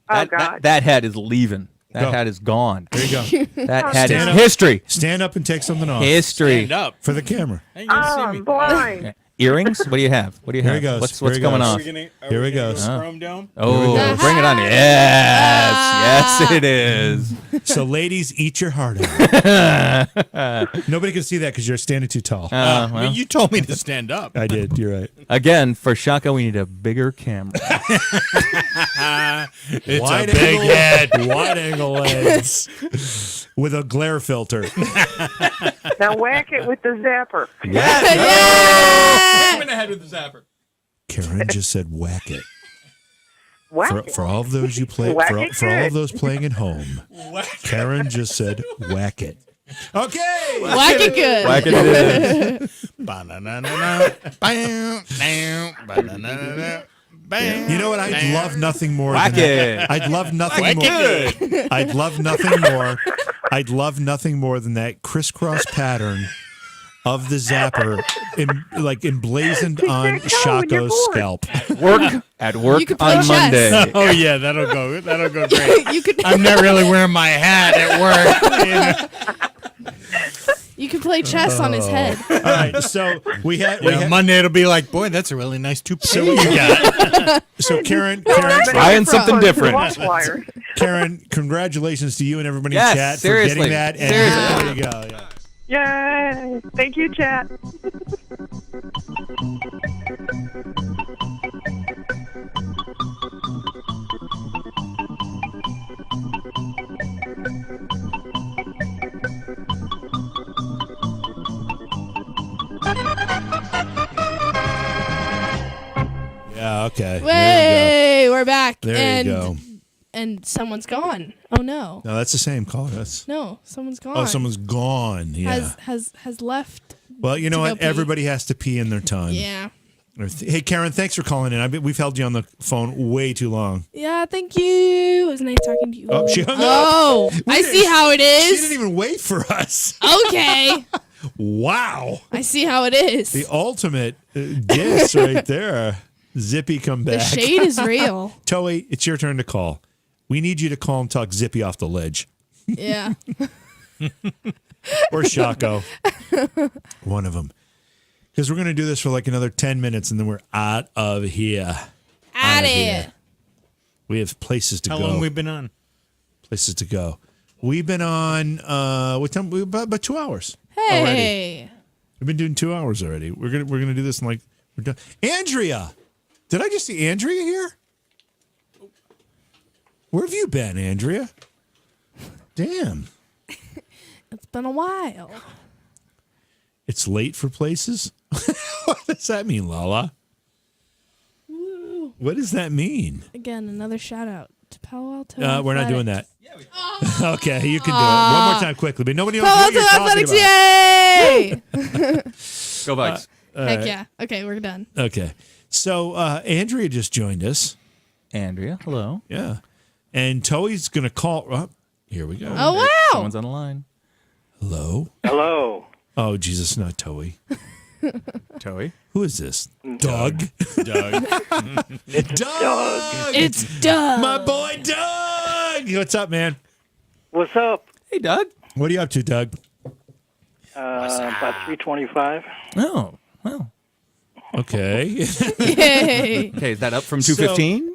God. That head is leaving. That Go. head is gone. There you go. That head is Stand up. history. Stand up and take something off History. Stand up. for the camera. Hey, you can see I'm me. blind. Yeah. Earrings? What do you have? What do you Here have? he goes. What's Here he going goes. on? Here he goes. Chrome Dome. Oh, Here we bring it on. Yes, it is. So, ladies, eat your heart out. Nobody can see that because you're standing too tall. Well, you told me to stand up. I did. You're right. Again, for Shaka, we need a bigger camera. It's Wide a big angle- head. Wide angle lens with a glare filter. Now whack it with the zapper. ahead with the zapper. Karen just said, "Whack it." Whack For, it. for all of those you play, Whack for it all of good. those playing at home, Karen just said, "Whack it." Okay. Whack it good. Whack it is. Ba-na-na-na-na. Bam, bam, ba-na-na-na-na. Bam, You know what? I'd bam. love nothing more Whack than it. that. I'd love nothing Whack more. it. I'd love nothing more. I'd love nothing more than that crisscross pattern of the zapper, emblazoned on can't go when you're Shaco's bored. scalp. At work You could play on chess. Monday. Oh yeah, that'll go great. you could I'm not really wearing my hat at work. You know? you could play chess on his head. All right, so we had Monday it'll be like, boy, that's a really nice toupee you got. So Karen, Trying something Close to different. watch wire. Karen, congratulations to you and everybody Yes, in chat seriously. for getting that. And Seriously. there you go. Yeah. Yay! Thank you, chat. Yeah. Okay. Way, we're back. There and, you go. And someone's gone. Oh no. No, that's the same call. That's No, someone's gone. someone's gone. Yeah. Has left. Well, you know to go what? pee. Everybody has to pee in their time. Yeah. Hey, Karen, thanks for calling in. We've held you on the phone way too long. Yeah, thank you. It was nice talking to you. Oh, she hung up. Oh, I see how it She is. didn't even wait for us. Okay. Wow. I see how it is. The ultimate diss right there. Zippy, come The back. shade is real. Toei, it's your turn to call. We need you to call and talk Zippy off the ledge. Yeah. Or Shaco. One of them. Because we're going to do this for like another 10 minutes and then we're out of here. At Outta it. here. We have places to How go. long we been on? Places to go. We've been on, what time? About 2 hours. Hey. We've been doing 2 hours already. We're gonna do this in like, we're done. Andrea! Did I just see Andrea here? Where have you been, Andrea? Damn. It's been a while. It's late for places? What does that mean, Lala? What does that mean? Again, another shout out to Palo Alto. We're not doing that. Athletics. Okay, you can do it. One more time quickly, but nobody knows Palo what you're Alto talking Athletics, about. yay! Go Vikes. Heck yeah. Okay, we're done. Okay. So Andrea just joined us. Andrea, hello. Yeah. And Toei's going to call. Oh, here we go. Oh, wow. Someone's on the line. Hello? Hello. Oh, Jesus, not Toei. Toei. Who is this? Doug? Doug. Doug! It's Doug. My boy Doug! What's up, man? What's up? Hey, Doug. What are you up to, Doug? About 325. Oh, well. Okay. Yay. Okay, is that up from 215?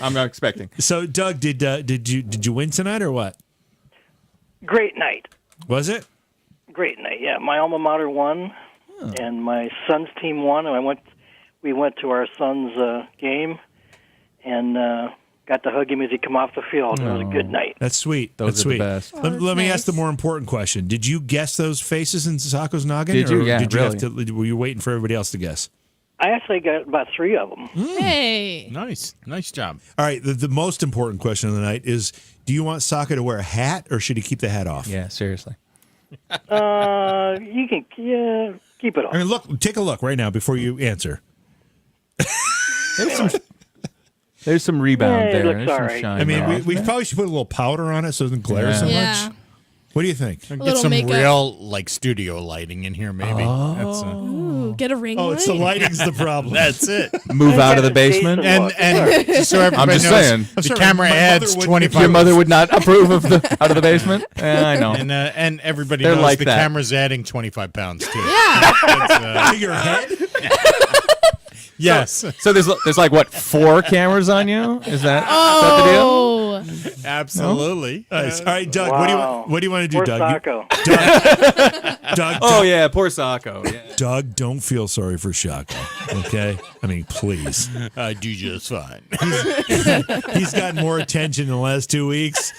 I'm not expecting. So, Doug, did you win tonight or what? Great night. Was it? Great night. Yeah, my alma mater won, and my son's team won. And we went to our son's game, and got to hug him as he come off the field. It was a good night. That's sweet. Those That's are the sweet. best. Oh, Let that's me nice. ask the more important question. Did you guess those faces in Sasako's noggin? Did you? Or Yeah, did you have really. to? Were you waiting for everybody else to guess? I actually got about 3 of them. Hey. Nice job. All right. The most important question of the night is: do you want Sokka to wear a hat, or should he keep the hat off? Yeah, seriously. You can keep it I off. mean, look. Take a look right now before you answer. There's some rebound Yeah, it there. looks There's some all right. shine I mean, there. we probably should put a little powder on it so it doesn't glare so Yeah. much. What do you think? Get little some makeup. real like studio lighting in here, maybe. That's, Ooh, get a ring Oh, light. it's the lighting's the problem. that's it. Move out of the Jason basement. Moore. And so everybody just knows, saying. I'm the sorry, camera my adds mother wouldn't- 25. Your mother would not approve of the out of the basement. Yeah, I know. and everybody They're knows like the that. camera's adding 25 pounds too. Yeah. To your head? Yes, So there's like what 4 cameras on you? Is that the deal? Oh. absolutely. Nice. All right, Doug. Wow. What do you want to do, Poor Doug? You- Sacco. Doug. Oh yeah, poor Sacco. Yeah. Doug, don't feel sorry for Shaka. Okay, I mean, please. I do just fine. He's gotten more attention in the last 2 weeks.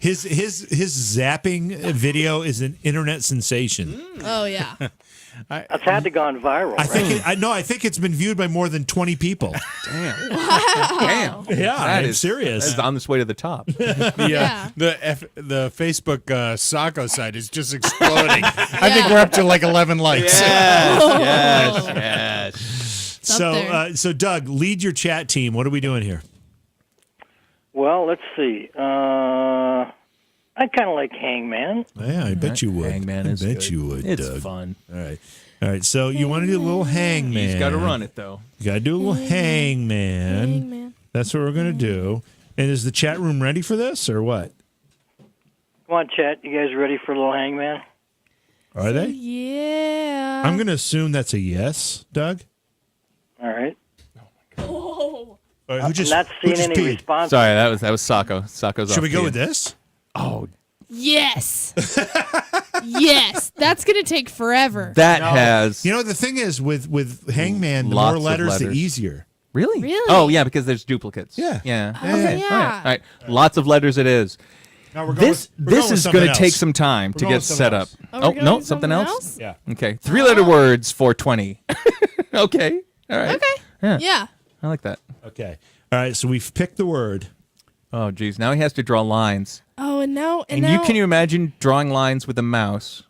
His zapping video is an internet sensation. Oh, yeah. It's had to gone viral. I think right? I think it's been viewed by more than 20 people. Damn. Yeah, That I'm is- serious. That's on this way to the top. Yeah. The Facebook Sacco site is just exploding. I think we're up to like 11 likes. yes. It's up there. So Doug, lead your chat team. What are we doing here? Well, let's see. I kind of like Hangman. Yeah, I bet you would. Hangman I is bet good. you would. It's Doug. fun. All right. So you want to do a little hangman? He's got to run it though. You got to do a little hangman. Hangman. That's what we're gonna do. And is the chat room ready for this or what? Come on, chat. You guys ready for a little Hangman? Are they? Yeah. I'm gonna assume that's a yes, Doug. All right. Oh. All right, I'm not seeing any peed? response. Sorry, that was Sacco. Sacco's Should off we go key. with this? Oh, Yes. Yes. That's going to take forever. that has You know, the thing is with Hangman, the Lots more of letters, the letters. easier. really. Really? Oh yeah, because there's duplicates. Yeah. Yeah. Oh, Okay. yeah. All right. All right. Lots of letters. It is. Now we're going This with, we're this with is something going to take else. some time to going get with something set else. up. Oh, Oh we're going no, with something something else. else? Yeah. Okay. 3-letter words for 20. Okay. All right. Okay. Yeah. Yeah. I like that. Okay. All right. So we've picked the word. Oh geez. Now he has to draw lines. Oh, and now And can you imagine drawing lines with a mouse?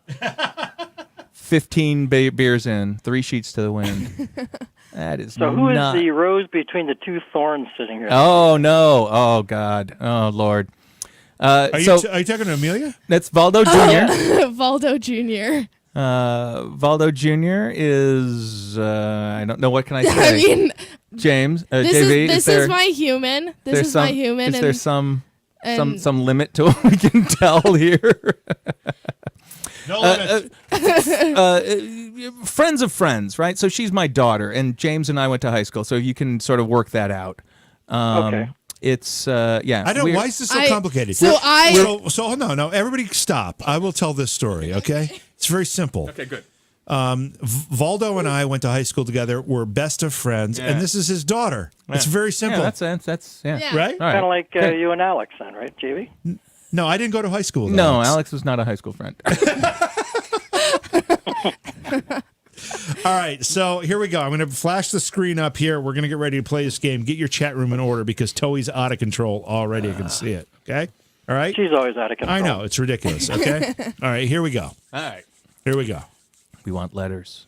15 beers in, 3 sheets to the wind. That is So who is not. the rose between the two thorns sitting here? Oh no! Oh God! Oh Lord! Are you, So are you talking to Amelia? that's Valdo Jr. Valdo Jr. Valdo Jr. is I don't know what can I say. I mean, James, this JV, is there, my human. This there's is some, my human. Is there and some limit to what we can tell here? No limits. Friends of friends, right? So she's my daughter, and James and I went to high school, so you can sort of work that out. Okay. It's yeah. I don't. we're- Why is this so I- complicated? so No. Everybody, stop. I will tell this story. Okay, it's very simple. Okay, good. Valdo and I went to high school together. We're best of friends, and this is his daughter. It's very simple, Yeah, that's yeah. Yeah. right? All right. Kind of like Okay. you and Alex, then, right, JV? No, I didn't go to high school. With No, Alex was not a high school friend. All right, so here we go. I'm going to flash the screen up here. We're going to get ready to play this game. Get your chat room in order because Toey's out of control already. I can see it. Okay? All right? She's always out of control. I know. It's ridiculous. Okay? All right, here we go. All right. Here we go. We want letters.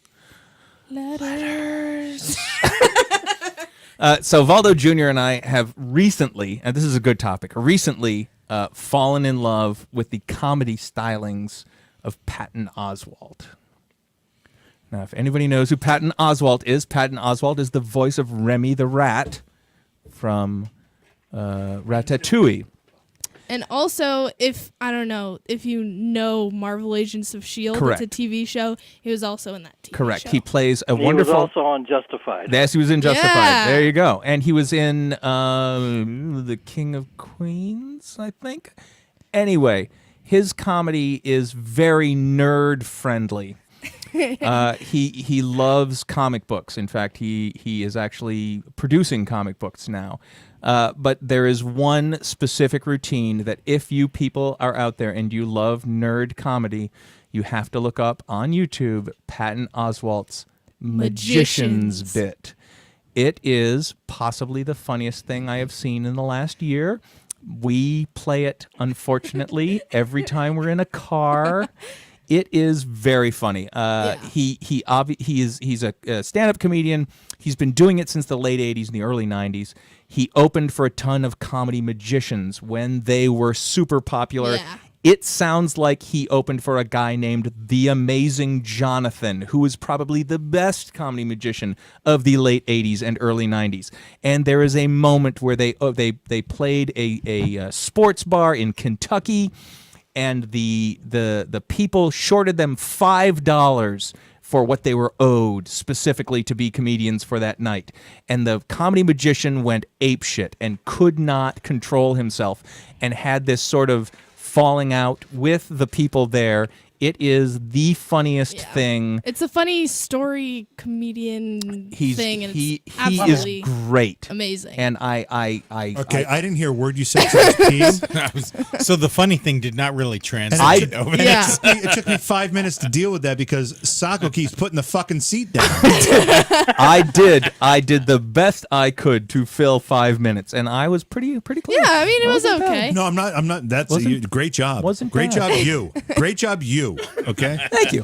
letters. So Valdo Jr. and I have recently, and this is a good topic, fallen in love with the comedy stylings of Patton Oswalt. Now, if anybody knows who Patton Oswalt is the voice of Remy the Rat from Ratatouille. And also, if you know Marvel Agents of S.H.I.E.L.D., Correct. it's a TV show. He was also in that TV Correct. show. He plays a He wonderful. was also on Justified. Yes, he was in Justified. Yeah. There you go. And he was in The King of Queens, I think. Anyway, his comedy is very nerd friendly. He loves comic books. In fact, he is actually producing comic books now. But there is one specific routine that if you people are out there and you love nerd comedy, you have to look up on YouTube Patton Oswalt's Magician's Magicians. Bit. It is possibly the funniest thing I have seen in the last year. We play it, unfortunately, every time we're in a car. It is very funny. He's a stand-up comedian. He's been doing it since the late 80s and the early 90s. He opened for a ton of comedy magicians when they were super popular. Yeah. It sounds like he opened for a guy named The Amazing Jonathan, who is probably the best comedy magician of the late 80s and early 90s. And there is a moment where they played a sports bar in Kentucky, and the people shorted them $5 for what they were owed specifically to be comedians for that night. And the comedy magician went apeshit and could not control himself and had this sort of falling out with the people there. It is the funniest Yeah. thing. It's a funny story comedian thing, and He it's absolutely is great. amazing. And I Okay, I didn't hear a word you said. So I was peeing. So the funny thing did not really And translate over there. yeah. it took me 5 minutes to deal with that because Sacco keeps putting the fucking seat down. I did the best I could to fill 5 minutes, and I was pretty close. Yeah, I mean, it was Wasn't bad. okay. No, I'm not. That's great job. Wasn't great bad. job, you. Great job, you. Okay. Thank you.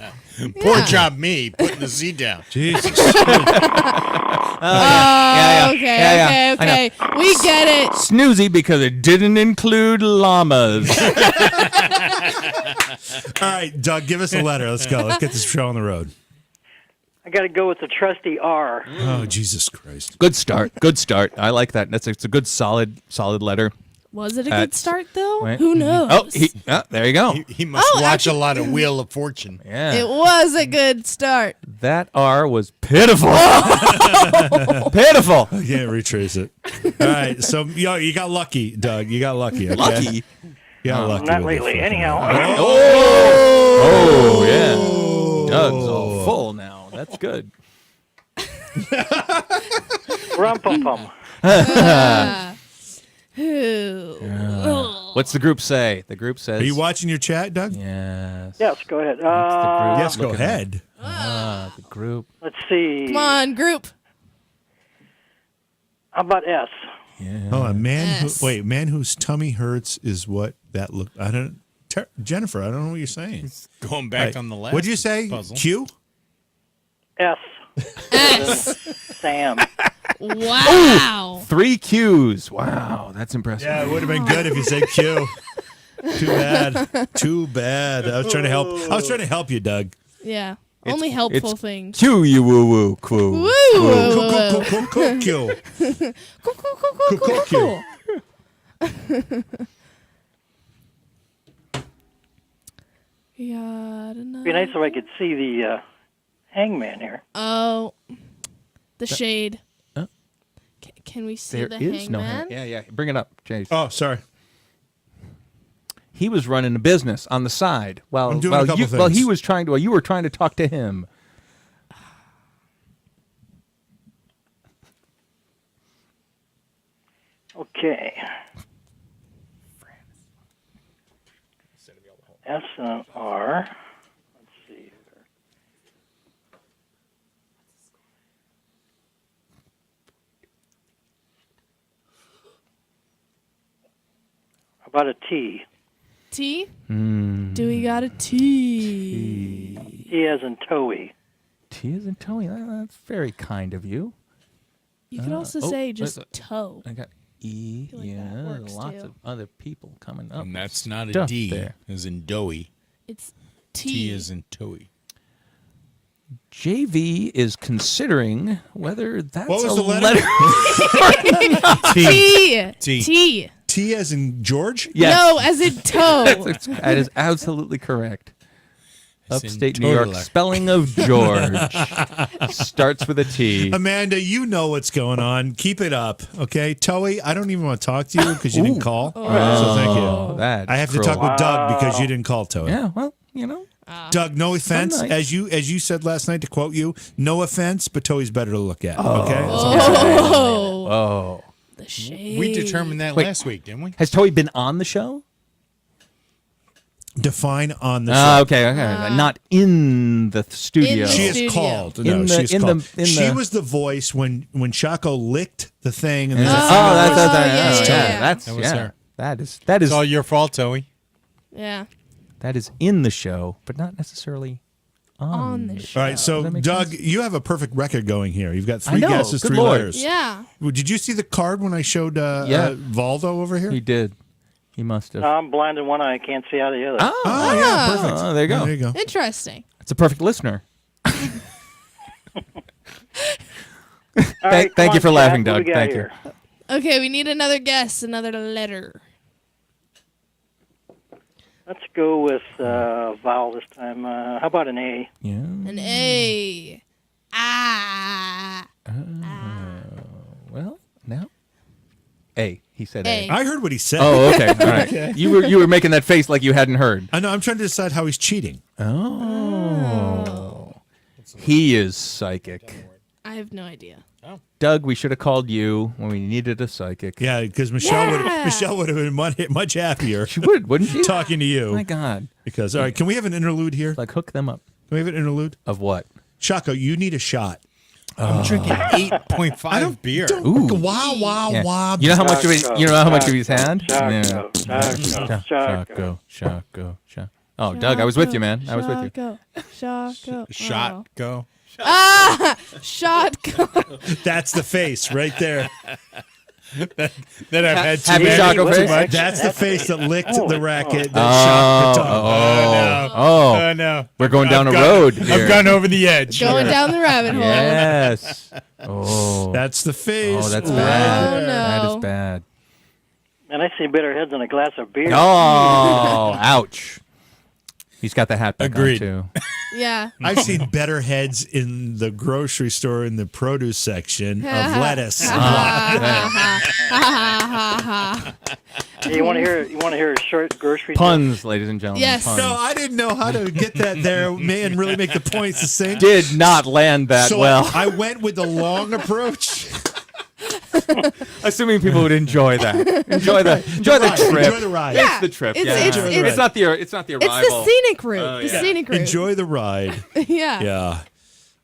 Poor Yeah. job me putting the seat down. Jesus. Yeah, Okay. We get it. Snoozy because it didn't include llamas. All right, Doug, give us a letter. Let's go. Let's get this show on the road. I got to go with the trusty R. Oh, Jesus Christ. Good start. I like that. It's a good solid letter. Was it a good start though? Wait. Who knows? Oh, there you go. He must Oh, watch actually- a lot of Wheel of Fortune. Yeah. It was a good start. That R was pitiful. Pitiful. I can't retrace it. All right, so you got lucky, Doug. You got lucky. Okay? Lucky. You got lucky. Not with the lately. fucking- Anyhow, Oh, yeah. Doug's all full now. That's good. rum pum pum. Who? What's the group say? The group says. Are you watching your chat, Doug? Yes. Yes, go ahead. Yes, go Looking at- ahead. The group. Let's see. Come on, group. How about S? Yeah. Oh, a man Yes. who man whose tummy hurts is what that look. I don't. Jennifer, I don't know what you're saying. Going back Right. on the last What'd you say? puzzle. Q? S. S. Sam. Wow. 3 Qs. Wow, that's impressive. Yeah, it would have been good if you said Q. Too bad. Too bad. I was trying to help. I was trying to help you, Doug. Yeah. Only helpful it's things. Q you woo woo quoo. Woo. Cool, cool, cool, Q. Cool, cool, cool, cool, cool, cool. Yeah. Be nice if I could see the hangman here. Oh, the shade. Huh? Can we see There the is no hangman? hang. Yeah. Bring it up, Chase. Oh, sorry. He was running a business on the side while I'm doing a couple while he things. was trying to while you were trying to talk to him. Okay. S and R. Let's see here. How about a T? T? Do we got a T? T as in Toey. T is in Tony. That's very kind of you. You could also oh, say just wait, toe. I got E. feel like that Yeah, works, lots too. of other people coming up. And that's not a Stuff D, there. as in doughy. It's T T. is in toey. JV is considering whether that's What was a the letter? T. T. T. T as in George? Yes. No, as in toe. That is absolutely correct. It's in Upstate New York total. spelling of George starts with a T. Amanda, you know what's going on. Keep it up, okay? Toey, I don't even want to talk to you because you didn't call. So thank you. Oh, that's I have to talk cruel. with Doug because you didn't call Toey. Yeah, well, you know. Doug, no offense, nice. as you said last night, to quote you, no offense, but Toey's better to look at. Okay, That's all I'm saying. Oh, Oh. the shade. We determined that Wait. last week, didn't we? Has Toey been on the show? Define on the show. Okay. Not in the studio. In She is Studio. called. In No, the- she's in called. the- in She the- was the voice when Chaco licked the thing. And there's a Oh, thing that's that yeah, yeah. yeah. That's That was yeah. her. That is It's all your fault, Toey. Yeah. that is in the show, but not necessarily On the show. All right, so Does that make Doug, sense? you have a perfect record going here. You've got I three know, guesses, good 3 Lord. letters. Yeah. Well, did you see the card when I showed Yeah. Valdo over here? He did. He must have. I'm blind in one eye. I can't see out of the other. Oh, yeah, perfect. Oh, there you go. There you go. Interesting. It's a perfect listener. All right, thank come you on, for laughing, Chad. What Doug. do we got Thank here? Okay, we need another guess, another letter. Let's go with vowel this time. How about an A? Yeah. An A. Ah. Well, now. A. He said A. A. I heard what he said. Oh, okay. All right. You were making that face like you hadn't heard. I know. I'm trying to decide how he's cheating. Oh. He is psychic. I have no idea. Doug, we should have called you when we needed a psychic. Yeah, because Michelle Yeah. would have been much happier She would, wouldn't she? talking to you. My God. Because all right, can we have an interlude here? Can Like hook them up. we have an interlude? Of what? Chaco, you need a shot. I'm drinking 8.5 beer. Ooh. Wow, Yeah. wow. You know how much of it, you know how much of he's had? Chaco, Yeah. Chaco. Chaco. Oh, Doug, I was with you, man. I was with you. Chaco. Shot, go. Ah! Shot. That's the face right there. That I've had too Happy many. Chaco face? That's the face that licked the racket that Oh, shot the tongue. Oh, no. we're going down a I've road gone- here. I've gone over the edge. Going down the rabbit hole. Yes. Oh. That's the face. Oh, that's right bad. Oh, there. no. That is bad. And I see better heads than a glass of beer. Oh, ouch. He's got the hat back Agreed. on, too. Yeah. I've seen better heads in the grocery store in the produce section of lettuce. You want to hear a short grocery Puns, ladies and gentlemen. Yes. Puns. No, I didn't know how to get that there and really make the points succinct. Did not land that So well. I went with the long approach. Assuming people would enjoy that. Enjoy the ride. trip. Enjoy the ride. It's the trip. It's- yeah. it's- not the arrival. It's the scenic route. Oh, the yeah. scenic route. Enjoy the ride. Yeah. Yeah.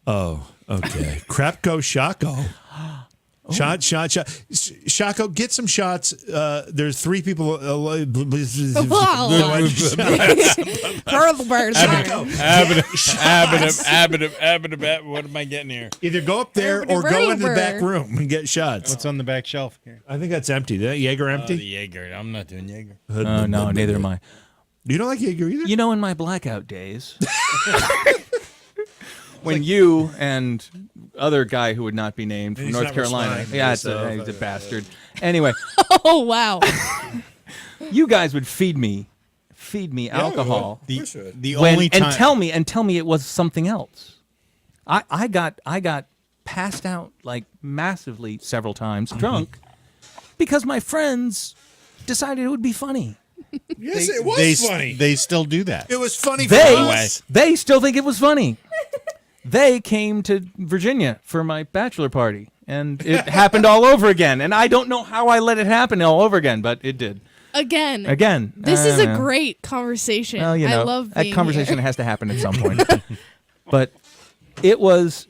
Oh, okay. Crapco Shaco. Shot. Shaco, get some shots. There's 3 people. What am I getting here? Either go up there or go into the back room and get shots. What's on the back shelf here? I think that's empty. Is that Jaeger The empty? Jaeger. I'm not doing Jaeger. Oh, no, neither am I. You don't like Jaeger either? You know, in my blackout days, when you and other guy who would not be named from He's North not Carolina, responding, yeah, so- he's a bastard. Anyway, Oh wow. you guys would feed me alcohol The when, only time. and tell me it was something else. I got passed out like massively several times, drunk, because my friends decided it would be funny. Yes, it was funny. They still do that. It was funny for us. They still think it was funny. They came to Virginia for my bachelor party, and it happened all over again. And I don't know how I let it happen all over again, but it did. Again. I This is don't a know. great conversation. Well, you know, I love that being conversation here. has to happen at some point. But it was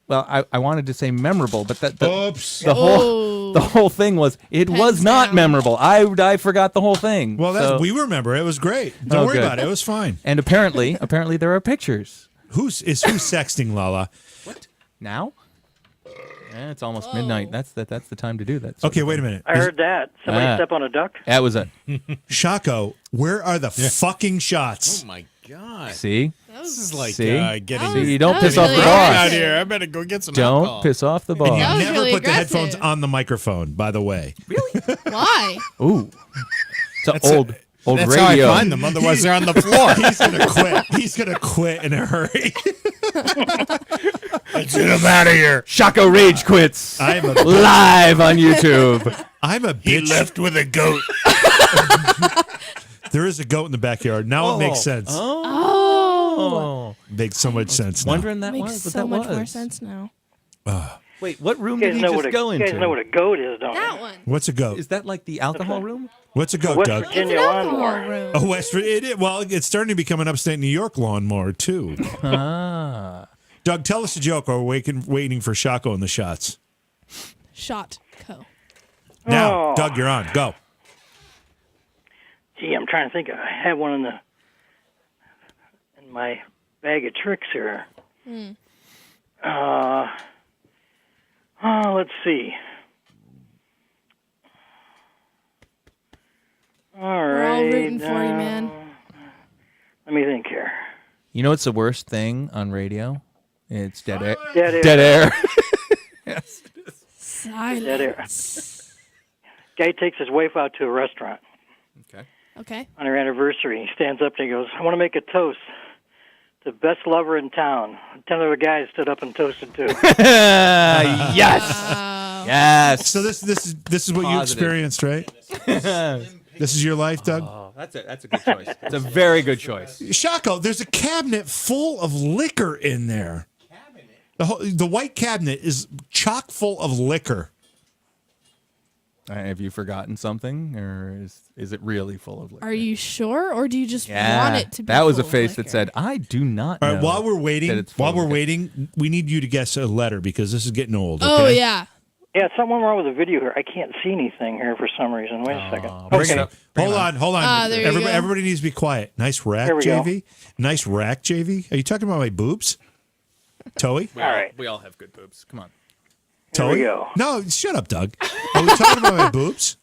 well, I wanted to say memorable, but Oops. the whole thing was it Pens was not down. memorable. I forgot the whole thing. Well, So- we remember. It was great. Don't Oh, worry good. about it. It was fine. and apparently there are pictures Who's sexting, Lala? now. Yeah, it's almost midnight. That's the time to do that. sort Okay, of wait a thing. minute. I heard that. Somebody step on a duck? That was it. Shaco, where are the fucking shots? Oh my god! See, This is like See? getting That was- you don't that piss was off really the boss. out here. I better go get some Don't alcohol. piss off the And you boss. That was never really put the aggressive. headphones on the microphone, by the way. Why? Ooh, it's an old That's radio. how I find them. Otherwise, they're on the floor. He's gonna quit. He's gonna quit in a hurry. Let's get him out of here. Shaco Rage quits I'm a live on YouTube. I'm a He bitch. left with a goat. There is a goat in the backyard. Now it makes sense. Oh, Makes so much sense now. wondering that Makes was so what that much was. more sense now. Wait, what room You did guys he know just go you guys into? know what a goat is, don't That you? one. What's a goat? Is that like the alcohol room? What's a goat, West Doug? Virginia It's an alcohol lawnmower. room. Oh, well, it's starting to become an upstate New York lawnmower too. Doug, tell us a joke, or we're waiting for Shaco and the shots. Shot Co. Now, Oh. Doug, you're on. Go. Gee, I'm trying to think. I had one in my bag of tricks here. Let's see. All We're all right. rooting for you, man. Let me think here. You know what's the worst thing on radio? It's dead air. Dead air. Dead air. Silence. Dead air. Guy takes his wife out to a restaurant Okay. on her anniversary. He stands up and he goes, "I want to make a toast. The best lover in town." 10 other guys stood up and toasted too. Yes. Yes. So this is what you Positive. experienced, right? This is your life, Doug. Oh, that's a good choice. It's a very good choice. Shaco, there's a cabinet full of liquor in there. The white cabinet is chock full of liquor. Have you forgotten something, or is it really full of liquor? Are you sure, or do you just Yeah, want it to be? that was a full of face that liquor? said, "I do not." All know right, while we're that waiting, it's full of liquor." we need you to guess a letter because this is getting old. Okay? Oh yeah. Yeah, something wrong with the video here. I can't see anything here for some reason. Wait a second. Bring it up. Bring Hold it on, hold on. Ah, there you go. Everybody needs to be quiet. Nice rack, There we go. JV. Nice rack, JV. Are you talking about my boobs? Toey? All right. We all have good boobs. Come on. Here we Toey? go. No, shut up, Doug. Are we talking about my boobs?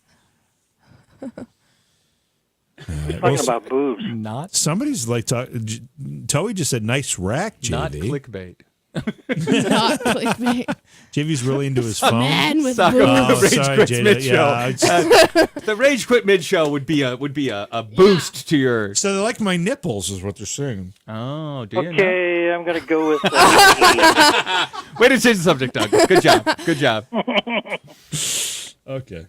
Talking about boobs. Not Somebody's like, Toey just said nice rack, JV. not clickbait. Not clickbait. JV's really into his phone. Man with Suck boobs. up. Oh, Rage sorry, quits Jada. mid-show. Yeah, it's- The rage quit mid show would be a boost to your. so they like my nipples, is what they're saying. Oh, do you? Okay, I'm going to go with E. Way to change the subject, Doug. Good job. Good job. Okay.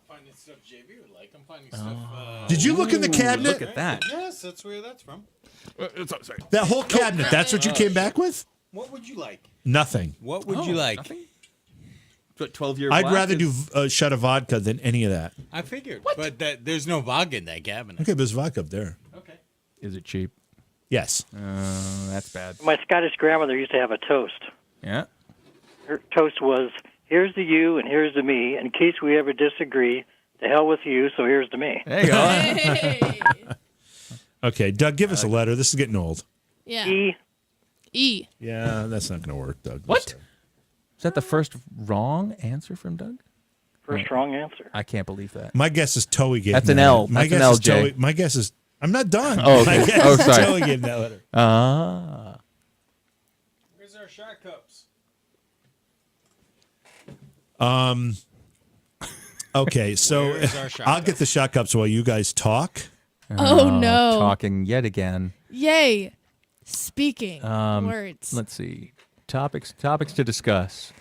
Finding stuff JV would like. I'm finding stuff. Did you look in the cabinet? Look at that. Yes, that's where that's from. Sorry. That whole cabinet. That's what you came back with? What would you like? Nothing. What would you like? But 12-year. I'd rather do a shot of vodka than any of that. I figured, but there's no vodka in that cabinet. Okay, but there's vodka up there. Okay. Is it cheap? Yes. That's bad. My Scottish grandmother used to have a toast. Yeah. Her toast was, here's to you and here's to me. In case we ever disagree, to hell with you, so here's to me. There you go. Hey. Okay, Doug, give us a letter. This is getting old. Yeah. E. E. Yeah, that's not going to work, Doug. What? Is that the first wrong answer from Doug? First wrong answer. I can't believe that. My guess is Toey gave That's him an that L. letter. My That's an guess L, is Jay. Toey. My guess is I'm not done. Oh, okay. My guess Oh, is sorry. Toey gave him that letter. Ah. Where's our shot cups? Okay, so Where is our shot I'll cup? get the shot cups while you guys talk. Oh, no. Talking yet again. Yay. Speaking words. Let's see. Topics to discuss.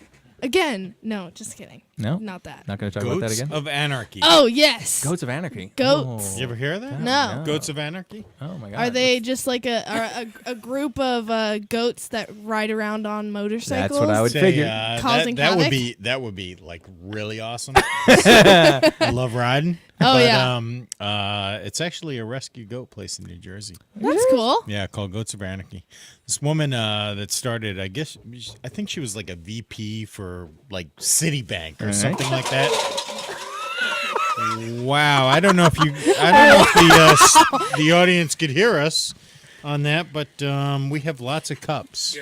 Again. No, just kidding. No? Not that. Not going to talk about that Goats again? of Anarchy. Oh, yes. Goats of Anarchy. Goats. You ever hear of that? No. Goats of Anarchy? Oh, my God. Are they just like a group of goats that ride around on motorcycles? That's what I would figure. Causing that would havoc? be like really awesome. I love riding. Oh, but, yeah. it's actually a rescue goat place in New Jersey. That's cool. Yeah, called Goats of Anarchy. This woman that started, I think she was like a VP for like Citibank or something like that. Wow, I don't know if the audience could hear us on that, but we have lots of cups.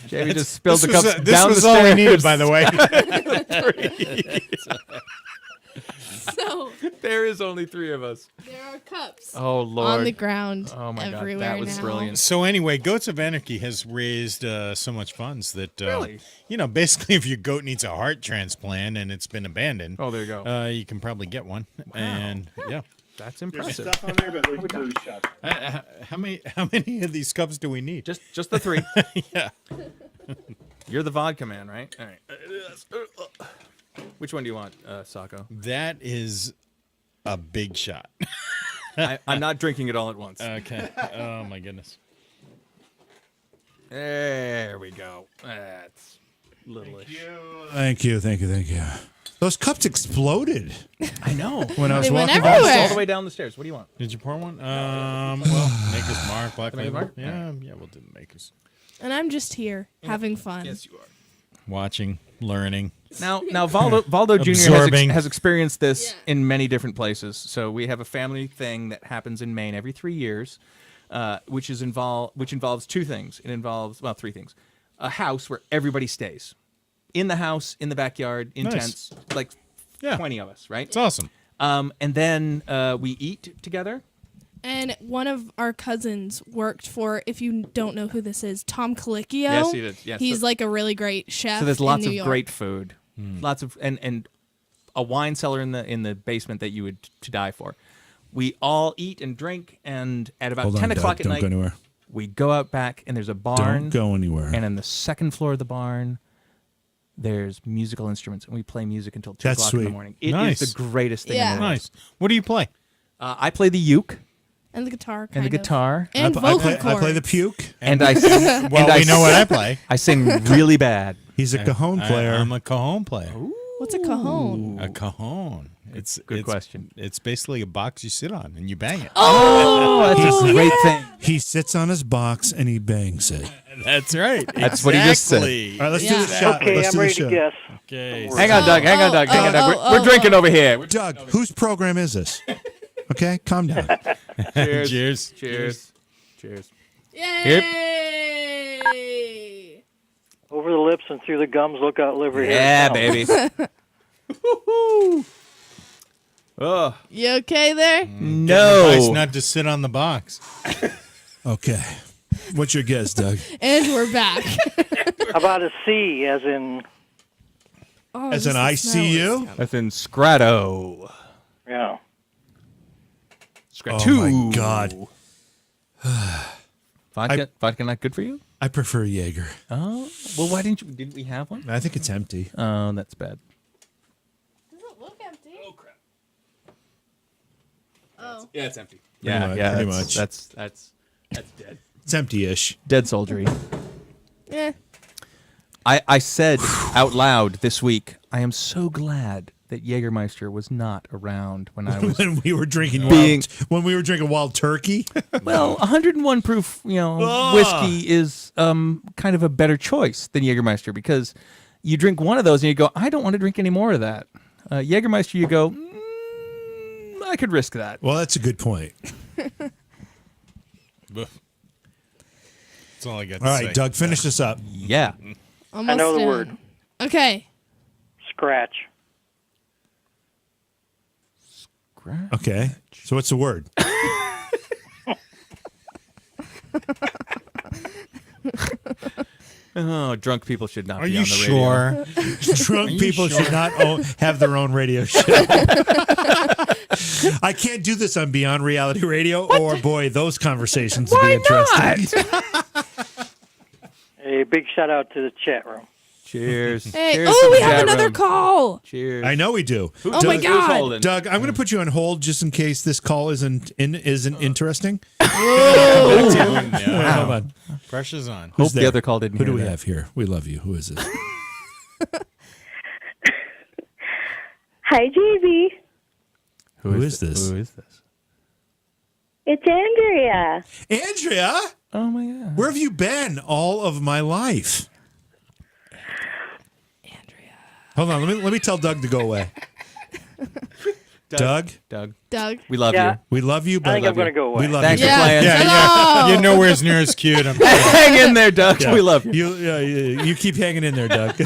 Jamie just spilled the cups This down was the all stairs. we needed, by the way. So There is only 3 of us. there are cups Oh, Lord. on the ground Oh, my God. everywhere That was now. brilliant. So anyway, Goats of Anarchy has raised so much funds that Really? basically, if your goat needs a heart transplant and it's been abandoned, Oh, there you go. you can probably get one. And yeah, That's impressive. on there, but we can do shots. how many of these cups do we need? Just the 3. Yeah. You're the vodka man, right? All right. Which one do you want, Sacco? That is a big shot. I'm not drinking it all at once. Okay. Oh my goodness. There we go. That's littleish. Thank you. Those cups exploded I know. when I was They went walking everywhere. by. All the way down the stairs. What do you want? Did you pour one? Well, Maker's Mark, Black Maker's Label. Mark? Yeah, we'll do the Maker's. And I'm just here having fun. you are. Watching, learning. Now, Valdo Jr. Absorbing. has experienced this in many different places. So we have a family thing that happens in Maine every 3 years, which involves 2 things. It involves 3 things: a house where everybody stays, in the house, in the backyard, in Nice. tents, like Yeah. 20 of us, right? It's awesome. And then we eat together. And one of our cousins worked for, if you don't know who this is, Tom Colicchio. Yes, he did. Yes. He's So- like a really great chef. So there's in lots New of York. great food, lots of and a wine cellar in the basement that you would to die for. We all eat and drink, and at about Hold on, 10 Doug. o'clock at Don't night, go anywhere. we go out back, and there's a barn. Don't go anywhere. And on the second floor of the barn, there's musical instruments, and we play music until 2 That's o'clock in the sweet. morning. It is Nice. the greatest thing Yeah. in the world. Nice. What do you play? I play the uke And the guitar, and kind the of. guitar, And I vocal play, cords. I play the puke. and I Well, and I we know what I play. I sing really bad. He's a cajon player. I'm a cajon player. What's a cajon? A cajon. It's Good question. It's basically a box you sit on and you bang it. Oh, that's a great thing. He sits on his box and he bangs it. That's right. That's what he just said. All right, let's do Yeah. the shot. Okay, let's I'm do the ready to shot. guess. Okay. Hang on, Doug. Hang on, Doug. Hang on, Doug. We're drinking over here. Doug, whose program is this? Okay, calm down. Cheers. Cheers. Cheers. Cheers. Yay! Over the lips and through the gums, look out, liver here. Yeah, baby. Oh You okay there? Advice no. not to sit on the box. Okay. What's your guess, Doug? And we're back. How about a C, as in Oh, As just an the smell ICU? is- That's in Scratto. yeah? Scratto. Oh my God. Vodka not good for you? I prefer Jaeger. Oh, well, why didn't we have one? I think it's empty. Oh, that's bad. Does it look empty? Oh crap. Oh. Yeah, it's empty. Pretty Yeah, much, yeah, pretty that's, much. That's dead. It's empty-ish. Dead soldiery. Yeah. I said out loud this week, I am so glad that Jägermeister was not around when I was When we were drinking Being- wild turkey. well, 101 proof, Ah. whiskey is kind of a better choice than Jägermeister because you drink one of those and you go, I don't want to drink any more of that. Jägermeister, you go, I could risk that. Well, that's a good point. That's all I got to All say. right, Doug, finish this up. Yeah. Almost I know the done. word. Okay. Scratch. Okay. So what's the word? Oh, drunk people should not Are be you on the radio. sure? Drunk you people sure? should not have their own radio show. I can't do this on Beyond Reality Radio, or boy, those conversations would be interesting. A big shout out to the chat room. Cheers. Hey. Cheers Oh, to we the have chat another room. call. Cheers. I know we do. Oh my God. holding? Doug, I'm going to put you on hold just in case this call isn't interesting. Wow. Hold on. Pressure's on. Hope Who's the there? other call didn't Who hear do we that. have here? We love you. Who is this? Hi, JB. Who is this? Who is this? It's Andrea. Andrea, Oh my God. where have you been all of my life? Andrea. Hold on. Let me tell Doug to go away. Doug, Doug. Doug. We love Yeah. you. we love you, but I think I'm going to go away. we love Thanks you. for playing. Hello. You're nowhere's near as cute. I'm Hang in there, Doug. Yeah. We love you. You keep hanging in there, Doug.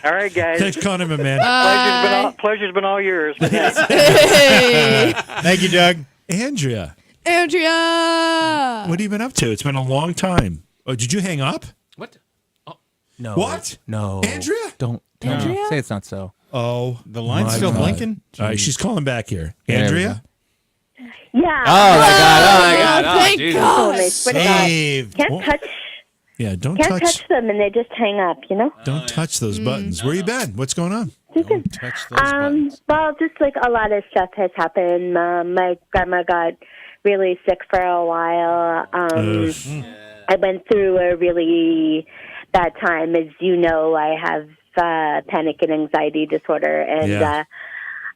All right, guys. Thanks for calling him a man. Pleasure's been all yours. But yeah. Hey. Thank you, Doug. Andrea, Andrea. what have you been up to? It's been a long time. Oh, did you hang up? What? Oh. No. What? No. Andrea? Don't Andrea? say it's not so. Oh, The line's my still God. blinking? All right, she's calling back here. There we Andrea? Yeah. Oh my God. Oh my God. Oh, thank Jesus. God. I swear to God. Saved. Can't touch Yeah, don't can't touch touch them and they just hang up, you know? don't touch those buttons. Where you been? What's going on? Don't touch those buttons. Well, just like a lot of stuff has happened. My grandma got really sick for a while. I went through a really bad time. As you know, I have panic and anxiety disorder, and Yeah.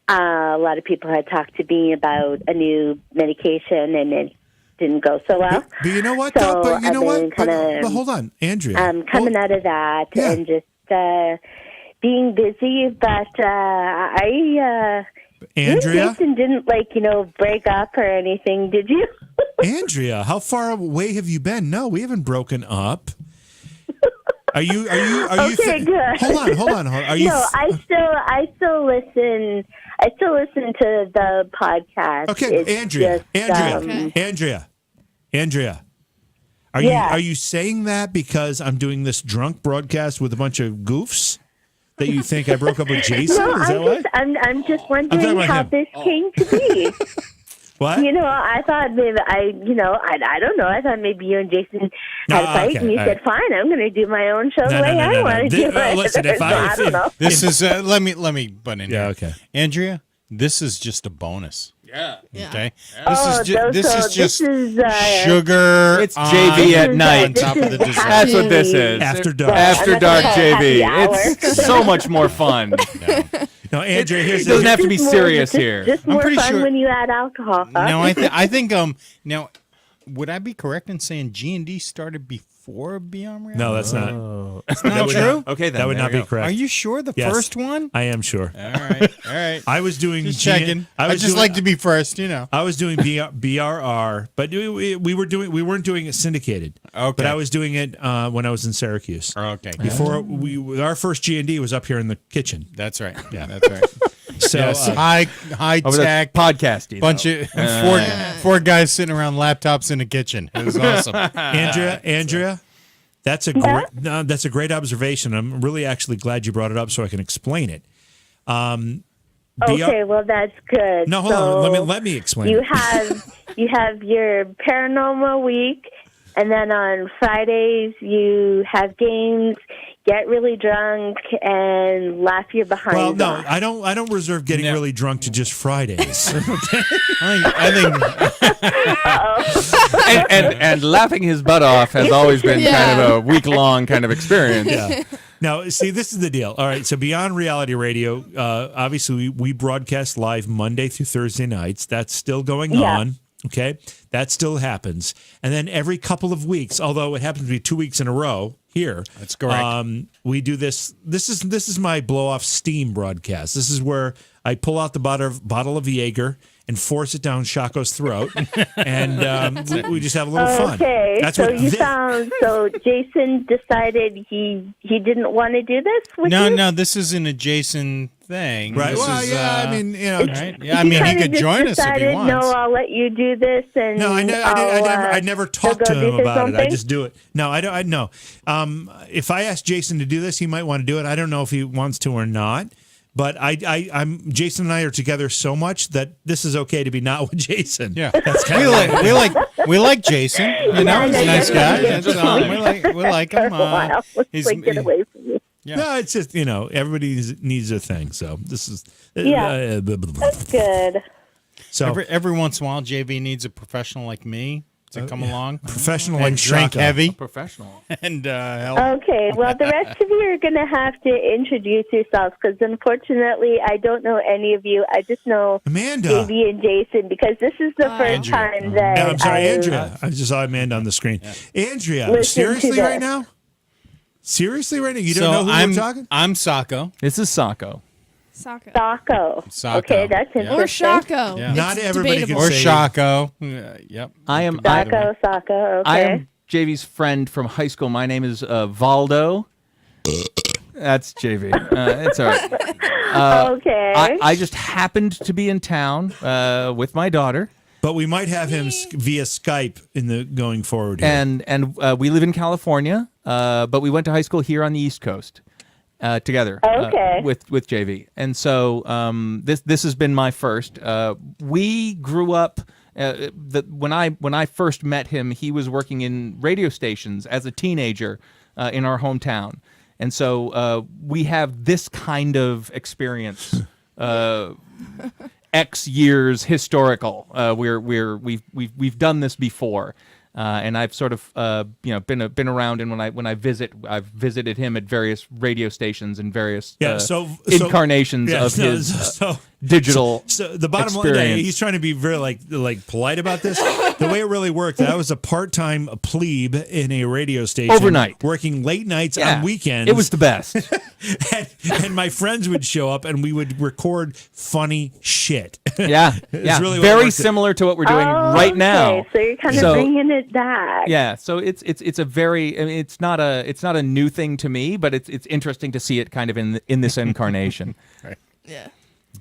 a lot of people had talked to me about a new medication, and it didn't go so well. But you know what? So though? But you I've know been what? But kinda, hold on, Andrea. coming out of that Yeah. and just being busy, but you and Andrea, Jason didn't break up or anything, did you? Andrea, how far away have you been? No, we haven't broken up. Are you? Okay, good. Hold on. Are you? No, I still listen. I still listen to the podcast. Okay, It's Andrea. just, Andrea. Yeah. Are you saying that because I'm doing this drunk broadcast with a bunch of goofs that you think I broke up with Jason? No, Is that why? I'm just talking wondering about how him. this came to be. What? I thought maybe I don't know. I thought maybe you and Jason had a fight, okay, and you all said, "Fine, I'm going to do my own show the way I want to do it." Listen, if So I don't know. This is let me butt in Yeah, here. okay. Andrea, this is just a bonus. Yeah. Okay. Oh, This is just this sugar. It's JV at night. on top of the dessert. That's what this is. After dark. After I'm not dark, gonna call it JV. happy It's so much more fun. No, Andrea, here's It doesn't the have to be serious just, here. Just I'm more pretty fun sure- when you add alcohol. Huh? Now I think now would I be correct in saying G&D started before Beyond Reality? No, that's not. That's not That would true. not- Okay, then. That would there not we be go. correct. Are you sure the Yes. first one? I am sure. All right. I was doing Just G- checking. I was just doing- like to be first, you know. I was doing BRR, but we weren't doing it syndicated. Okay. But I was doing it when I was in Syracuse. Okay. Before our first G&D was up here in the kitchen. That's right. Yeah. That's right. So Yes, uh, high Oh, tech that's podcasty. bunch though. of four guys sitting around laptops in a kitchen. It was awesome. Andrea, that's a great observation. I'm really actually glad you brought it up so I can explain it. Okay, well that's good. No, hold So on. Let me explain. You it. have your paranormal week, and then on Fridays you have games. Get really drunk and laugh your behind Well, no, off. I don't reserve getting No. really drunk to just Fridays. I think and laughing his butt off has always been Yeah. kind of a week-long kind of experience. Yeah. Now, see, this is the deal. All right, so Beyond Reality Radio, obviously we broadcast live Monday through Thursday nights. That's still going Yeah. on. Okay, that still happens, and then every couple of weeks, although it happens to be 2 weeks in a row here. That's correct. We do this. This is my blow off steam broadcast. This is where I pull out the bottle of Jaeger and force it down Shaco's throat, and we just have a little fun. Okay, That's so what you thi- sound so. Jason decided he didn't want to do this with you. no, this is an adjacent thing. Right. This well, is, yeah. I mean, you know. right? Yeah, I mean, he kinda could just join us if he decided, wants. No, I'll let you do this, and No, I never talked to he'll go him do his about own it. I thing? just do it. No, I don't. I know. If I ask Jason to do this, he might want to do it. I don't know if he wants to or not. But I'm Jason and I are together so much that this is okay to be not with Jason. Yeah, That's kind we like Jason. You know, he's a nice guy. That's, we like him. Wow. He's Like, get away from me. No, it's just everybody needs a thing. So this is Yeah. That's good. So every once in a while, JV needs a professional like me to come along professional and like drink Shaka. heavy Professional. and help. Okay, well, the rest of you are going to have to introduce yourselves because unfortunately, I don't know any of you. I just know Amanda. JB and Jason because this is the first Andrea. time that Yeah, I'm sorry, I've Andrea. I just saw Amanda on the screen. Andrea, Listen to seriously this. right now? Seriously right now? You don't know who I'm we're talking? I'm Sacco. This is Sacco. Soccer. Sacco. Sacco. Okay, that's Yeah. interesting. Or Shaco. Yeah. Not It's everybody debatable. can Or say- Shaco. Yep. I am Sacco, Sacco, okay. I am JV's friend from high school. My name is Valdo. That's JV. It's all right. Okay. I just happened to be in town with my daughter, But we might have him via Skype in the going forward here. and we live in California, but we went to high school here on the East Coast together Okay. with JV. And so this has been my first. We grew up. When I first met him, he was working in radio stations as a teenager in our hometown, and so we have this kind of experience. X years historical. We've done this before, and I've sort of been around. And when I visit, I've visited him at various radio stations and various incarnations of his digital. So the bottom line, experience. he's trying to be very like polite about this. The way it really worked, I was a part-time plebe in a radio station Overnight. working late nights Yeah, on weekends. it was the best. and my friends would show up and we would record funny shit. Yeah, It's yeah. really what Very worked. similar to what we're doing Oh, right now. Okay, so you're kind of So- bringing it back. Yeah, so it's a very, I mean, it's not a new thing to me, but it's interesting to see it kind of in this incarnation. Yeah.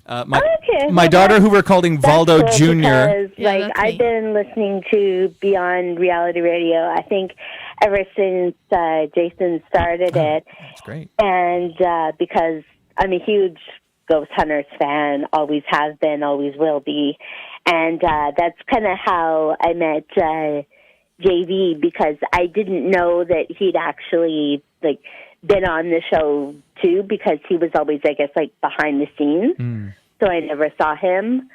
My Okay, my well, daughter, who we're calling That's Valdo cool Jr. Because, Yeah, like, that's I've me. been listening to Beyond Reality Radio, I think, ever since Jason started it. That's great. And because I'm a huge Ghost Hunters fan, always have been, always will be. And that's kind of how I met JV, because I didn't know that he'd actually, like, been on the show, too, because he was always, I guess, like, behind the scenes. So I never saw him.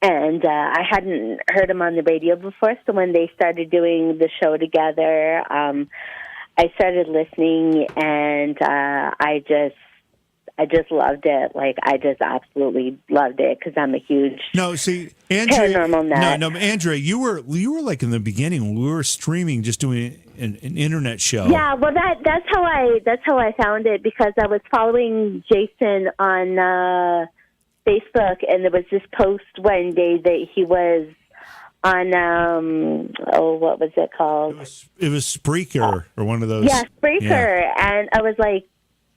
And I hadn't heard him on the radio before, so when they started doing the show together, I started listening, and I just loved it. Like, I just absolutely loved it because I'm a huge No, see, Andrea. paranormal nut. No, Andrea, you were like in the beginning when we were streaming, just doing an internet show. Yeah, well, that's how I found it, because I was following Jason on Facebook, and there was this post one day that he was on what was it called? It was Spreaker or one of those. Yeah, Spreaker. Yeah. And I was like,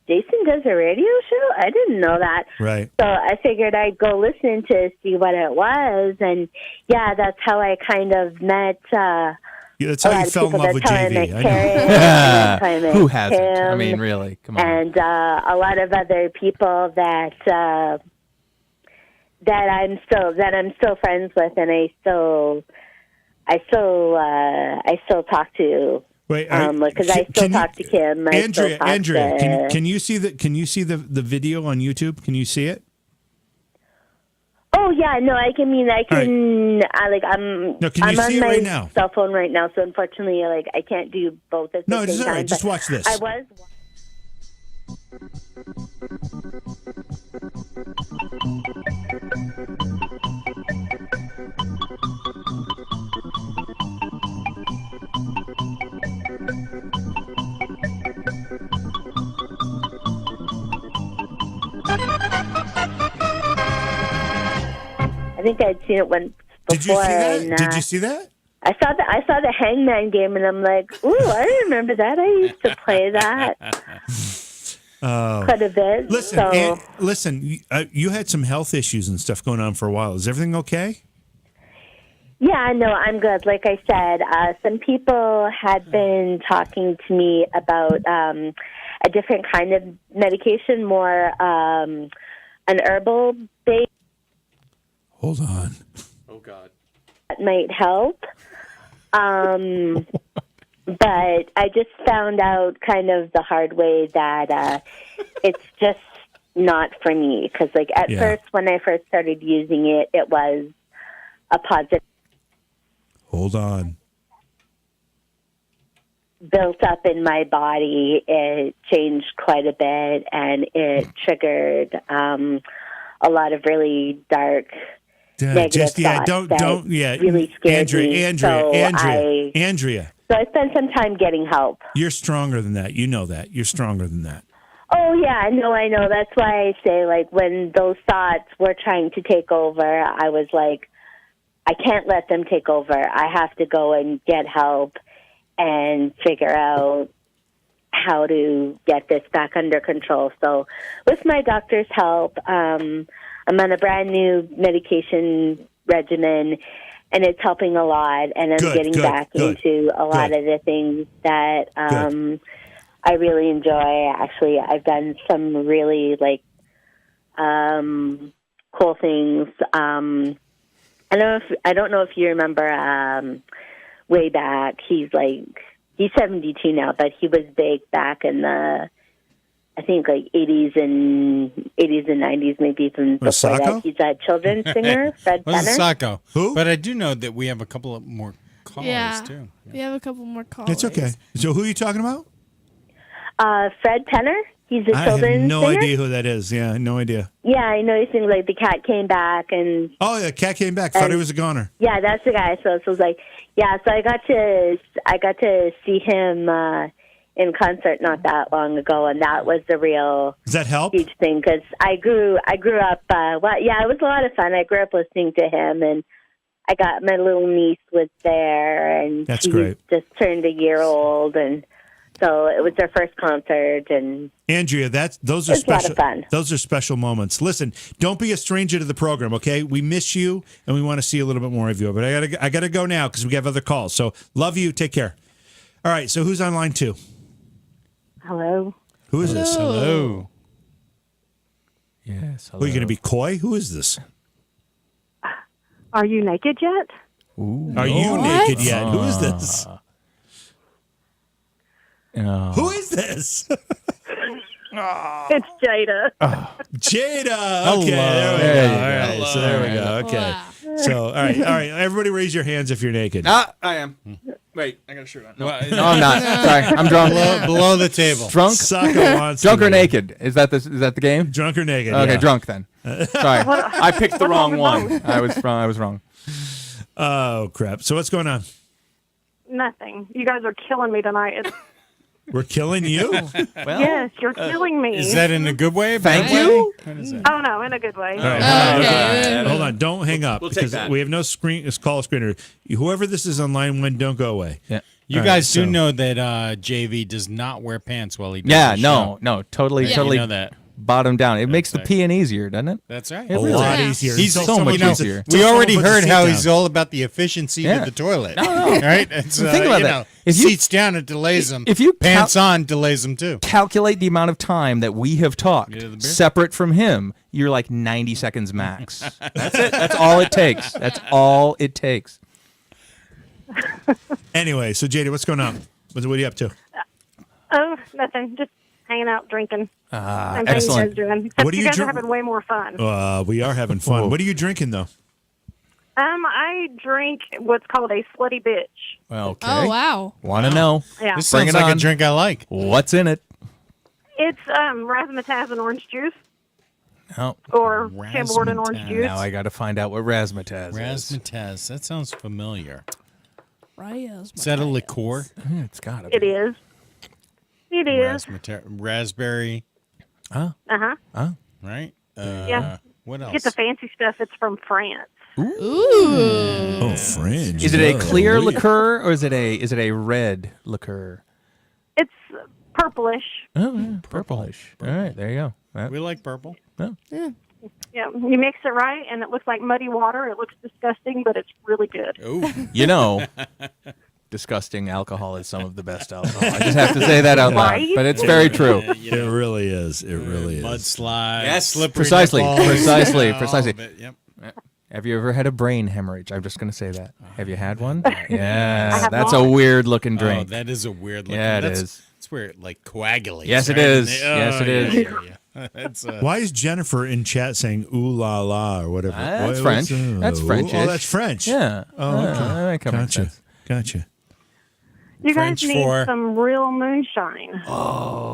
Jason does a radio show? I didn't know that. Right. So I figured I'd go listen to see what it was. And yeah, that's how I kind of met Yeah, that's a how lot you of fell in people. love with That's how I JV. met I know. Karen, and that's how I met Who hasn't? I Tim, mean, really, come on. and a lot of other people that I'm still friends with, and I still talk to. Wait, Because I still talk to Kim. I still talk Andrea, to- can you see the video on YouTube? Can you see it? Oh yeah, no, I can. right. I'm No, can you I'm see on it my right now? cell phone right now, so unfortunately, I can't do both at the No, same it's all time. right. Just but watch this. I was. I think I'd seen it once before. Did you see that? And, Did you see that? I saw the Hangman game, and I'm like, ooh, I remember that. I used to play that quite a bit. Listen, so, listen. You had some health issues and stuff going on for a while. Is everything okay? yeah, no, I'm good. Like I said, some people had been talking to me about a different kind of medication, more an herbal base Hold on. Oh, God. that might help. But I just found out kind of the hard way that it's just not for me. Because, at Yeah. first, when I first started using it, it was a positive Hold on. built up in my body. It changed quite a bit, and it triggered a lot of really dark negative thoughts don't that yeah. really scared me. Andrea. So I spent some time getting help. You're stronger than that. You know that. You're stronger than that. Oh, yeah, I know. That's why I say, when those thoughts were trying to take over, I was like, I can't let them take over. I have to go and get help and figure out how to get this back under control. So with my doctor's help, I'm on a brand new medication regimen, and it's helping a lot, and I'm getting back into a lot of the things that I really enjoy. Actually, I've done some really cool things. I don't know if you remember way back. He's 72 now, but he was big back in the I think 80s and 90s, maybe even before Sacco? that. He's a children's singer, Fred Was it Penner. Sacco? Who? But I do know that we have a couple of more callers Yeah. too. We have a couple more calls. It's okay. So who are you talking about? Fred Penner. He's a I have children's no singer. idea who that is. Yeah, no idea. Yeah, I know he sings The Cat Came Back, and Oh, yeah, Cat came back. Thought he was a goner. yeah, that's the guy. So it was so I got to see him in concert not that long ago, and that was the real Does that help? huge thing because I grew up. It was a lot of fun. I grew up listening to him, and I got my little niece was there, and That's she great. just turned a year old, and so it was their first concert, and Andrea, those are It's a lot special. of fun. Those are special moments. Listen, don't be a stranger to the program, okay? We miss you, and we want to see a little bit more of you. But I gotta go now because we have other calls. So love you. Take care. All right. So who's on line 2? Hello. Who is this? Hello. Yes. Are you going to be coy? Who is this? Are you naked yet? Are you naked yet? Who is this? Who is this? It's Jada. Jada. Okay, Hello. there we go. There you All go. right, so there we go. Okay. Wow. So all right. Everybody, raise your hands if you're naked. I am. Wait, I got a shirt on. No, Well, I'm not. Sorry, I'm drunk. below the table. Drunk? Sacco wants Drunk to or know. naked? Is that the game? Drunk or naked? Okay, yeah. drunk then. Sorry, I picked the wrong one. I was wrong. Oh crap! So what's going on? Nothing. You guys are killing me tonight. We're killing you. Well, Yes, you're killing me. Is that in a good way? Thank bad you. way? What is that? Oh no, in a good way. All right, Okay. hold on. Don't hang up We'll take because that. we have no screen. It's call screener. Whoever this is on line 1, don't go away. Yeah. You All guys right, do so- know that JV does not wear pants while he does Yeah, the no, show. no, totally, Yeah. totally You know that. bottom down. It makes the right. peeing easier, doesn't it? That's right. It A really lot is. easier. He's Until so much someone puts easier. it- We until already someone puts heard the how seat he's down. all about the efficiency Yeah. of the toilet. No. Right? It's, Think about you that. know, If you- seats down, it delays them. if you pants on, delays them too. Calculate the amount of time that we have talked Get to the beer? separate from him. You're like 90 seconds max. That's it. That's all it takes. That's all it takes. Anyway, so JD, what's going on? What are you up to? Oh, nothing. Just hanging out, drinking. And excellent. Things you guys doing. Except What do you you guys drink? are having way more fun. We are having fun. Whoa. What are you drinking though? I drink what's called a slutty bitch. Okay. Oh wow. Want to know Yeah. This Bring sounds it like on. a drink I like. what's in it? It's razzmatazz and orange juice, Oh, or Chambord and orange Razzmatazz. juice. now I got to find out what razzmatazz is. Razzmatazz. That sounds familiar. Reyes. Is that a liqueur? It's got to be. It is. It is. Raspberry, Uh huh. right? Yeah. What else? Get the fancy stuff. It's from France. Ooh. Oh, French. Is it a Oh, clear yeah. liqueur or is it a red liqueur? It's purplish. Oh, yeah, purplish. All right, there you go. That- We like purple. Yeah. You mix it right, and it looks like muddy water. It looks disgusting, but it's really good. Oh, you know, disgusting alcohol is some of the best alcohol. I just have to say that out loud, Right? but it's very true. It really is. It really is. mudslide. Yes, slippery precisely, nipples, precisely, you know, precisely. all of it, Yep. Have you ever had a brain hemorrhage? I'm just going to say that. Have you had one? I Yeah, have that's not. a weird looking Oh, drink. that is a weird looking. Yeah, it that's, is. That's where it like coagulates. Yes, it right? is. Oh, Yes, it is. Yeah. That's Why is Jennifer in chat saying "ooh la la" or whatever? That's What's, French. That's ooh? French-ish. Oh, that's French. Yeah. Oh, okay. that kind of makes Gotcha. sense. Gotcha. You French guys need for- some real moonshine.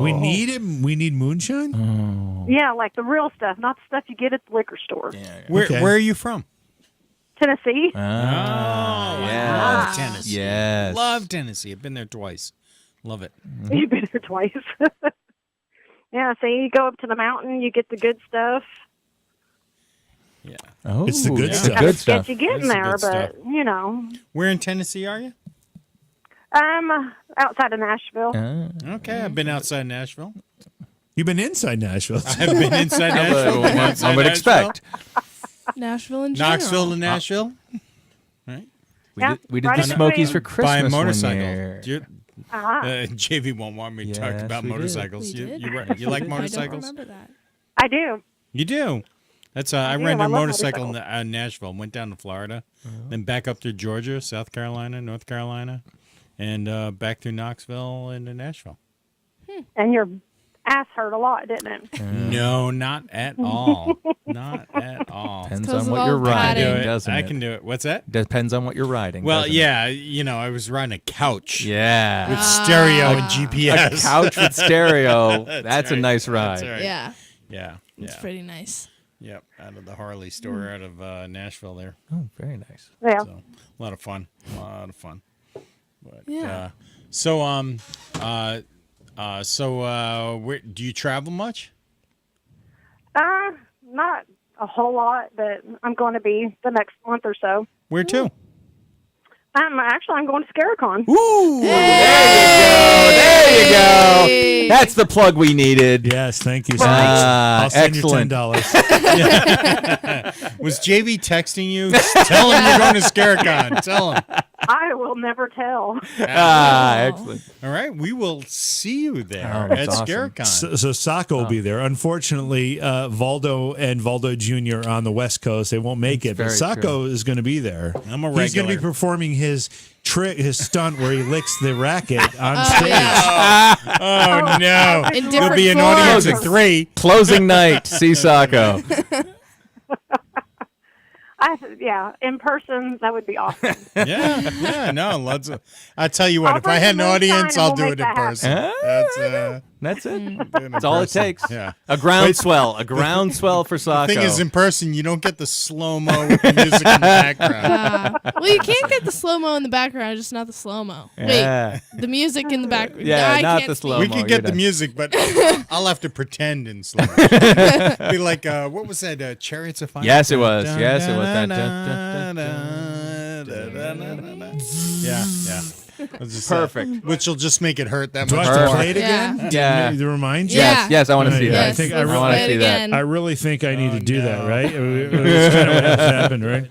We need it. We need moonshine. Yeah, like the real stuff, not the stuff you get at the liquor store. Where Okay. Where are you from? Tennessee. Yeah. Love Tennessee. Yes. Love Tennessee. I've been there twice. Love it. You've been there twice. Yeah, so you go up to the mountain, you get the good stuff. Yeah. Oh, It's the good that's stuff. the good Sketchy stuff. getting That's the there, good but stuff. you know, Where in Tennessee are you? outside of Nashville. Okay, I've been outside Nashville. You've been inside Nashville. I've been inside Nashville. been outside I would Nashville. expect. Nashville and general. Knoxville to Nashville. We Yeah, did right the in Smokies for between. By a Christmas one motorcycle. year. JV won't want me to talk Yes, about we did. motorcycles. We You, did. you, right. You like I don't motorcycles? remember that. I do. You do. That's I do. rented I a love motorcycle in motorcycles. Nashville, went down to Florida, then back up through Georgia, South Carolina, North Carolina, and back through Knoxville into Nashville. And your ass hurt a lot, didn't it? No, not at all. Not at all. Depends 'cause on of what all you're the I riding, can padding. do it. doesn't I it? can do it. What's that? Depends on what you're riding. Well, doesn't it? yeah, I was riding a couch Yeah. with stereo and GPS. A couch with stereo. That's a right. nice ride. That's right. Yeah, Yeah. it's Yeah. pretty nice. Yep. Out of the Harley store out of Nashville there. Oh, very nice. Yeah. So a lot of fun. A lot of fun. But, Yeah. where do you travel much? Not a whole lot, but I'm going to be the next month or so. Where to? I'm going to Scaricon. There you go. That's the plug we needed. Yes, thank you so much. Ah, I'll send excellent. you $10. Was JV texting you? Tell him you're going to Scaricon. Tell him. I will never tell. Excellent. All right. We will see you there Oh, at that's awesome. Scaricon. So Sacco will be there. Unfortunately, Valdo and Valdo Jr. are on the West Coast. They won't make it, but very Sacco is going to be there. I'm a He's going to be regular. performing his trick, his stunt where he licks the racket on stage. Oh, no. In There'll different be an forms. audience of 3. Closing night. See Sacco. In person, that would be awesome. Yeah, no, lots of. I tell you what, I'll if I bring had an the moonshine audience, and I'll we'll do make it in that happen. person. That's it. Do it in That's all it person. takes. Yeah. A groundswell. A groundswell for Sacco. Thing is, in person, you don't get the slow mo with the music in the background. Well, you can't get the slow mo in the background, just not the slow mo. Yeah. Wait, the music in the background. Yeah, I not can't the speak. slow We mo. can you're get the done. music, but I'll have to pretend in slow. Be like, what was that? Chariots of Fire. Yes, it was. Yes, it was. Yeah, yeah. Perfect. Which will just make it hurt that Do I much have to more. play it again? Yeah. To remind you? Yeah. Yes, I want to see Yeah, that. I think I I really- want Play to it see that. again. I really think I need to do that, no. right? It was kind of what happened, right?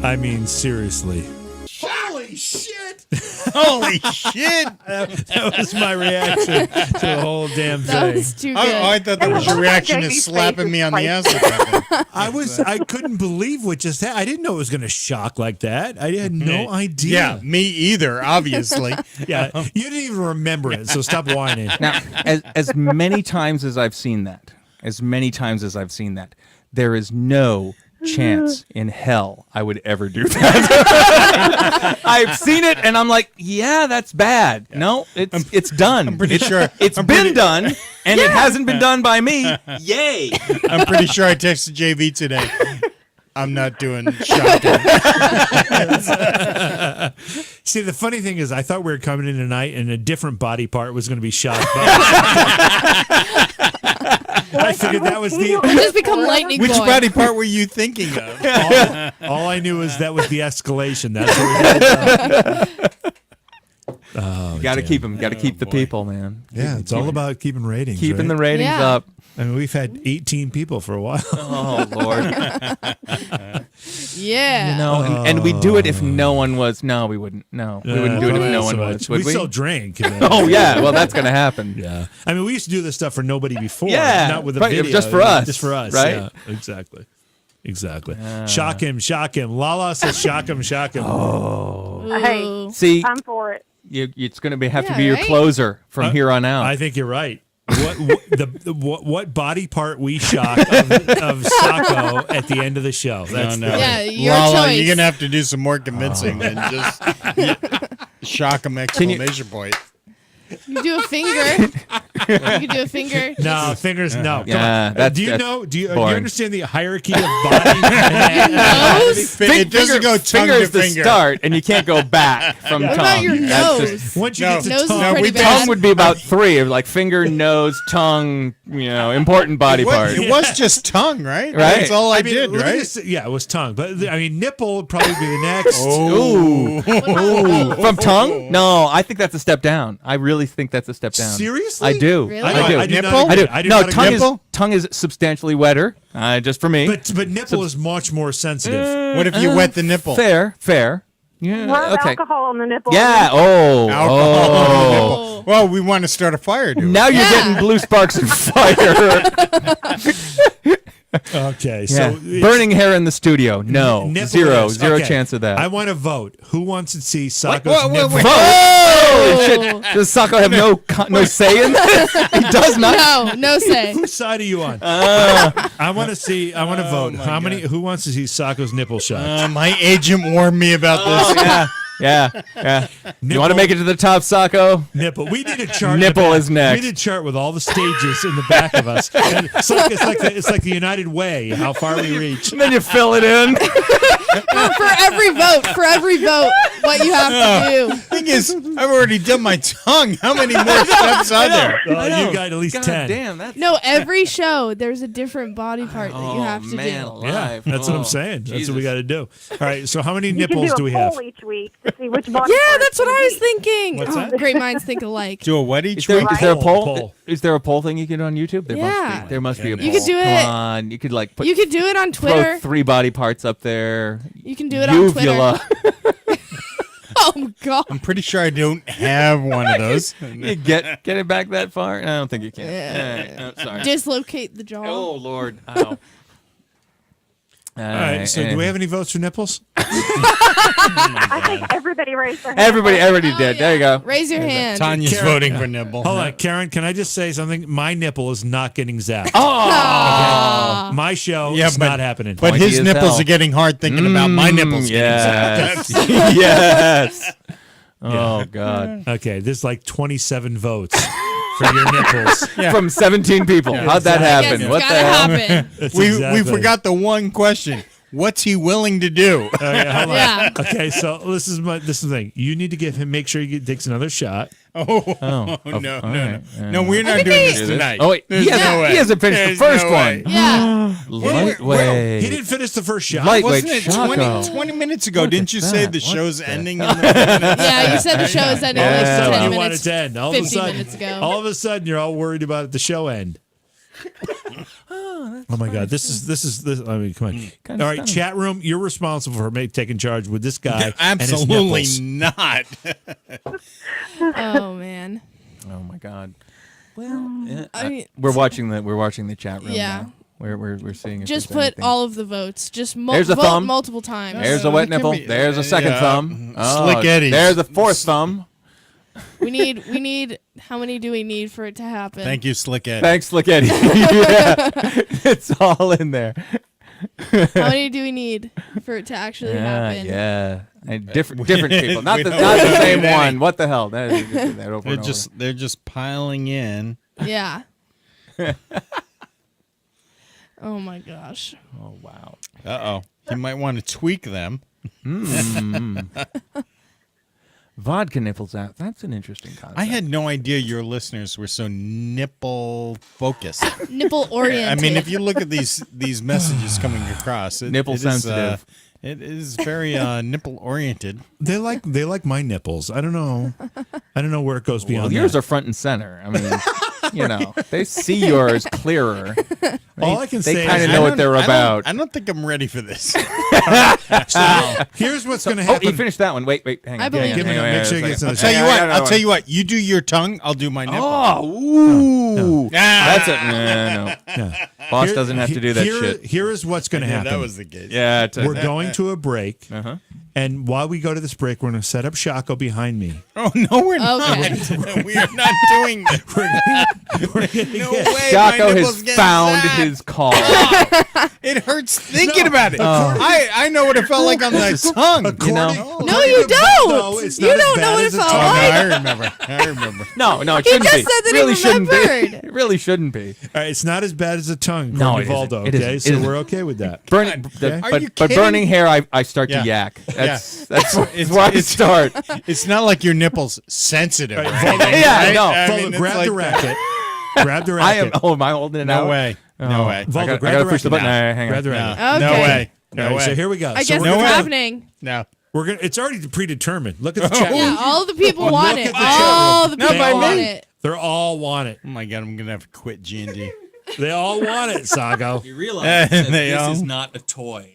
I mean, seriously. Holy shit! Holy shit! That was my reaction to the whole damn That thing. was too good. I thought that was your reaction to JV's slapping face me is on the ass. like- with that. I couldn't believe what just happened. I didn't know it was going to shock like that. I had no idea. Yeah, me either, obviously. Yeah, you didn't even remember it, so stop whining. Now, as many times as I've seen that, there is no chance in hell I would ever do that. I've seen it, and I'm like, yeah, that's bad. No, it's done. I'm pretty sure- it's I'm been pretty- done, and it hasn't been done by me. Yay! I'm pretty sure I texted JV today. I'm not doing shotgun. See, the funny thing is, I thought we were coming in tonight, and a different body part was going to be shot. I figured that was You the. just become lightning Which boy. body part were you thinking of? All I knew was that was the escalation. That's what we did. Oh, Got to damn. keep them. Got to keep the people, man. Yeah, it's all about keeping ratings. Keeping the right? ratings Yeah. up. I mean, we've had 18 people for a while. Oh Lord. Yeah. You know, and we'd do it if no one was. No, we wouldn't. No, we wouldn't do it if no one was. Would we we? still drink. Oh yeah, well that's gonna happen. Yeah. I mean, we used to do this stuff for nobody before. Yeah, Not with the right, video. just for us, Just for us. right? Yeah, exactly. Exactly. Shock him, shock him. Lala says shock him, shock him. Hey, Ooh. See, I'm for it. it's going to have to Yeah, be your right? closer from here on out. I think you're right. What body part we shock of Sacco at the end of the show? That's no. Yeah, your Lala, choice. you're going to have to do some more convincing than just shock 'em exclamation point. You do a finger. You can do a finger. No, fingers. No. Come Yeah, on. that's- do you that's know? Do you boring. understand the hierarchy of body? Nose? It doesn't go tongue finger to is the finger. start, and you can't go back from What tongue. about your That's nose? just- Once you No. get to Nose is tongue, pretty we bad. tongue would be about three, like finger, nose, tongue. Important body part. It was just tongue, right? Right. That's all I, mean, did, let me right? just- yeah, it was tongue, but I mean, nipple would probably be the next. Ooh. From tongue? No, I think that's a step down. I really think that's a step down. Seriously? I do. Really? I do. I do not Nipple? agree. I do. I do No, not tongue agree. is tongue is substantially wetter. Just for me. But nipple is much more sensitive. What if you wet the nipple? Fair. Yeah. Rub Okay. alcohol on the nipple. Yeah. Oh. Alcohol on the Oh. nipple. Well, we want to start a fire, dude. Now you're Yeah. getting blue sparks and fire. Okay, Yeah. so it's- Burning hair in the studio. No. nipple Zero is. okay. Okay. chance of that. I want to vote. Who wants to see Sacco's Wait, nipple? wait. Holy shit. Does Sacco have no say in this? He does not. No say. Whose side are you on? I want to see. I want to vote. my How many? God. Who wants to see Sacco's nipple shots? My agent warned me about this. Yeah. You want to make it to the top, Sacco? Nipple. We need a chart. in Nipple the back. is next. We need a chart with all the stages in the back of us. And it's like the United Way. How far we reach. And then you fill it in. For every vote, what you have to do. Thing is, I've already done my tongue. How many more steps are there? You got at least God 10. damn, that's No, every show there's a different body part that you have to man do. alive. Yeah, that's what I'm Oh, saying. That's what we Jesus. got to do. All right. So how many You can nipples do do a we have? poll each week to see which body. Yeah, part that's what it's I was gonna be. thinking. What's that? Great minds think alike. Do a what each Is there, week? is there a poll? Poll. Is there a poll thing you can do on YouTube? There Yeah. must be. There must be a poll. You could do it- Come on. You could like put You could do it on throw Twitter. 3 body parts up there. You can do it on Twitter. Uvula. Oh God. I'm pretty sure I don't have one of those. You get it back that far? I don't think you can. Sorry. Dislocate the jaw. Oh Lord. Ow. All right. So, do we have any votes for nipples? I think everybody raised their hand. Everybody Oh, did. yeah. There you go. Raise your hand. Tanya's Karen- voting for nipple. Hold on, Karen. Can I just say something? My nipple is not getting zapped. Aw. My show Yeah, is but- not happening. But Pointy his as nipples hell. are getting hard thinking about my nipples. Yes. Getting Yes. Oh God. Okay, there's like 27 votes for your nipples. From 17 people. How'd that Yes, happen? it's What the gotta hell? happen. That's we exactly- forgot the one question. What's he willing to do? Okay, hold on. Yeah. Okay, so this is the thing. You need to give him. Make sure he takes another shot. No, all no, right. no. We're not think doing they- this tonight. Oh wait, There's he hasn't, no way. he hasn't finished There's the first no way. one. Yeah. Lightweight. He didn't finish the first shot. Lightweight Wasn't it Choco. 20 minutes ago? Look Didn't at you say that. the What show's the ending in the minutes? Yeah, you said the show is ending All of a like sudden, 10 you minutes. want it to end. All of a 50 sudden, minutes ago. all of a sudden, you're all worried about the show end. Oh my God! This. I mean, come on. Kinda All right, stunning. chat room. You're responsible for taking charge with this guy. Absolutely And not. Oh man. Oh my God. Well, I mean, we're watching the chat room. Yeah. Now. We're seeing. If just there's put anything. all of the votes. Just There's a vote thumb. multiple times. There's a wet It can nipple. be- There's a second yeah. thumb. Slick Eddie's. There's a fourth thumb. We need. How many do we need for it to happen? Thank you, Slick Eddie. Thanks, Slick Eddie. Yeah. It's all in there. How many do we need for it to actually happen? Yeah. And different people, not we the don't not the need same any. one. What the hell? That is that over They're and just piling in. Yeah. Oh my gosh. over. Oh wow. Oh, you might want to tweak them. Vodka nipples out. That's an interesting concept. I had no idea your listeners were so nipple focused. Nipple oriented. I mean, if you look at these messages coming across, Nipple sensitive. It is very nipple oriented. They like my nipples. I don't know. I don't know where it goes well, beyond yours that. are front and center. I mean, you know, they see yours clearer. All I can They say kind is of know what they're about. I don't think I'm ready for this. here's what's going to Oh, happen. he finished that one. Wait, hang on. I believe Give me it. make sure he gets another Tell shot. you what. I got I'll one. tell you what. You do your tongue. I'll do my nipple. Oh, ooh. Ah. That's it. No. Boss Here- doesn't have to do that here- shit. Here is what's going to Yeah, happen. that was the case. Yeah. We're going to a break, Uh-huh. and while we go to this break, we're going to set up Shaco behind me. Oh no, we're Okay. not. We are not doing this. We're gonna No get- way. Shaco my has nipples get found zapped. his call. It hurts thinking about it. I know what it felt like on my tongue. You know? According No, you to Bono, don't. it's You not as don't know bad what as it a felt tongue. like. I remember. I remember. No, it He shouldn't just be. said that he really shouldn't be. remembered. It really shouldn't be. All right, it's not as bad as a tongue, No, according to it isn't. Valdo. It Okay, isn't. It so isn't. we're okay with that. Burning, Okay. Are you but kidding? burning hair, I start Yeah. to yak. That's It's- where I it's- start. It's not like your nipples sensitive. or Right, anything, Yeah, right? no. I Valdo, mean, it's grab like the racket. Grab the I am. racket. Oh, am I holding it out? No way. No Oh. way. Valdo, I grab gotta the push the racket. button. All right, hang Grab on. the No. racket. No Okay. way. All No right, way. so here we go. I So guess we're No it's way. happening. No. It's already predetermined. Look at the chat. Yeah, all the people want it. at the chat All the room. people They want all- it. They're all want it. Oh my god, I'm gonna have to quit G&D. They all want it, Sago. You realize that They this all- is not a toy.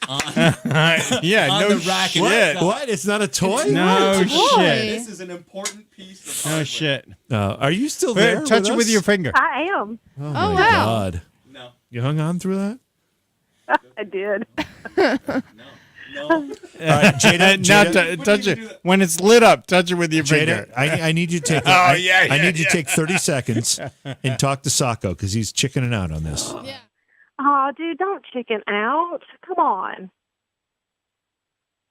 Yeah, On no the racket shit. itself. What? It's not a toy? No It's a toy. shit. This is an important piece of No hardware. shit. Are you still there? Touch with it with us? your finger. I am. Oh, Oh, my wow. God. No, You hung on through that? I did. no. All right, Jada, Now Jada, touch it when it's lit up. Touch it with your finger. Jada, I need you to take. Oh, yeah, I yeah, need you to yeah. take 30 seconds and talk to Sako because he's chickening out on this. Yeah. Oh, dude, don't chicken out. Come on.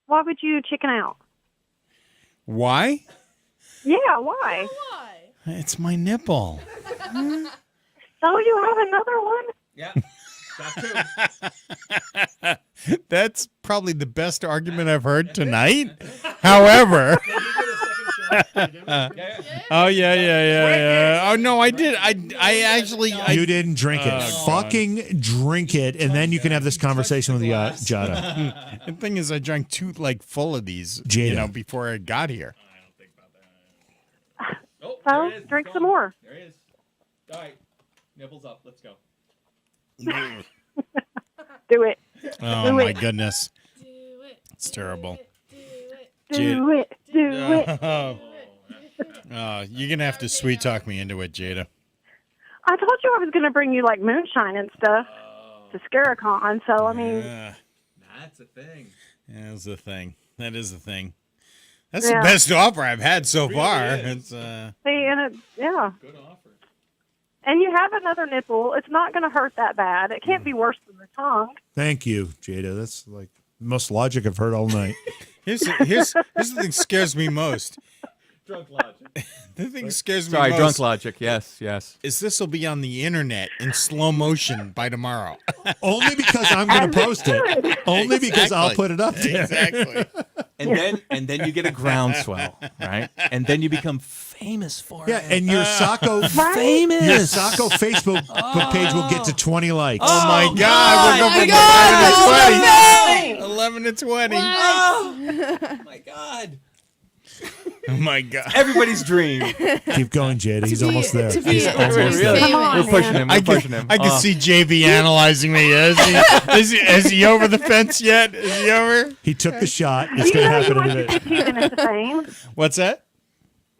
Why would you chicken out? Why? Yeah, why? It's my nipple. So you have another one? Yeah. That's probably the best argument I've heard tonight. However, Oh yeah. Oh no, I did. I actually. You didn't drink it. Oh, Fucking drink it, and then you can have this conversation with Jada. The thing is, I drank two full of these, Jada. before I got here. So, drink some more. There he is. All right. Nipples up. Let's go. Do it. Oh my goodness, it's terrible. Do it. Oh, you're gonna have to sweet talk me into it, Jada. I told you I was going to bring you like moonshine and stuff to Scaricon. So, I mean, Yeah, That's a thing. that's the thing. That is the thing. That's Yeah. the best offer I've had so far. is. It's see, and yeah. Good offer. And you have another nipple. It's not going to hurt that bad. It can't be worse than the tongue. Thank you, Jada. That's like the most logic I've heard all night. here's the thing that scares me most. Drunk logic. The thing that scares me Sorry, most drunk logic. Yes. is this will be on the internet in slow motion by tomorrow. Only because I'm going to post it. Only because I'll Exactly. put it up there. Exactly. And then you get a groundswell, right? And then you become famous for Yeah, it. and your Sacco famous. your Sacco Facebook page will get to 20 likes. Oh my God! We're going from 11 to 20. 11 to 20. Oh my God. Oh my God! Everybody's dream. Keep going, Jada. He's almost there. To be, He's to be almost Really? there. Come on, We're pushing man. him. We're pushing him. I can see JB analyzing me. Is he over the fence yet? Is he over? He took the shot. It's You going to know you happen in a want bit. 15 minutes of fame. What's that?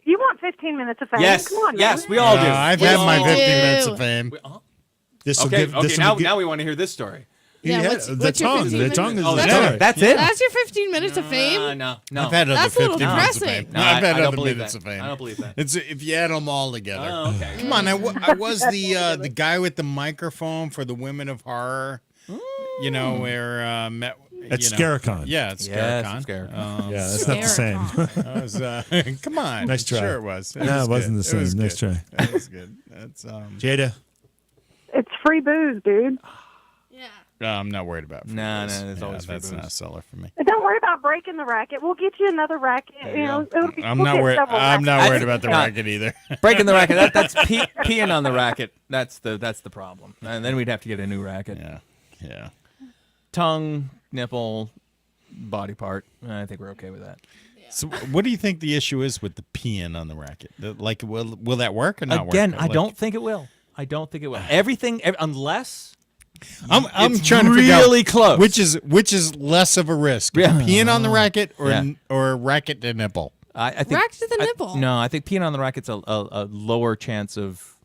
You want 15 minutes of fame. Yes. Come on, Yes, man. we all do. I've We had all my do. 50 minutes of fame. This will Okay. give. Okay. This Now, will give, now we want to hear this story. Yeah, yeah, what's the your tongue. 15 The tongue is minutes? the that's story. it. That's it. That's your 15 minutes of fame? No. I've had other That's a little 50 minutes of depressing. fame. No, I've had I don't other believe minutes that. of fame. I don't believe that. It's if you add them all together. Oh, okay. Come on, I was the guy with the microphone for the Women of Horror. You know where met At Scaricon. Yeah, it's Yes, Scaricon. Scaricon. Yeah, that's not the same. I was, come on, Nice try. Sure, it was. No, it wasn't good. the same. was Nice good. try. That was good. That's Jada. It's free booze, dude. Yeah. I'm not worried about. No, booze. there's always free that's booze. not a seller for me. Don't worry about breaking the racket. We'll get you another racket. you It'll be, I'm we'll not get worried. several I'm not rackets. worried about the No. racket either. Breaking the racket. That's peeing on the racket. That's the problem. And then we'd have to get a new racket. Yeah. Tongue, nipple, body part. I think we're okay with that. So, what do you think the issue is with the peeing on the racket? Like, will that work or not? Again, work? I don't think it will. I don't think it will. Everything, unless I'm it's trying to figure out really close. which is less of a risk, Yeah. peeing on the racket or Yeah. or racket to nipple. I think Racket to the nipple. No, I think peeing on the racket's a lower chance of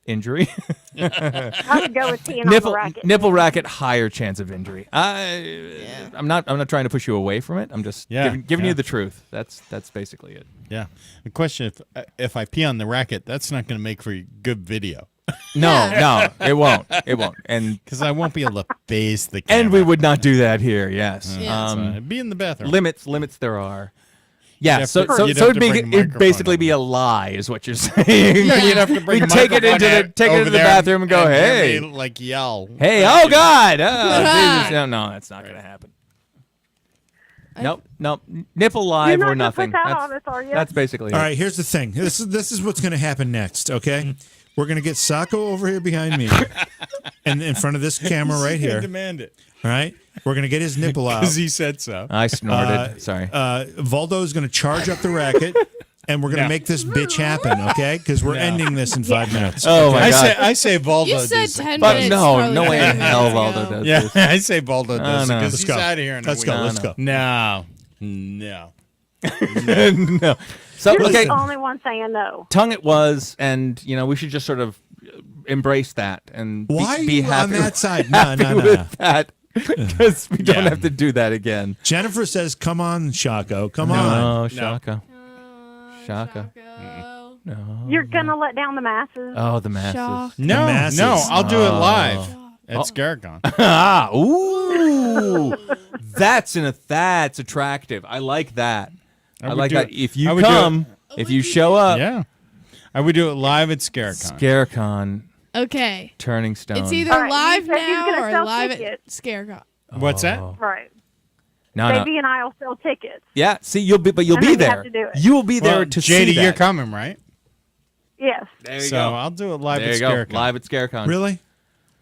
injury. I would go with peeing on the nipple racket. nipple racket, higher chance of injury. I'm not trying to push you away from it. I'm just giving you the truth. That's basically it. Yeah. The question if I pee on the racket, that's not going to make for a good video No, it won't. It won't. And because I won't be able to face the camera. and we would not do that here. Yes. Yeah. Be in the bathroom. Limits there are. Yeah, You'd so have to- so you'd so have to bring a it'd microphone basically in. be a lie, is what you're saying. Yeah, you'd have to bring You a take it into microphone the over there bathroom and go, hear hey, me, like yell. hey, oh God, Jesus. No, that's not going to happen. Nope. Nipple live You're not or gonna nothing. put that That's, on us, are you? that's basically All it. right, here's the thing. This is what's going to happen next, okay? We're going to get Sacco over here behind me and in front of this camera right here. Demand it All right? We're going to get his nipple out. because he said so. I snorted. Sorry. Valdo's going to charge up the racket, and we're going to No. make this bitch happen, okay? Because we're ending this in 5 minutes. Oh my I God. say Valdo. You said does it. 10 But minutes. no probably way in 15 hell minutes Valdo ago. does Yeah, this. I say Valdo does it no. because Let's he's go. out of here. In a Let's go. week. Let's go. No. No. So You're okay, the only one saying no. tongue it was, and we should just sort of embrace that and Why be are you happy on that with, side? No, happy no, no. with that because we don't Yeah. have to do that again. Jennifer says, come on, Shaco. Come on. No, Shaka. Shaka. Shaco. No. You're gonna let down the masses. Oh, the masses. Shock. No, masses. no, I'll do it Oh. live at Scaricon. Ah, ooh, that's attractive. I like that. I would like do that. it. If I you would do it. come, if you show up, Yeah, I would do it live at Scaricon. Scarecon, Okay. Turning Stone. It's either All right, live you said he's now gonna or sell live at tickets. Scarecon. What's that? Oh. Right. No, no. Baby and I will sell tickets. Yeah. See, you'll be And then you there. have to do it. You will be there Well, to JD, see that. you're coming, right? Yes. There you So go. I'll do it live There at you go. Scarecon. Live at Scarecon. Really?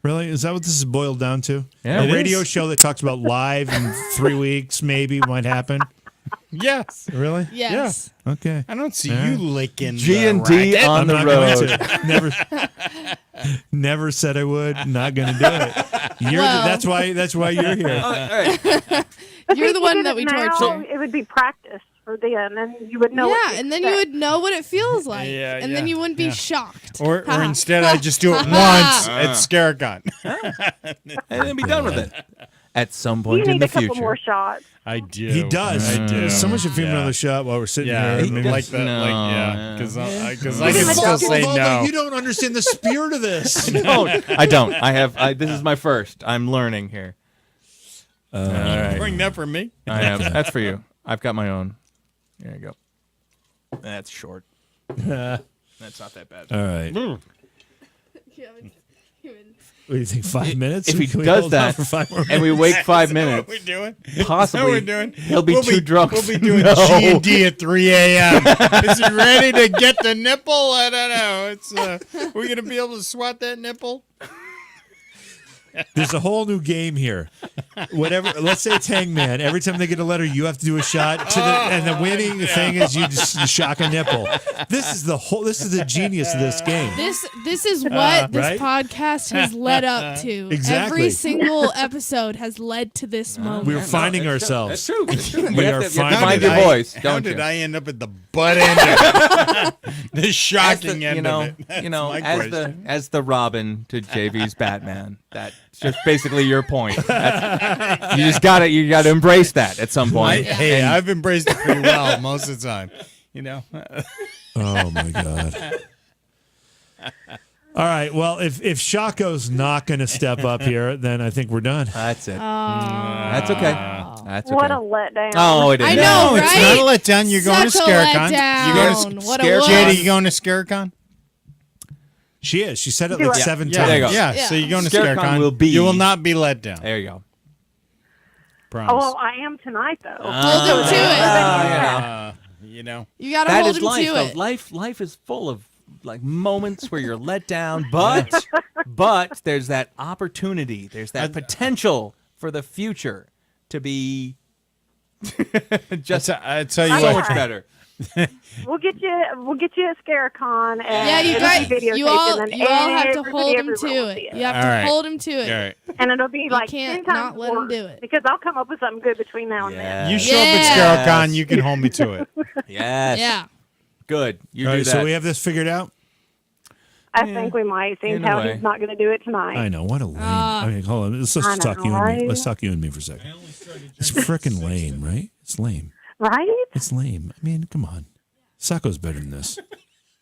Really? Is that what this is boiled down to? Yeah, a it radio is. show that talks about live in 3 weeks maybe might happen. Yes. Really? Yes. Okay. I don't see Yeah. you licking G&D the racket. on I'm the not road. going to. Never said I would. Not going to do it. Well. That's why you're here. All right. You're the If you one did that it we now, torture. It would be practice for then, and you would know. what Yeah, to and then you expect. would know what it feels like. Yeah, and then yeah, you wouldn't be yeah. shocked. Or Ha. instead, I just do it once at Scarecon. And then be done with it. At some You point in need the a couple future. more shots. I do. He does. I do. There's so much of him Yeah. another shot while we're sitting Yeah, here. He I mean, does- like that. No, Like, yeah, yeah. because I Look can at still Volvo, say Volvo, no. You don't understand the spirit of this. I don't. This is my first. I'm learning here. All right. Bring that for me. I am. That's for you. I've got my own. There you go. That's short. That's not that bad. All right. What do you think? 5 minutes? If he Can we does hold on that, for 5 more and we wait 5 What minutes, we're doing? possibly What we're doing? he'll be We'll too drunk. We'll be doing No. G&D at 3 a.m. Is he ready to get the nipple? I don't know. It's we're gonna be able to swat that nipple. There's a whole new game here. Whatever. Let's say it's Hangman. Every time they get a letter, you have to do a shot to and the winning thing is you just shock a nipple. This is the genius of this game. This is what this right? podcast has led up to. Exactly. Every single episode has led to this moment. We're finding ourselves. That's true. That's true. We You are have to finding find your it. voice, How don't did you? I end up at the butt end of it? The shocking end of it. That's my question. as the Robin to JV's Batman. That's just basically your point. You just got to embrace that at some point. Hey, I've embraced it pretty well most of the time. You know. Oh my god. All right. Well, if Shaco's not going to step up here, then I think we're done. That's it. That's okay. That's okay. What a letdown. Oh, it is. I know, No, right? it's not a letdown. You're going to Such a Scarecon. letdown. You're going to What a Scare- loss. JD, you going to Scarecon? She is. She said it Do like it. 7 Yeah, times. There you go. Yeah, so you're going to Scarecon Scarecon. will be- You will not be let down. There you go. Promise. Oh, well, I am tonight, though. Hold him to it. You know. You got to That hold is him life. to though. it. Life is full of like moments where you're let down, but there's that opportunity. There's that potential for the future to be just I tell you so what. much better. We'll get you at Scarecon. And Yeah, you it'll guys, be videotaped, you all and then have to everybody hold him everywhere to will it. see it. You have All to right. hold him to it. All right. And it'll be like can't 10 times not let him worse, do it. because I'll come up with something good between now and then. You show Yes. up at Scarecon, you can hold me to it. Yes. Yeah. Good. You All do right, that. so we have this figured out. I think we might. Seeing in a how way. he's not going to do it tonight. I know. What a lame. I mean, hold on. Let's I just talk know, you and me. right? Let's talk you and me for a second. It's freaking lame, right? It's lame. Right? It's lame. I mean, come on. Sacco's better than this.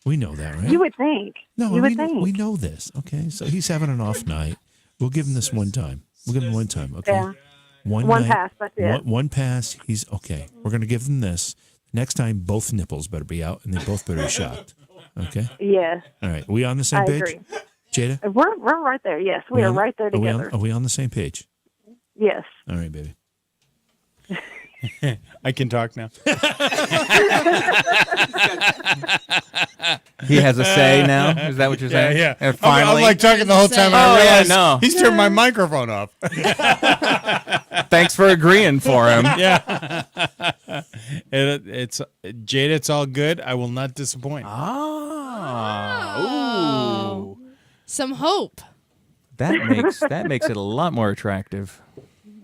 We know that, right? You would think. No, you would we know, think. we know this. Okay, so he's having an off night. We'll give him this one time. We'll give him one time. Okay, Yeah. one One night, pass, that's it. One pass. He's okay. We're gonna give him this. Next time, both nipples better be out, and they both better be shocked. Okay. Yes. All right. We on the same I page, agree. Jada? We're right there. Yes, we are on- right there are we on- together. Are we on the same page? Yes. All right, baby. I can talk now. He has a say now. Is that what you're saying? Yeah. And I'm finally, like talking the whole time. Oh, I yeah, realized no. he's turned my microphone off. thanks for agreeing for him. Yeah. It's Jada. It's all good. I will not disappoint. Ooh. Some hope. That makes it a lot more attractive.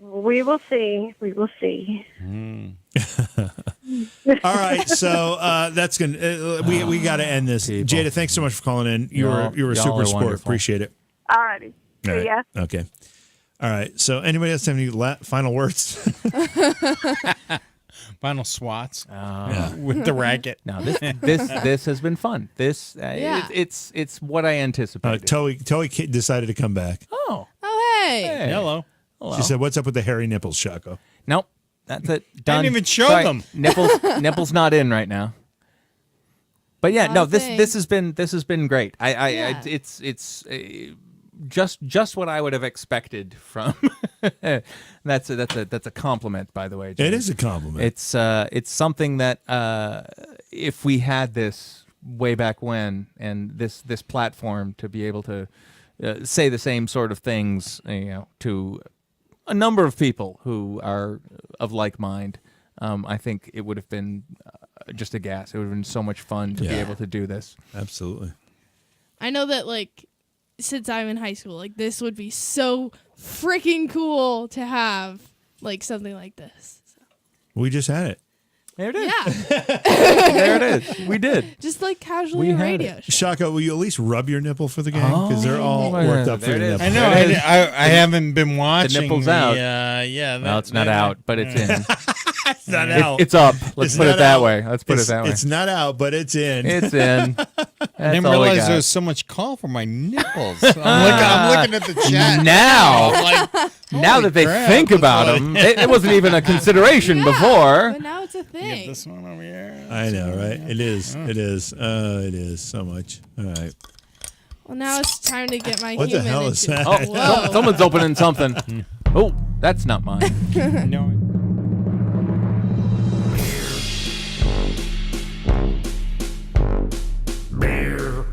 We will see. We will see. All right, so that's gonna. We got to end this. People. Jada, thanks so much for calling in. You were a Y'all super are sport. wonderful. Appreciate it. All righty. All See right. ya. Okay. All right. So, anybody else have any final words? Final swats Yeah. with the racket. No, this has been fun. This Yeah. it's what I anticipated. Toey decided to come back. Oh, Oh, hey. hey. Hello. She said, "What's up with the hairy nipples, Shaco?" Nope. That's it. Done. even show Sorry, them. Nipples not in right now. But yeah, no. Nothing. This has been great. Yeah. It's just what I would have expected from That's a compliment, by the way. It James. is a compliment. It's something that if we had this way back when, and this platform to be able to say the same sort of things, to a number of people who are of like mind, I think it would have been just a gas. It would have been so much fun to be able to do this. Absolutely. I know that, like, since I'm in high school, like, this would be so freaking cool to have, like, something like this. So. We just had it. There it is. Yeah. There it is. We did. Just like casually We a had radio it. show. Shaka, will you at least rub your nipple for the gang? Because they're all Oh, worked up for there your it is. nipple. I know. There it is. I haven't been watching. nipple's out. Yeah. Well, it's not out, but it's in. It's not out. It's up. Let's It's put not it that out. way. Let's put it It's- that way. It's not out, but it's in. It's in. I didn't That's all we realize got. there was so much call for my nipples. I'm looking at the chat Now. I'm like, Now holy that they crap, think that's about like- them, it wasn't even a consideration before. But now it's a Get thing. this one over here. I know, right? It is. It is. It is so much. All right. Well, now it's time to get my What the human hell is into- that? Oh, Whoa. someone's opening something. Oh, that's not mine. No. Bear.